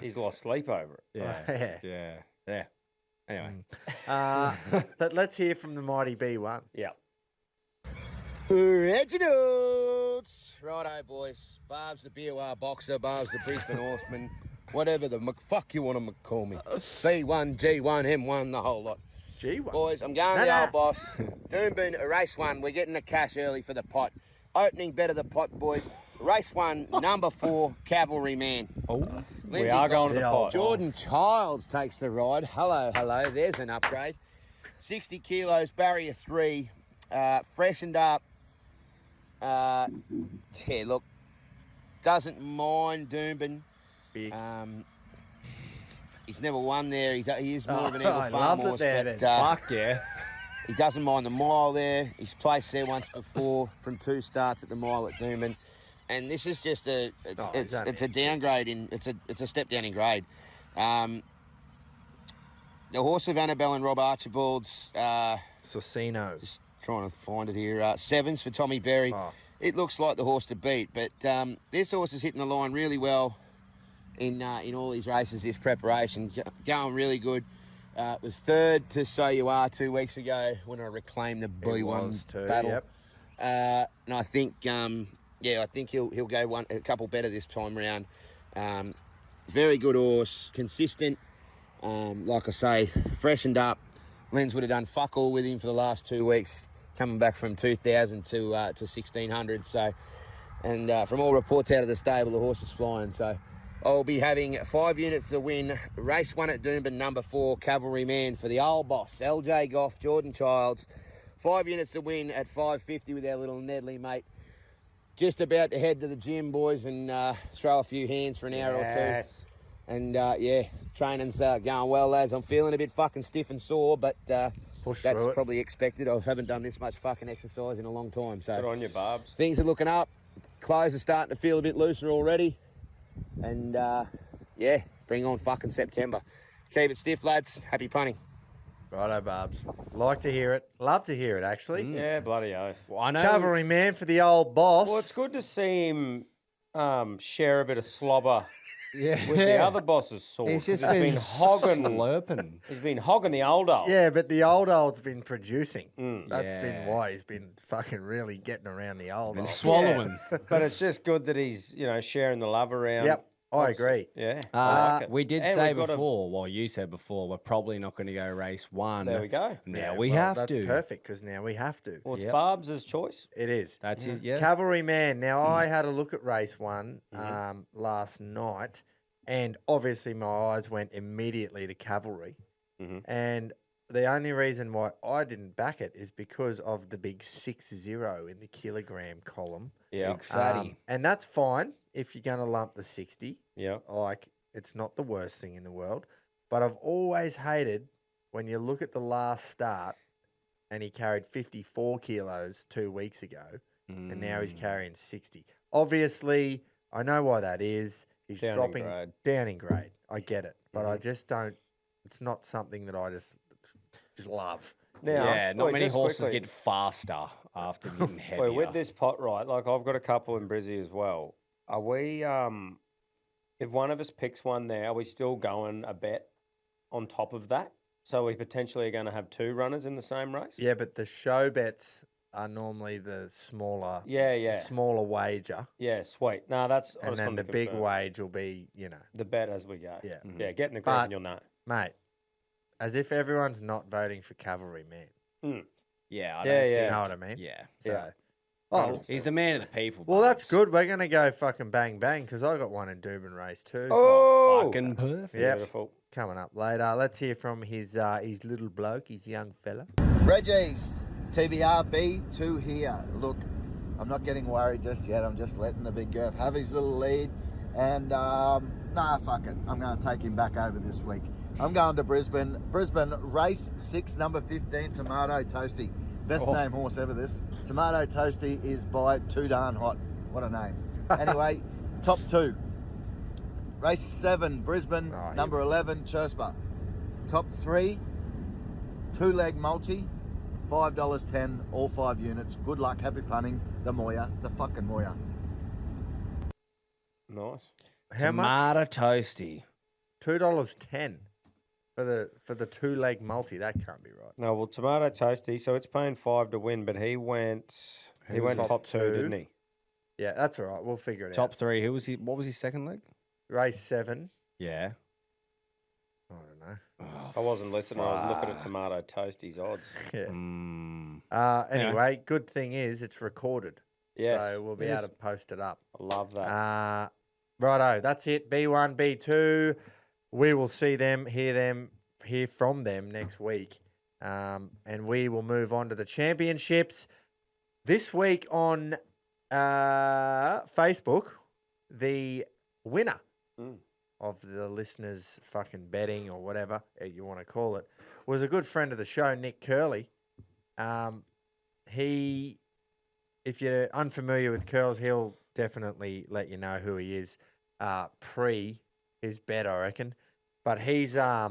He's lost sleep over it. Yeah. Yeah. Anyway. But let's hear from the mighty B1. Yeah. Reginald's. Righto, boys. Barb's the BOR boxer, Barb's the Brisbane horseman, whatever the fuck you want to call me. B1, G1, M1, the whole lot. G1. Boys, I'm going to the old boss. Doomben, race 1. We're getting the cash early for the pot. Opening bet of the pot, boys. Race 1, number 4, Cavalryman. Oh, we are going to the pot. Jordan Childs takes the ride. Hello. There's an upgrade. 60 kilos, barrier 3, freshened up. Look, doesn't mind Doomben. Big. He's never won there. He is more of an eagle he farm loves it horse, there but then. Fuck yeah. he doesn't mind the mile there. He's placed there once before from 2 starts at the mile at Doomben. And this is just it's a downgrade it's a step down in grade. The horse of Annabelle and Rob Archibald's Socino. just trying to find it here. 7s for Tommy Berry. Oh. It looks like the horse to beat, but this horse is hitting the line really well in all these races, this preparation, going really good. It was 3rd to So You Are 2 weeks ago when I reclaimed the B1 battle. Yep. And I think, I think he'll go a couple better this time round. Very good horse, consistent. Like I say, freshened up. Lenz would have done fuck all with him for the last 2 weeks, coming back from 2,000 to 1,600. So, and from all reports out of the stable, the horse is flying. So, I'll be having 5 units to win. Race 1 at Doomben, number 4, Cavalryman for the old boss, LJ Goff, Jordan Childs. 5 units to win at $5.50 with our little Nedley mate. Just about to head to the gym, boys, and throw a few hands for an hour or two. And training's going well, lads. I'm feeling a bit fucking stiff and sore, but that's probably expected. I haven't done this much fucking exercise in a long time. So Good on you, Barbs. things are looking up. Clothes are starting to feel a bit looser already. And bring on fucking September. Keep it stiff, lads. Happy punting. Righto, Barbs. Like to hear it. Love to hear it, actually. Yeah, bloody oath. Well, I know. Cavalry man for the old boss. Well, it's good to see him share a bit of slobber Yeah. with the other boss's sword. He's just 'cause been hogging. slurping. He's been hogging the old. Yeah, but the old's been producing. That's Yeah. been why he's been fucking really getting around the old. Been swallowing. But it's just good that he's sharing the love around. Yep, I agree. Yeah, I like it. We did And say we've got before, well, you said before, we're probably not going to go race 1. There we go. Now Yeah, we well, have that's to. perfect because now we have to. Well, it's Yep. Barb's choice. It is. That's it, yeah. Cavalry man. Now I had a look at race 1 last night, and obviously my eyes went immediately to Cavalry. And the only reason why I didn't back it is because of the big 6-0 in the kilogram column. Yeah. Big fatty. And that's fine if you're going to lump the 60. Yeah. Like, it's not the worst thing in the world. But I've always hated when you look at the last start and he carried 54 kilos 2 weeks ago, and now he's carrying 60. Obviously, I know why that is. He's Down in dropping grade. down in grade. I get it. But I just don't it's not something that I just love. Now, not many just horses quickly, get faster after getting heavier. with this pot, right? Like I've got a couple in Brizzy as well. Are we? If one of us picks one there, are we still going a bet on top of that? So we potentially are going to have two runners in the same race. Yeah, but the show bets are normally the smaller, smaller wager. Yeah, sweet. No, that's. I And just then wanted the to big confirm. wage will be, The bet as we go. Yeah. Yeah, get in the group But- and you'll know. mate, as if everyone's not voting for Cavalry Man. Yeah, I Yeah, don't yeah. You know what I mean? Yeah. So, Yeah. oh, He's the man of the people. well, that's Bugs. good. We're going to go fucking bang bang because I got one in Doomben race too. Oh, Fucking perfect. Yep. beautiful. Coming up later. Let's hear from his little bloke, his young fella. Reggies, TBRB2 here. Look, I'm not getting worried just yet. I'm just letting the big girth have his little lead. And, fuck it. I'm going to take him back over this week. I'm going to Brisbane. Brisbane, race 6, number 15, Tomato Toasty. Best name horse ever, this. Tomato Toasty is by Too Darn Hot. What a name. Anyway, top 2. Race 7, Brisbane, number 11, Churspa. Top 3, 2-leg multi, $5.10, all 5 units. Good luck, happy punning. The Moya, the fucking Moya. Nice. How much? Tomato toasty. $2.10 for the 2-leg multi. That can't be right. No, well, Tomato Toasty, so it's paying 5 to win, but he went top 2, didn't he? Yeah, that's all right. We'll figure it Top out. 3. Who was he? What was his second leg? Race 7. Yeah. I don't know. I wasn't listening. I was looking at Tomato Toasty's odds. Yeah. Anyway, good thing is it's recorded. Yes, So we'll be it able is. to post it up. I love that. Righto, that's it. B1, B2. We will see them, hear from them next week. And we will move on to the championships. This week on Facebook, the winner of the listeners' fucking betting or whatever you want to call it was a good friend of the show, Nick Curley. He, if you're unfamiliar with Curls, he'll definitely let you know who he is pre his bet, I reckon. But he's a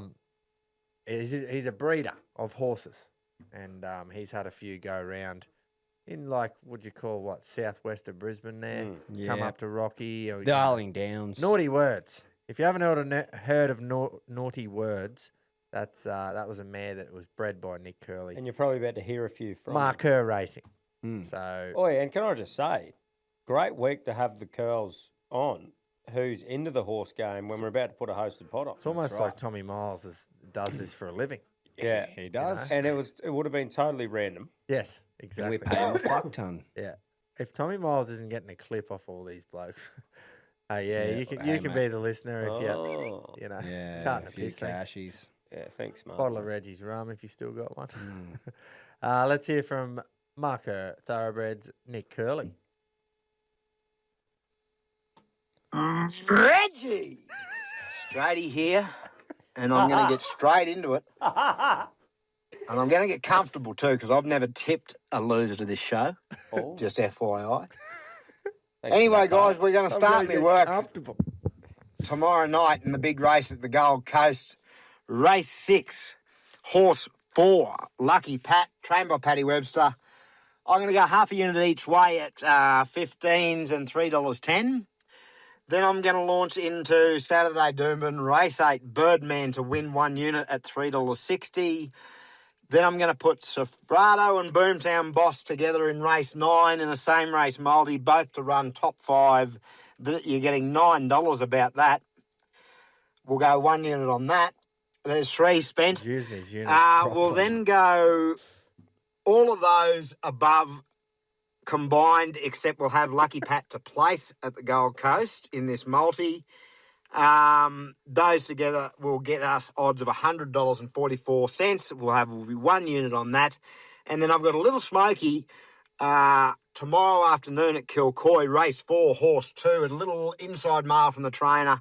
breeder of horses, and he's had a few go around in southwest of Brisbane there. Come Yeah. up to Rocky or Darling Downs. Naughty Words. If you haven't heard of Naughty Words, that was a mare that was bred by Nick Curley. And you're probably about to hear a few from Mark Kerr Racing. So Oh, yeah, and can I just say, great week to have the Curls on, who's into the horse game when we're about to put a hosted pot on. it's almost like Tommy Miles does this for a living. Yeah, he does. And it would have been totally random. Yes, And exactly. we pay him a fuck ton. Yeah. If Tommy Miles isn't getting a clip off all these blokes, you can hey, be mate. the listener if you Yeah, can't a few piss, thanks. cashies. Yeah, thanks, Mark. Bottle of Reggie's rum if you still got one. Let's hear from Marker Thoroughbreds Nick Curley. Reggie! Straighty here, and I'm going to get straight into it. And I'm going to get comfortable too, because I've never tipped a loser to this show. Just FYI. Anyway, guys, we're going to start me work tomorrow night in the big race at the Gold Coast. Race 6, Horse 4, Lucky Pat, trained by Paddy Webster. I'm going to go half a unit each way at 15s and $3.10. Then I'm going to launch into Saturday Doomben, race 8, Birdman to win 1 unit at $3.60. Then I'm going to put Sofrado and Boomtown Boss together in race 9 in the same race multi, both to run top 5. You're getting $9 about that. We'll go 1 unit on that. There's 3 spent. We'll then go all of those above combined, except we'll have Lucky Pat to place at the Gold Coast in this multi. Those together will get us odds of $100.44. We'll be 1 unit on that. And then I've got a little smoky tomorrow afternoon at Kilcoy, race 4, horse 2, at a little inside mile from the trainer.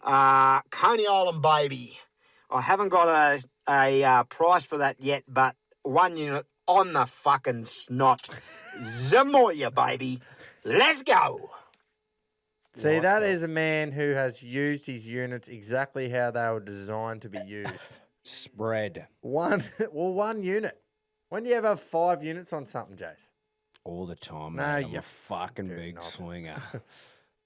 Coney Island Baby. I haven't got a price for that yet, but 1 unit on the fucking snot. Zamoya, baby. Let's go. See, that is a man who has used his units exactly how they were designed to be used. Spread. One unit. When do you ever have 5 units on something, Jace? All the time, No, mate. I'm you a fucking do big not. swinger.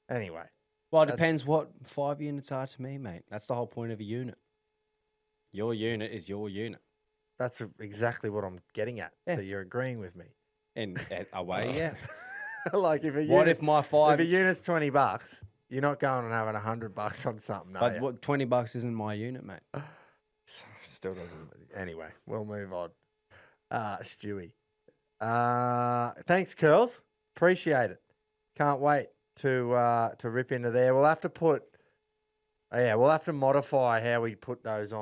Anyway. Well, it depends what 5 units are to me, mate. That's the whole point of a unit. Your unit is your unit. That's exactly what I'm getting at. Yeah. So you're agreeing with me. And away, yeah. Like if a unit, What if my 5... If a unit's $20, you're not going and having $100 on something, are But you? what, $20 isn't my unit, mate. Still doesn't. Anyway, we'll move on. Stewie. Thanks, Curls. Appreciate it. Can't wait to rip into there. We'll have to put. We'll have to modify how we put those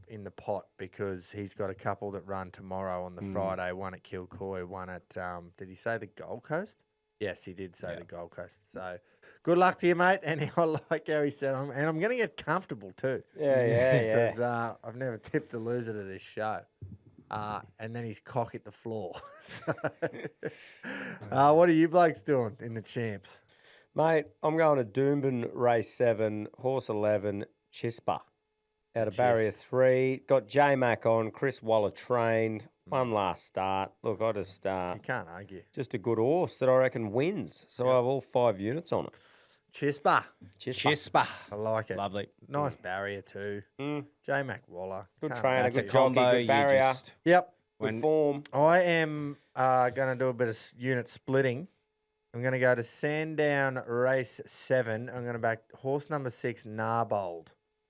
in the pot because he's got a couple that run tomorrow on the Friday. One at Kilcoy, one at. Did he say the Gold Coast? Yes, he did say the Gold Coast. So good luck to you, mate. And I like how he said, and I'm going to get comfortable too. Yeah. Because I've never tipped a loser to this show. And then he's cock hit the floor. So, what are you blokes doing in the champs? Mate, I'm going to Doomben race 7, horse 11, Chispa. Out of barrier 3. Got J-Mac on, Chris Waller trained. One last start. Look, I just... you can't argue. Just a good horse that I reckon wins. So I have all 5 units on it. Chispa. I like it. Lovely. Nice barrier too. J-Mac Waller. Good Can't trainer, argue. good jockey, good barrier. Yep. Good form. I am going to do a bit of unit splitting. I'm going to go to Sandown race 7. I'm going to back horse number 6, Narbold.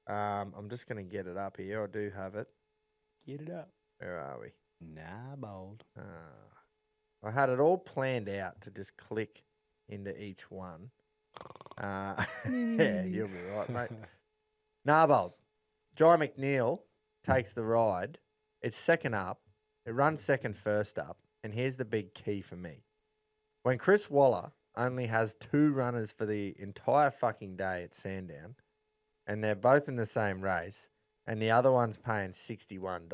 I'm just going to get it up here. I do have it. Get it up. Where are we? Narbold. I had it all planned out to just click into each one. Yeah, you'll be right, mate. Narbold. Jai McNeil takes the ride. It's second up. It runs second first up. And here's the big key for me. When Chris Waller only has 2 runners for the entire fucking day at Sandown, and they're both in the same race, and the other one's paying $61,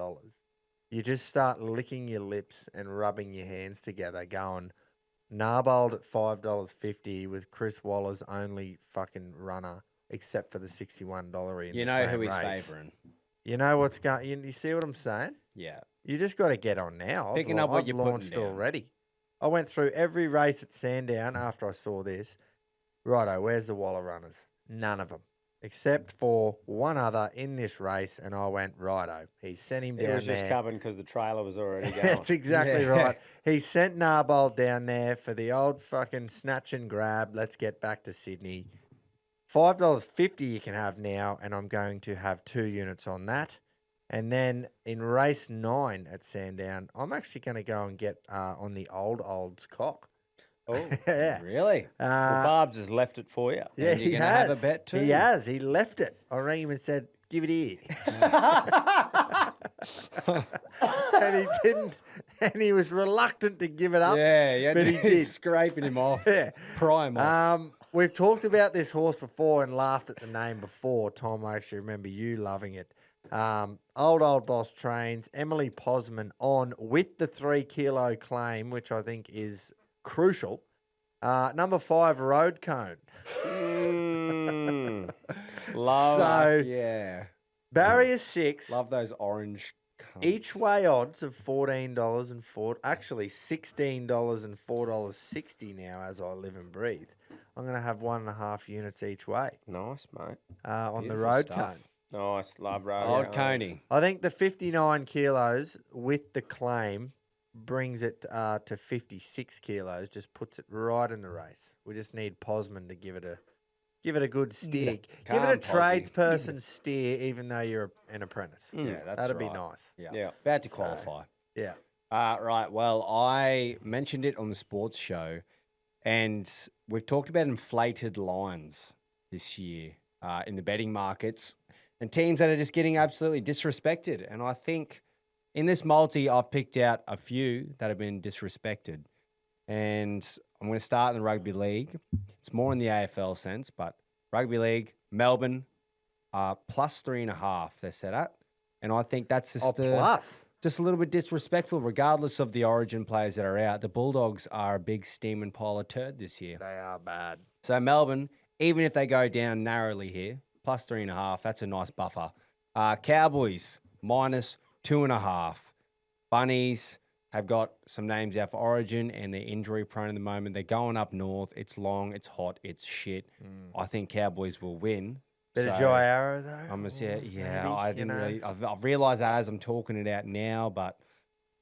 you just start licking your lips and rubbing your hands together going, Narbold at $5.50 with Chris Waller's only fucking runner, except for the $61 in You the know same who he's race. favouring. You know what's going. You see what I'm saying? Yeah. You just got to get on now. Picking up what I've you're putting launched down. already. I went through every race at Sandown after I saw this. Righto, where's the Waller runners? None of them, except for one other in this race, and I went, righto. He sent him down there. It was just coming because the trailer was already going. That's exactly right. He sent Narbold down there for the old fucking snatch and grab. Let's get back to Sydney. $5.50 you can have now, and I'm going to have 2 units on that. And then in race 9 at Sandown, I'm actually going to go and get on the old's cock. Oh, yeah. Really? Well, Barb's has left it for you. Yeah, And you're he gonna has. have a bet too? He has. He left it. I rang him and said, give it here. And he didn't. And he was reluctant to give it up. Yeah, but he did. Scraping him off. Yeah. Prime off. We've talked about this horse before and laughed at the name before. Tom, I actually remember you loving it. Old Boss trains. Emily Posman on with the 3 kilo claim, which I think is crucial. Number 5, Road Cone. Love. So, Yeah. barrier 6. Love those orange cunts. Each way odds of $14 and actually $16 and $4.60 now as I live and breathe. I'm going to have 1.5 units each way. Nice, mate. On the Beautiful Road stuff. Cone. Nice. Love road. Old Coney. I think the 59 kilos with the claim brings it to 56 kilos, just puts it right in the race. We just need Posman to give it a good steer. Give it a tradesperson steer, even though you're an apprentice. Yeah, that's That'd be right. nice. Yeah. About to qualify. Yeah. Right. Well, I mentioned it on the sports show, and we've talked about inflated lines this year in the betting markets and teams that are just getting absolutely disrespected. And I think in this multi, I've picked out a few that have been disrespected. And I'm going to start in the rugby league. It's more in the AFL sense, but rugby league, Melbourne, plus 3.5 they're set at. And I think that's just just a little bit disrespectful, regardless of the origin players that are out. The Bulldogs are a big steaming pile of turd this year. They are bad. So Melbourne, even if they go down narrowly here, plus 3.5, that's a nice buffer. Cowboys, minus 2.5. Bunnies have got some names out for Origin, and they're injury prone at the moment. They're going up north. It's long, it's hot, it's shit. I think Cowboys will win. Bit of Jai Arrow though. I'm gonna say, yeah. maybe, I didn't really. I've realised that as I'm talking it out now, but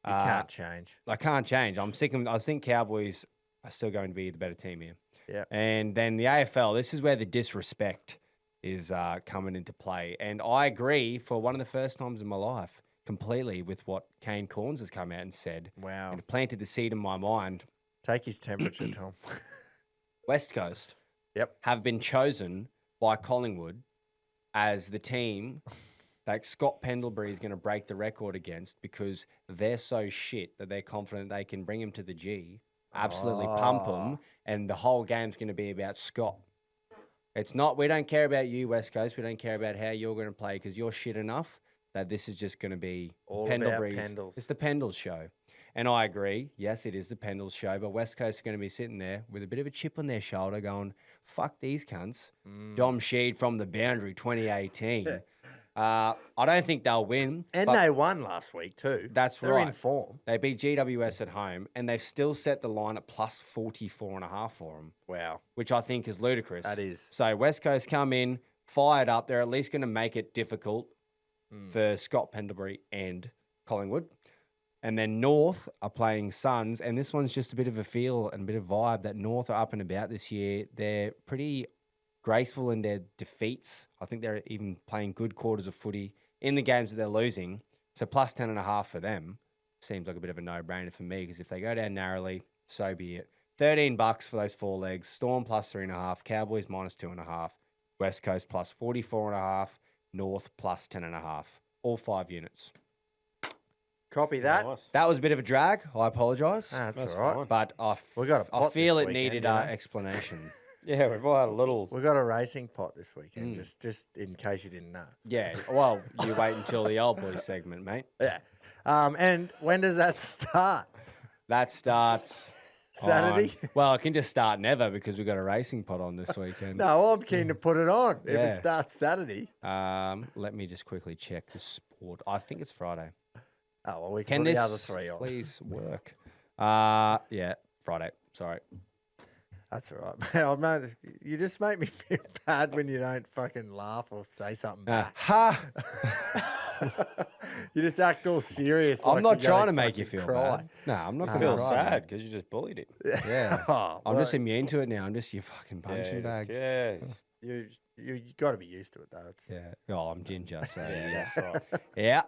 you can't change. I can't change. I'm sick of. I think Cowboys are still going to be the better team here. Yeah. And then the AFL. This is where the disrespect is coming into play, and I agree for one of the first times in my life completely with what Kane Corns has come out and said. Wow. And planted the seed in my mind. Take his temperature, Tom. West Coast. Yep. Have been chosen by Collingwood as the team that Scott Pendlebury is going to break the record against because they're so shit that they're confident they can bring him to the G, absolutely pump him, and the whole game's going to be about Scott. It's not, we don't care about you, West Coast. We don't care about how you're going to play because you're shit enough that this is just going to be all Pendlebury's. about Pendles. It's the Pendles show. And I agree. Yes, it is the Pendles show, but West Coast are going to be sitting there with a bit of a chip on their shoulder going, fuck these cunts. Dom Sheed from the boundary 2018. I don't think they'll win. And they won last week too. That's They're right. in form. They beat GWS at home, and they've still set the line at plus 44.5 for them. Wow. Which I think is ludicrous. That is. So West Coast come in, fired up. They're at least going to make it difficult for Scott Pendlebury and Collingwood. And then North are playing Suns, and this one's just a bit of a feel and a bit of vibe that North are up and about this year. They're pretty graceful in their defeats. I think they're even playing good quarters of footy in the games that they're losing. So plus 10.5 for them seems like a bit of a no-brainer for me because if they go down narrowly, so be it. $13 for those 4 legs. Storm plus 3.5. Cowboys minus 2.5. West Coast plus 44.5. North plus 10.5. All 5 units. Copy that. Nice. That was a bit of a drag. I apologise. That's all right. fine. But We got a pot I feel this it weekend, needed you know? explanation. Yeah, we've all had a little. We got a racing pot this weekend, just in case you didn't know. Yeah. Well, you wait until the old boys segment, mate. Yeah. And when does that start? That starts Saturday? Well, it can just start never because we've got a racing pot on this weekend. No, I'm keen to put it on if Yeah. it starts Saturday. Let me just quickly check the sport. I think it's Friday. Oh, well, we Can can put this the other 3 on. please work? Yeah, Friday. Sorry. That's all right, man. Man, you just make me feel bad when you don't fucking laugh or say something back. You just act all serious. I'm like not you're trying gonna to make you fucking feel cry. bad. No, I'm not I going feel to sad because you just bullied him. Yeah. Oh, I'm just well, immune to it now. I'm just your fucking punching bag. you got to be used to it though. It's, Yeah. Oh, I'm ginger, so Yeah, yeah. that's right. Yeah.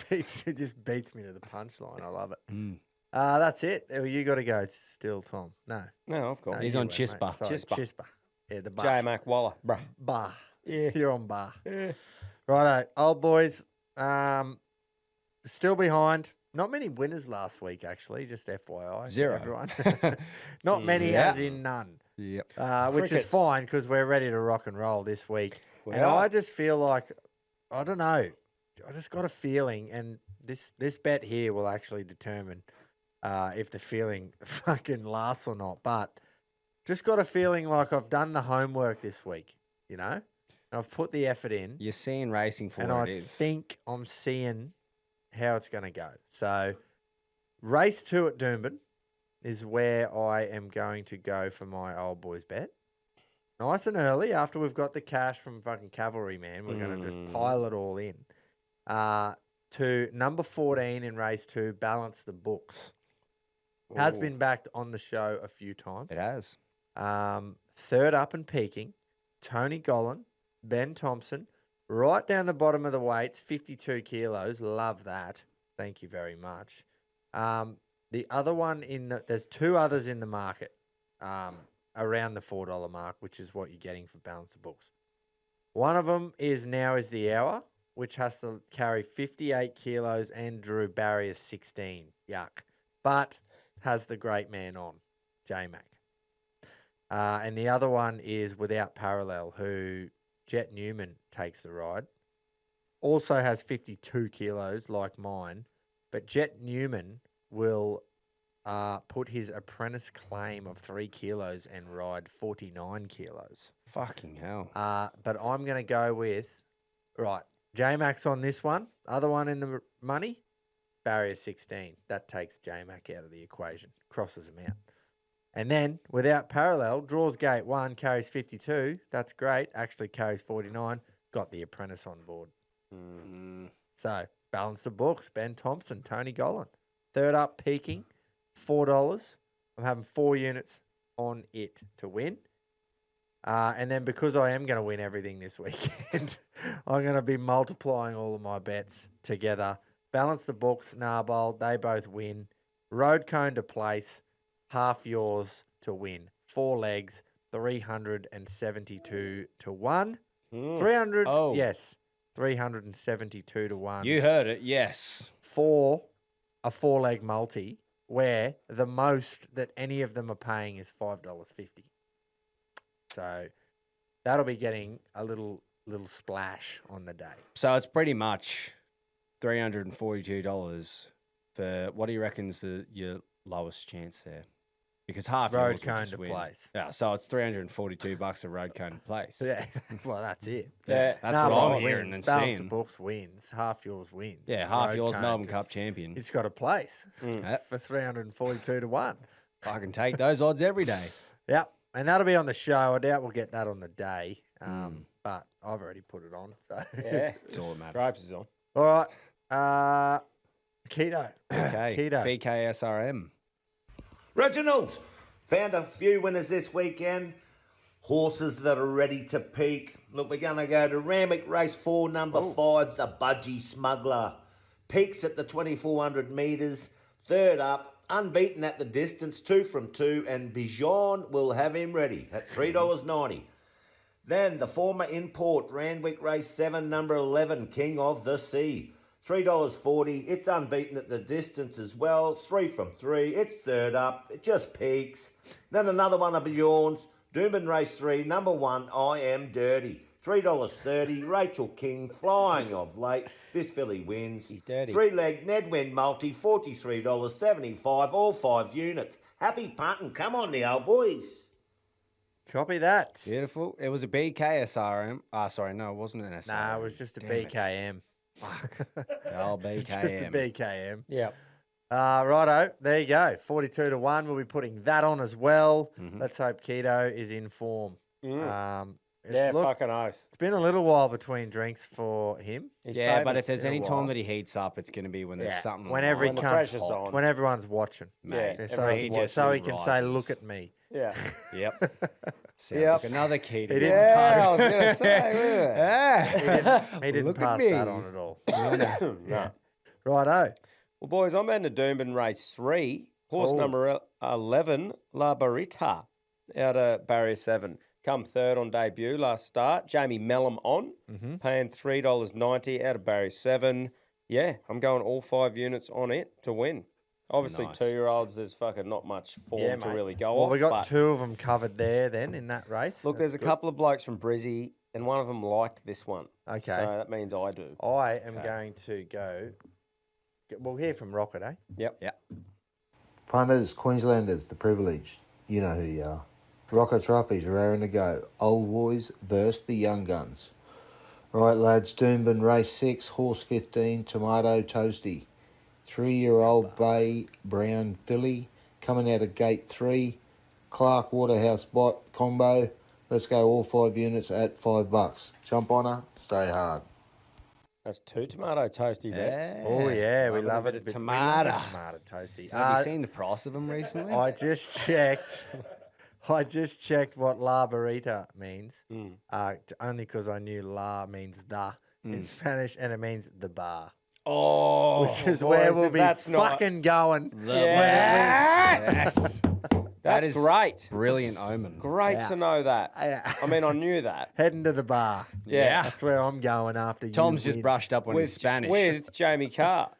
it just beats me to the punchline. I love it. Mm. That's it. You got to go still, Tom. No. No, of course. He's you on went, mate. Chispa. Sorry, Chispa. Chispa. Yeah, the bar. J Mac Waller, bruh. Bar. Yeah. You're on bar. Yeah. Righto. Old boys, still behind. Not many winners last week, actually. Just FYI. Zero. Everyone. Not many, Yeah. as in none. Yep. Which is Crickets. fine because we're ready to rock and roll this week. We and are. I just feel like, I don't know. I just got a feeling, and this bet here will actually determine if the feeling fucking lasts or not. But just got a feeling like I've done the homework this week, you know? And I've put the effort in. You're seeing racing for And what I it is. think I'm seeing how it's going to go. So, race 2 at Doomben is where I am going to go for my old boys bet. Nice and early after we've got the cash from fucking Cavalry, man. We're going to just pile it all in. To number 14 in race 2, Balance the Books. Has been backed on the show a few times. It has. Third up and peaking, Tony Gollan, Ben Thompson, right down the bottom of the weights, 52 kilos. Love that. Thank you very much. The other one there's 2 others in the market around the $4 mark, which is what you're getting for Balance the Books. One of them is Now Is the Hour, which has to carry 58 kilos and drew barrier 16. Yuck. But has the great man on, J-Mac. And the other one is Without Parallel, who Jet Newman takes the ride. Also has 52 kilos like mine, but Jet Newman will put his apprentice claim of 3 kilos and ride 49 kilos. Fucking hell. But I'm going to go with, right, J-Max on this one. Other one in the money, barrier 16. That takes J-Mac out of the equation, crosses him out. And then, without parallel, draws gate 1, carries 52. That's great. Actually carries 49. Got the apprentice on board. So, balance the books. Ben Thompson, Tony Gollan. Third up, peaking, $4. I'm having 4 units on it to win. And then because I am going to win everything this weekend, I'm going to be multiplying all of my bets together. Balance the books, Narbold, they both win. Road cone to place, half yours to win. 4 legs, 372 to 1. 300, yes, 372 to 1. You heard it, yes. For a 4-leg multi, where the most that any of them are paying is $5.50. So that'll be getting a little splash on the day. So it's pretty much $342 for, what do you reckon's your lowest chance there? Because half road yours will cone just to win. place. Yeah, so it's $342 a road cone to place. Yeah, well, that's it. Yeah, that's what I'm hearing and balance seeing. the books wins. Half yours wins. Yeah, half Road yours cone Melbourne just- Cup champion. He's got a place for 342 to 1. I can take those odds every day. Yep. And that'll be on the show. I doubt we'll get that on the day. But I've already put it on. So Yeah. It's all that matters. Ropes is on. all right. Keto. Okay. Keto. BKSRM. Reginald, found a few winners this weekend. Horses that are ready to peak. Look, we're going to go to Randwick Race 4, number 5, the Budgie Smuggler. Peaks at the 2,400 metres. Third up, unbeaten at the distance, 2 from 2, and Bijan will have him ready at $3.90. Then the former import, Randwick Race 7, number 11, King of the Sea. $3.40. It's unbeaten at the distance as well. 3 from 3. It's third up. It just peaks. Then another one of Bjorn's. Doomben Race 3, number 1, I Am Dirty. $3.30. Rachel King, flying of late. This filly wins. He's dirty. 3-leg Nedwin multi, $43.75. All 5 units. Happy punting. Come on now, boys. Copy that. Beautiful. It was a BKSRM. Sorry, no, it wasn't an SRM. Nah, it was just a Damn it. BKM. Oh, BKM. Just a BKM. Yeah. Righto, there you go. 42 to 1. We'll be putting that on as well. Let's hope Keto is in form. Yeah, look, fucking oath. It's been a little while between drinks for him. He's Yeah, saving but it. if there's Been a any while. time that he heats up, it's going to be when there's something. Whenever he When the comes, pressure's on. when everyone's watching. Mate, Yeah, So, he just so he can say, rises. "Look at me." Yeah. Yep. Sounds Yep. like another key to He didn't Yeah, pass. I was going to say. He didn't Look at pass me. that on at all. No. Righto. Well, boys, I'm in the Doomben Race 3. Horse number 11, La Barita, out of barrier 7. Come third on debut last start. Jamie Mellum on, paying $3.90 out of barrier 7. Yeah, I'm going all 5 units on it to win. Obviously, Nice. 2-year-olds, there's fucking not much form to mate. really go Well, off. we got but 2 of them covered there then in that race. look, there's a couple of blokes from Brizzy, and one of them liked this one. Okay. So that means I do. I am going to go. We'll hear from Rocket, eh? Yep. Punters, Queenslanders, the privileged. You know who you are. Rocket Trophies raring to go. Old boys versus the young guns. Right, lads, Doomben Race 6, Horse 15, Tomato Toasty. 3-year-old Bay Brown filly coming out of gate 3. Clark Waterhouse Bot combo. Let's go all 5 units at $5. Jump on her, stay hard. That's 2 tomato toasty bets. Oh yeah, we Love a love bit it. of We tomato. love a tomato toasty. Have you seen the price of them recently? I just checked. I just checked what La Barita means. Only because I knew La means the in Spanish, and it means the bar. Oh, Which is where boys, we'll if be that's not- fucking going. Yes! That That's is great. brilliant omen. Great Yeah. to know that. Yeah. I mean, I knew that. Heading to the bar. Yeah. That's where I'm going after you. Tom's just win. brushed up on his With, Spanish. with Jamie Carr.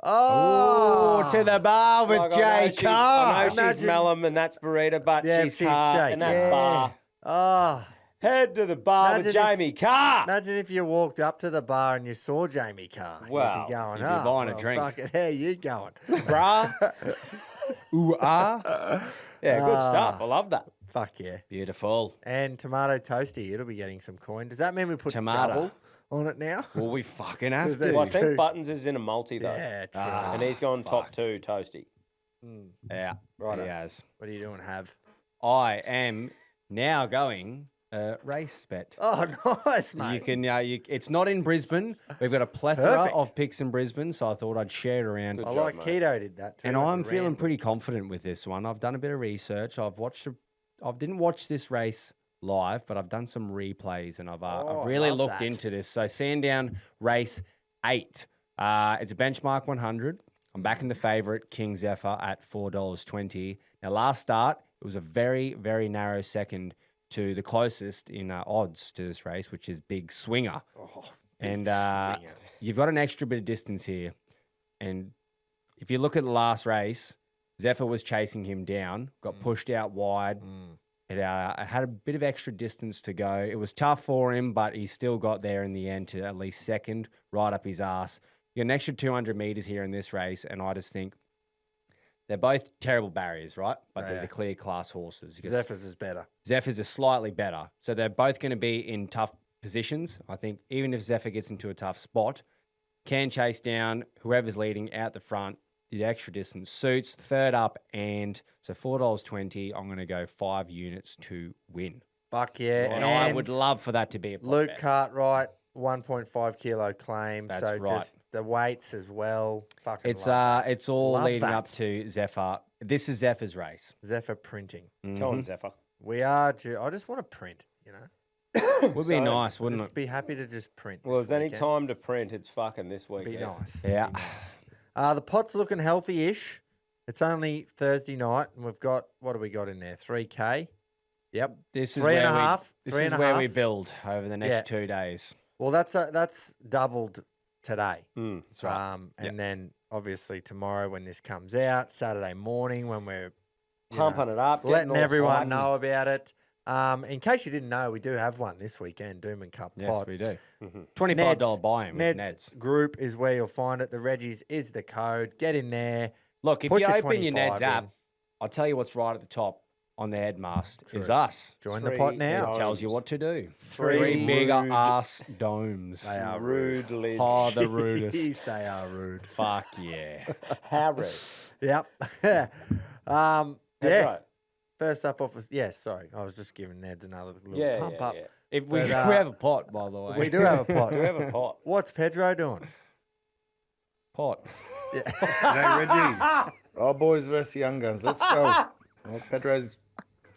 Oh, to the bar with Like, I Jay know she's- Carr. I know she's Imagine- Mellum and that's Burrito, but Yeah, she's she's Carr Jake. and that's Yeah. Bar. Oh, Head to the bar with Imagine if- Jamie Carr. imagine if you walked up to the bar and you saw Jamie Carr. Wow. You'd be going, You'd be buying a well, drink." Fuck it, how you going? Bruh. Ooh, ah. Yeah, good stuff. I love that. Fuck yeah. Beautiful. And tomato toasty, it'll be getting some coin. Does that mean we put Tomato. double on it now? Well, we fucking have 'Cause to. there's Well, I think two. Buttons is in a multi, though. Yeah, true. And he's gone top 2, Toasty. Yeah, Righto. he has. What are you doing, Have? I am now going race bet. Oh, nice, mate. You can. It's not in Brisbane. We've got a plethora Perfect. of picks in Brisbane, so I thought I'd share it around. I like Keto did that too. And like I'm a feeling random. pretty confident with this one. I've done a bit of research. I didn't watch this race live, but I've done some replays and I've really love looked that. into this. So Sandown race 8. It's a benchmark 100. I'm backing the favourite King Zephyr at $4.20. Now last start, it was a very, very narrow second to the closest in odds to this race, which is Big Swinger. And Swinger. you've got an extra bit of distance here. And if you look at the last race, Zephyr was chasing him down, got pushed out wide. It had a bit of extra distance to go. It was tough for him, but he still got there in the end to at least second, right up his ass. You got an extra 200 metres here in this race, and I just think they're both terrible barriers, right? But they're the clear class horses. Zephyr's is better. Zephyr's is slightly better. So they're both going to be in tough positions. I think even if Zephyr gets into a tough spot, can chase down whoever's leading out the front. The extra distance suits, third up, and so $4.20. I'm going to go 5 units to win. Fuck yeah. And I would love for that to be a pot Luke bet. Cartwright, 1.5 kilo claim. That's so right. just the weights as well. Fucking It's love that. it's all Love leading that. up to Zephyr. This is Zephyr's race. Zephyr printing. Go on, Zephyr. We are due. I just want to print, you know. Would be nice, wouldn't Just it? be happy to just print. Well, this there's any weekend. time to print, it's fucking this week. Be nice. Yeah. Be nice. The pot's looking healthy-ish. It's only Thursday night, and we've got, what do we got in there? 3K. Yep. This is Three and where a half. This Three is and a where we half. build over the next Yeah. 2 days. Well, that's doubled today. That's right. And then obviously tomorrow when this comes out, Saturday morning when we're Pumping it up, getting letting all everyone hyped. know about it. In case you didn't know, we do have one this weekend, Doomben Cup Yes, pot. we do. $25 buy-in with Neds Neds. group is where you'll find it. The Reggies is the code. Get in there. Look, if Put you your open your 25 Neds app, in. I'll tell you what's right at the top on the headmast is True. us. Join the pot now. It tells you what to do. Three Three bigger rude- ass domes. They are Rude lids. Oh, the rudest. Jeez, they are rude. Fuck yeah. How rude. Yep. That's yeah. right. First up off was, sorry. I was just giving Neds another little Yeah, pump yeah, up. yeah. If we, But, we have a pot, by the way. We do have a pot. Do we have a pot? What's Pedro doing? pot. Hey, Reggies. Our boys versus young guns. Let's go. Well, Pedro's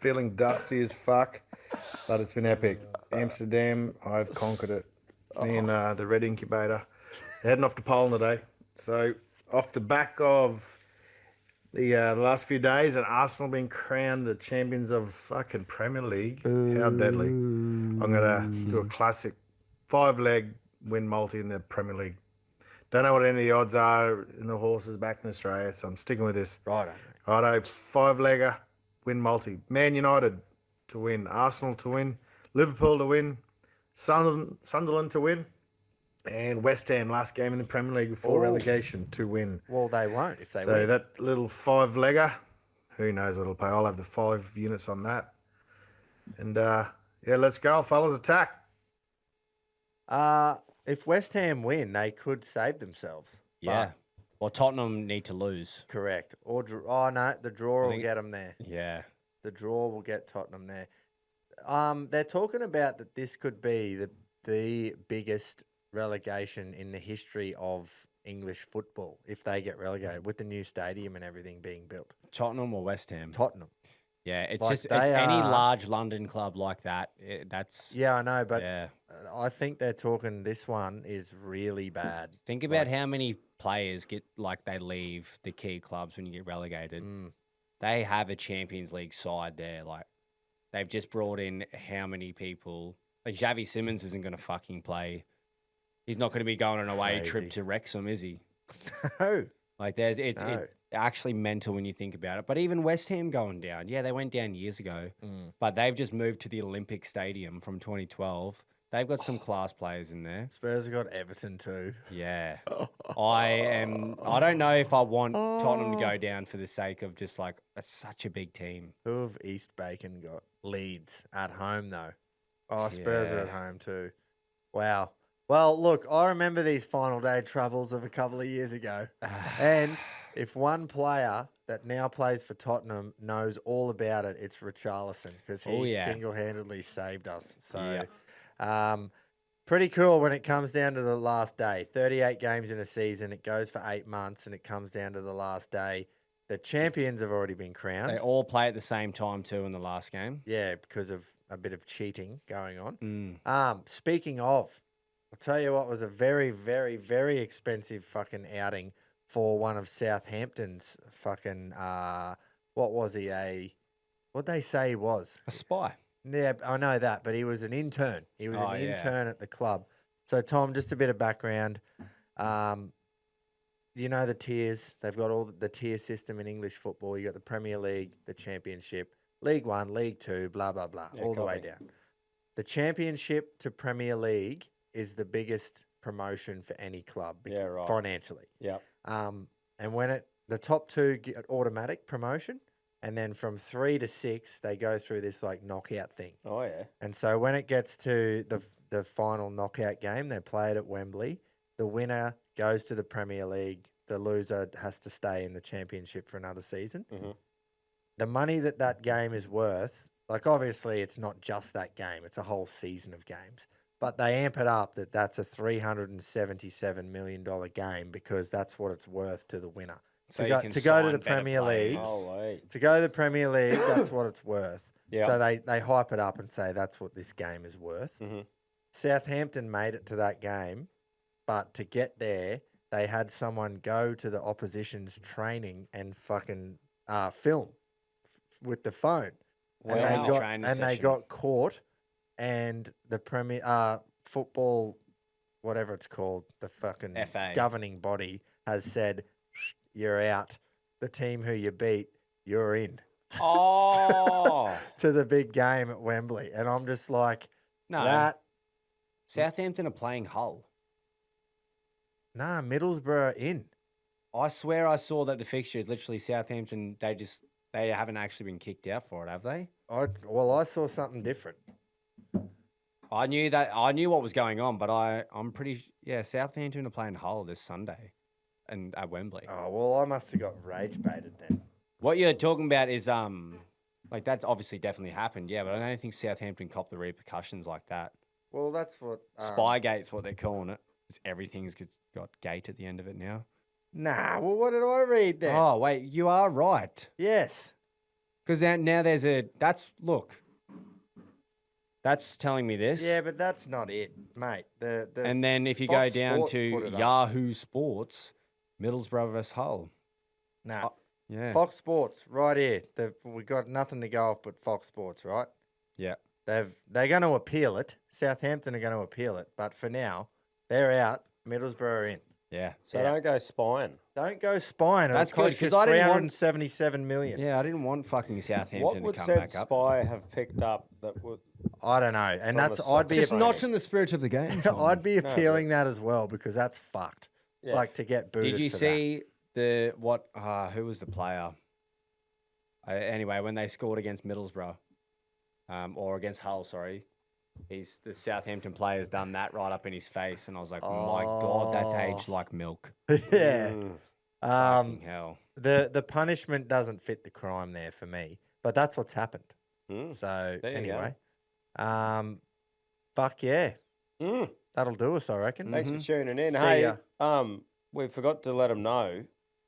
feeling dusty as fuck, but it's been epic. Amsterdam, I've conquered it. Me and the Red Incubator. Heading off to Poland today. So, off the back of the last few days and Arsenal being crowned the champions of fucking Premier League. How deadly. I'm going to do a classic 5-leg win multi in the Premier League. Don't know what any of the odds are in the horses back in Australia, so I'm sticking with this. Righto. Righto, 5-legger, win multi. Man United to win, Arsenal to win, Liverpool to win, Sunderland to win, and West Ham, last game in the Premier League before relegation, to win. Well, they won't if they So win. that little 5-legger, who knows what it'll pay. I'll have the 5 units on that. And yeah, let's go, fellas, attack. If West Ham win, they could save themselves. Yeah. Well, Tottenham need to lose. Correct. Or no, the draw will think- get them there. Yeah. The draw will get Tottenham there. They're talking about that this could be the biggest relegation in the history of English football if they get relegated with the new stadium and everything being built. Tottenham or West Ham? Tottenham. Yeah, it's Like, just it's they any are- large London club like that. That's Yeah, I know, but yeah. I think they're talking this one is really bad. Think about how many players get like they leave the key clubs when you get relegated. They have a Champions League side there. Like they've just brought in how many people? Like Xavi Simons isn't going to fucking play. He's not going to be going on an away trip Crazy. to Wrexham, is he? No. Like there's it's No. actually mental when you think about it. But even West Ham going down, yeah, they went down years ago, but they've just moved to the Olympic Stadium from 2012. They've got some class players in there. Spurs have got Everton too. Yeah. I don't know if I want Tottenham to go down for the sake of just like such a big team. Who have East Bacon got? Leeds at home though. Oh, Spurs are at home too. Wow. Well, look, I remember these final day troubles of a couple of years ago. And if one player that now plays for Tottenham knows all about it, it's Richarlison because he single-handedly saved us. So pretty cool when it comes down to the last day. 38 games in a season. It goes for 8 months and it comes down to the last day. The champions have already been crowned. They all play at the same time too in the last game. Yeah, because of a bit of cheating going on. Speaking of, I'll tell you what was a very, very, very expensive fucking outing for one of Southampton's fucking, what was he, what'd they say he was? A spy. Yeah, I know that, but he was an intern. He was an intern at the club. So, Tom, just a bit of background. You know the tiers. They've got all the tier system in English football. You got the Premier League, the Championship, League One, League Two, blah, blah, blah, all the way down. The Championship to Premier League is the biggest promotion for any club financially. Yeah. And when the top two get automatic promotion, and then from 3 to 6, they go through this like knockout thing. Oh, yeah. And so when it gets to the final knockout game, they play it at Wembley. The winner goes to the Premier League. The loser has to stay in the Championship for another season. Mm-hmm. The money that game is worth, like obviously it's not just that game. It's a whole season of games. But they amp it up that's a $377 million game because that's what it's worth to the winner. So to go to the Premier League, that's what it's worth. Yep. So they hype it up and say that's what this game is worth. Mm-hmm. Southampton made it to that game, but to get there, they had someone go to the opposition's training and fucking film with the phone. And they got caught. And the Premier football, whatever it's called, the fucking FA governing body has said, you're out. The team who you beat, you're in. Oh. To the big game at Wembley. And I'm just like, Southampton are playing Hull. Nah, Middlesbrough in. I swear I saw that the fixture is literally Southampton. They haven't actually been kicked out for it, have they? I saw something different. I knew what was going on, but I'm pretty Southampton are playing Hull this Sunday, and at Wembley. Oh well, I must have got rage baited then. What you're talking about is like that's obviously definitely happened, yeah, but I don't think Southampton copped the repercussions like that. Well, that's what Spygate's what they're calling it. Everything's got gate at the end of it now. Nah, well, what did I read then? Oh wait, you are right. Yes, because now there's That's telling me this. Yeah, but that's not it, mate. And then if you go down to Yahoo Sports, Middlesbrough vs Hull. Nah. Yeah. Fox Sports, right here. We got nothing to go off but Fox Sports, right? Yeah. They're going to appeal it. Southampton are going to appeal it. But for now, they're out. Middlesbrough are in. Yeah. So don't go spying. Don't go spying. That's good because I didn't want $377 million. Yeah, I didn't want fucking Southampton what would to come back up. Spy have picked up that would? I don't know, and I'd be just not in the spirit of the game. I'd be appealing that as well because that's fucked. Yeah. Like to get booted. Did you see who was the player? Anyway, when they scored against Middlesbrough, or against Hull, sorry. The Southampton player's done that right up in his face, and I was like, my God, that's aged like milk. Yeah. Fucking hell. The punishment doesn't fit the crime there for me, but that's what's happened. So anyway, fuck yeah. That'll do us, I reckon. Thanks for tuning in. Hey, we forgot to let them know.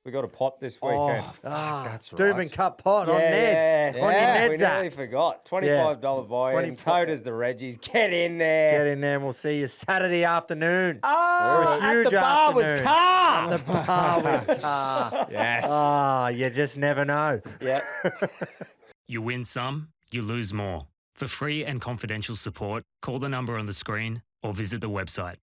We got a pot this weekend. That's right. Doomben Cup pot on Neds. On your Neds we nearly forgot. $25 buy-in. Code is the Reggies. Get in there. Get in there and we'll see you Saturday afternoon. Oh, for a huge at the bar afternoon. with Car. At the bar with Car. Yes. Oh, you just never know. Yeah. You win some, you lose more. For free and confidential support, call the number on the screen or visit the website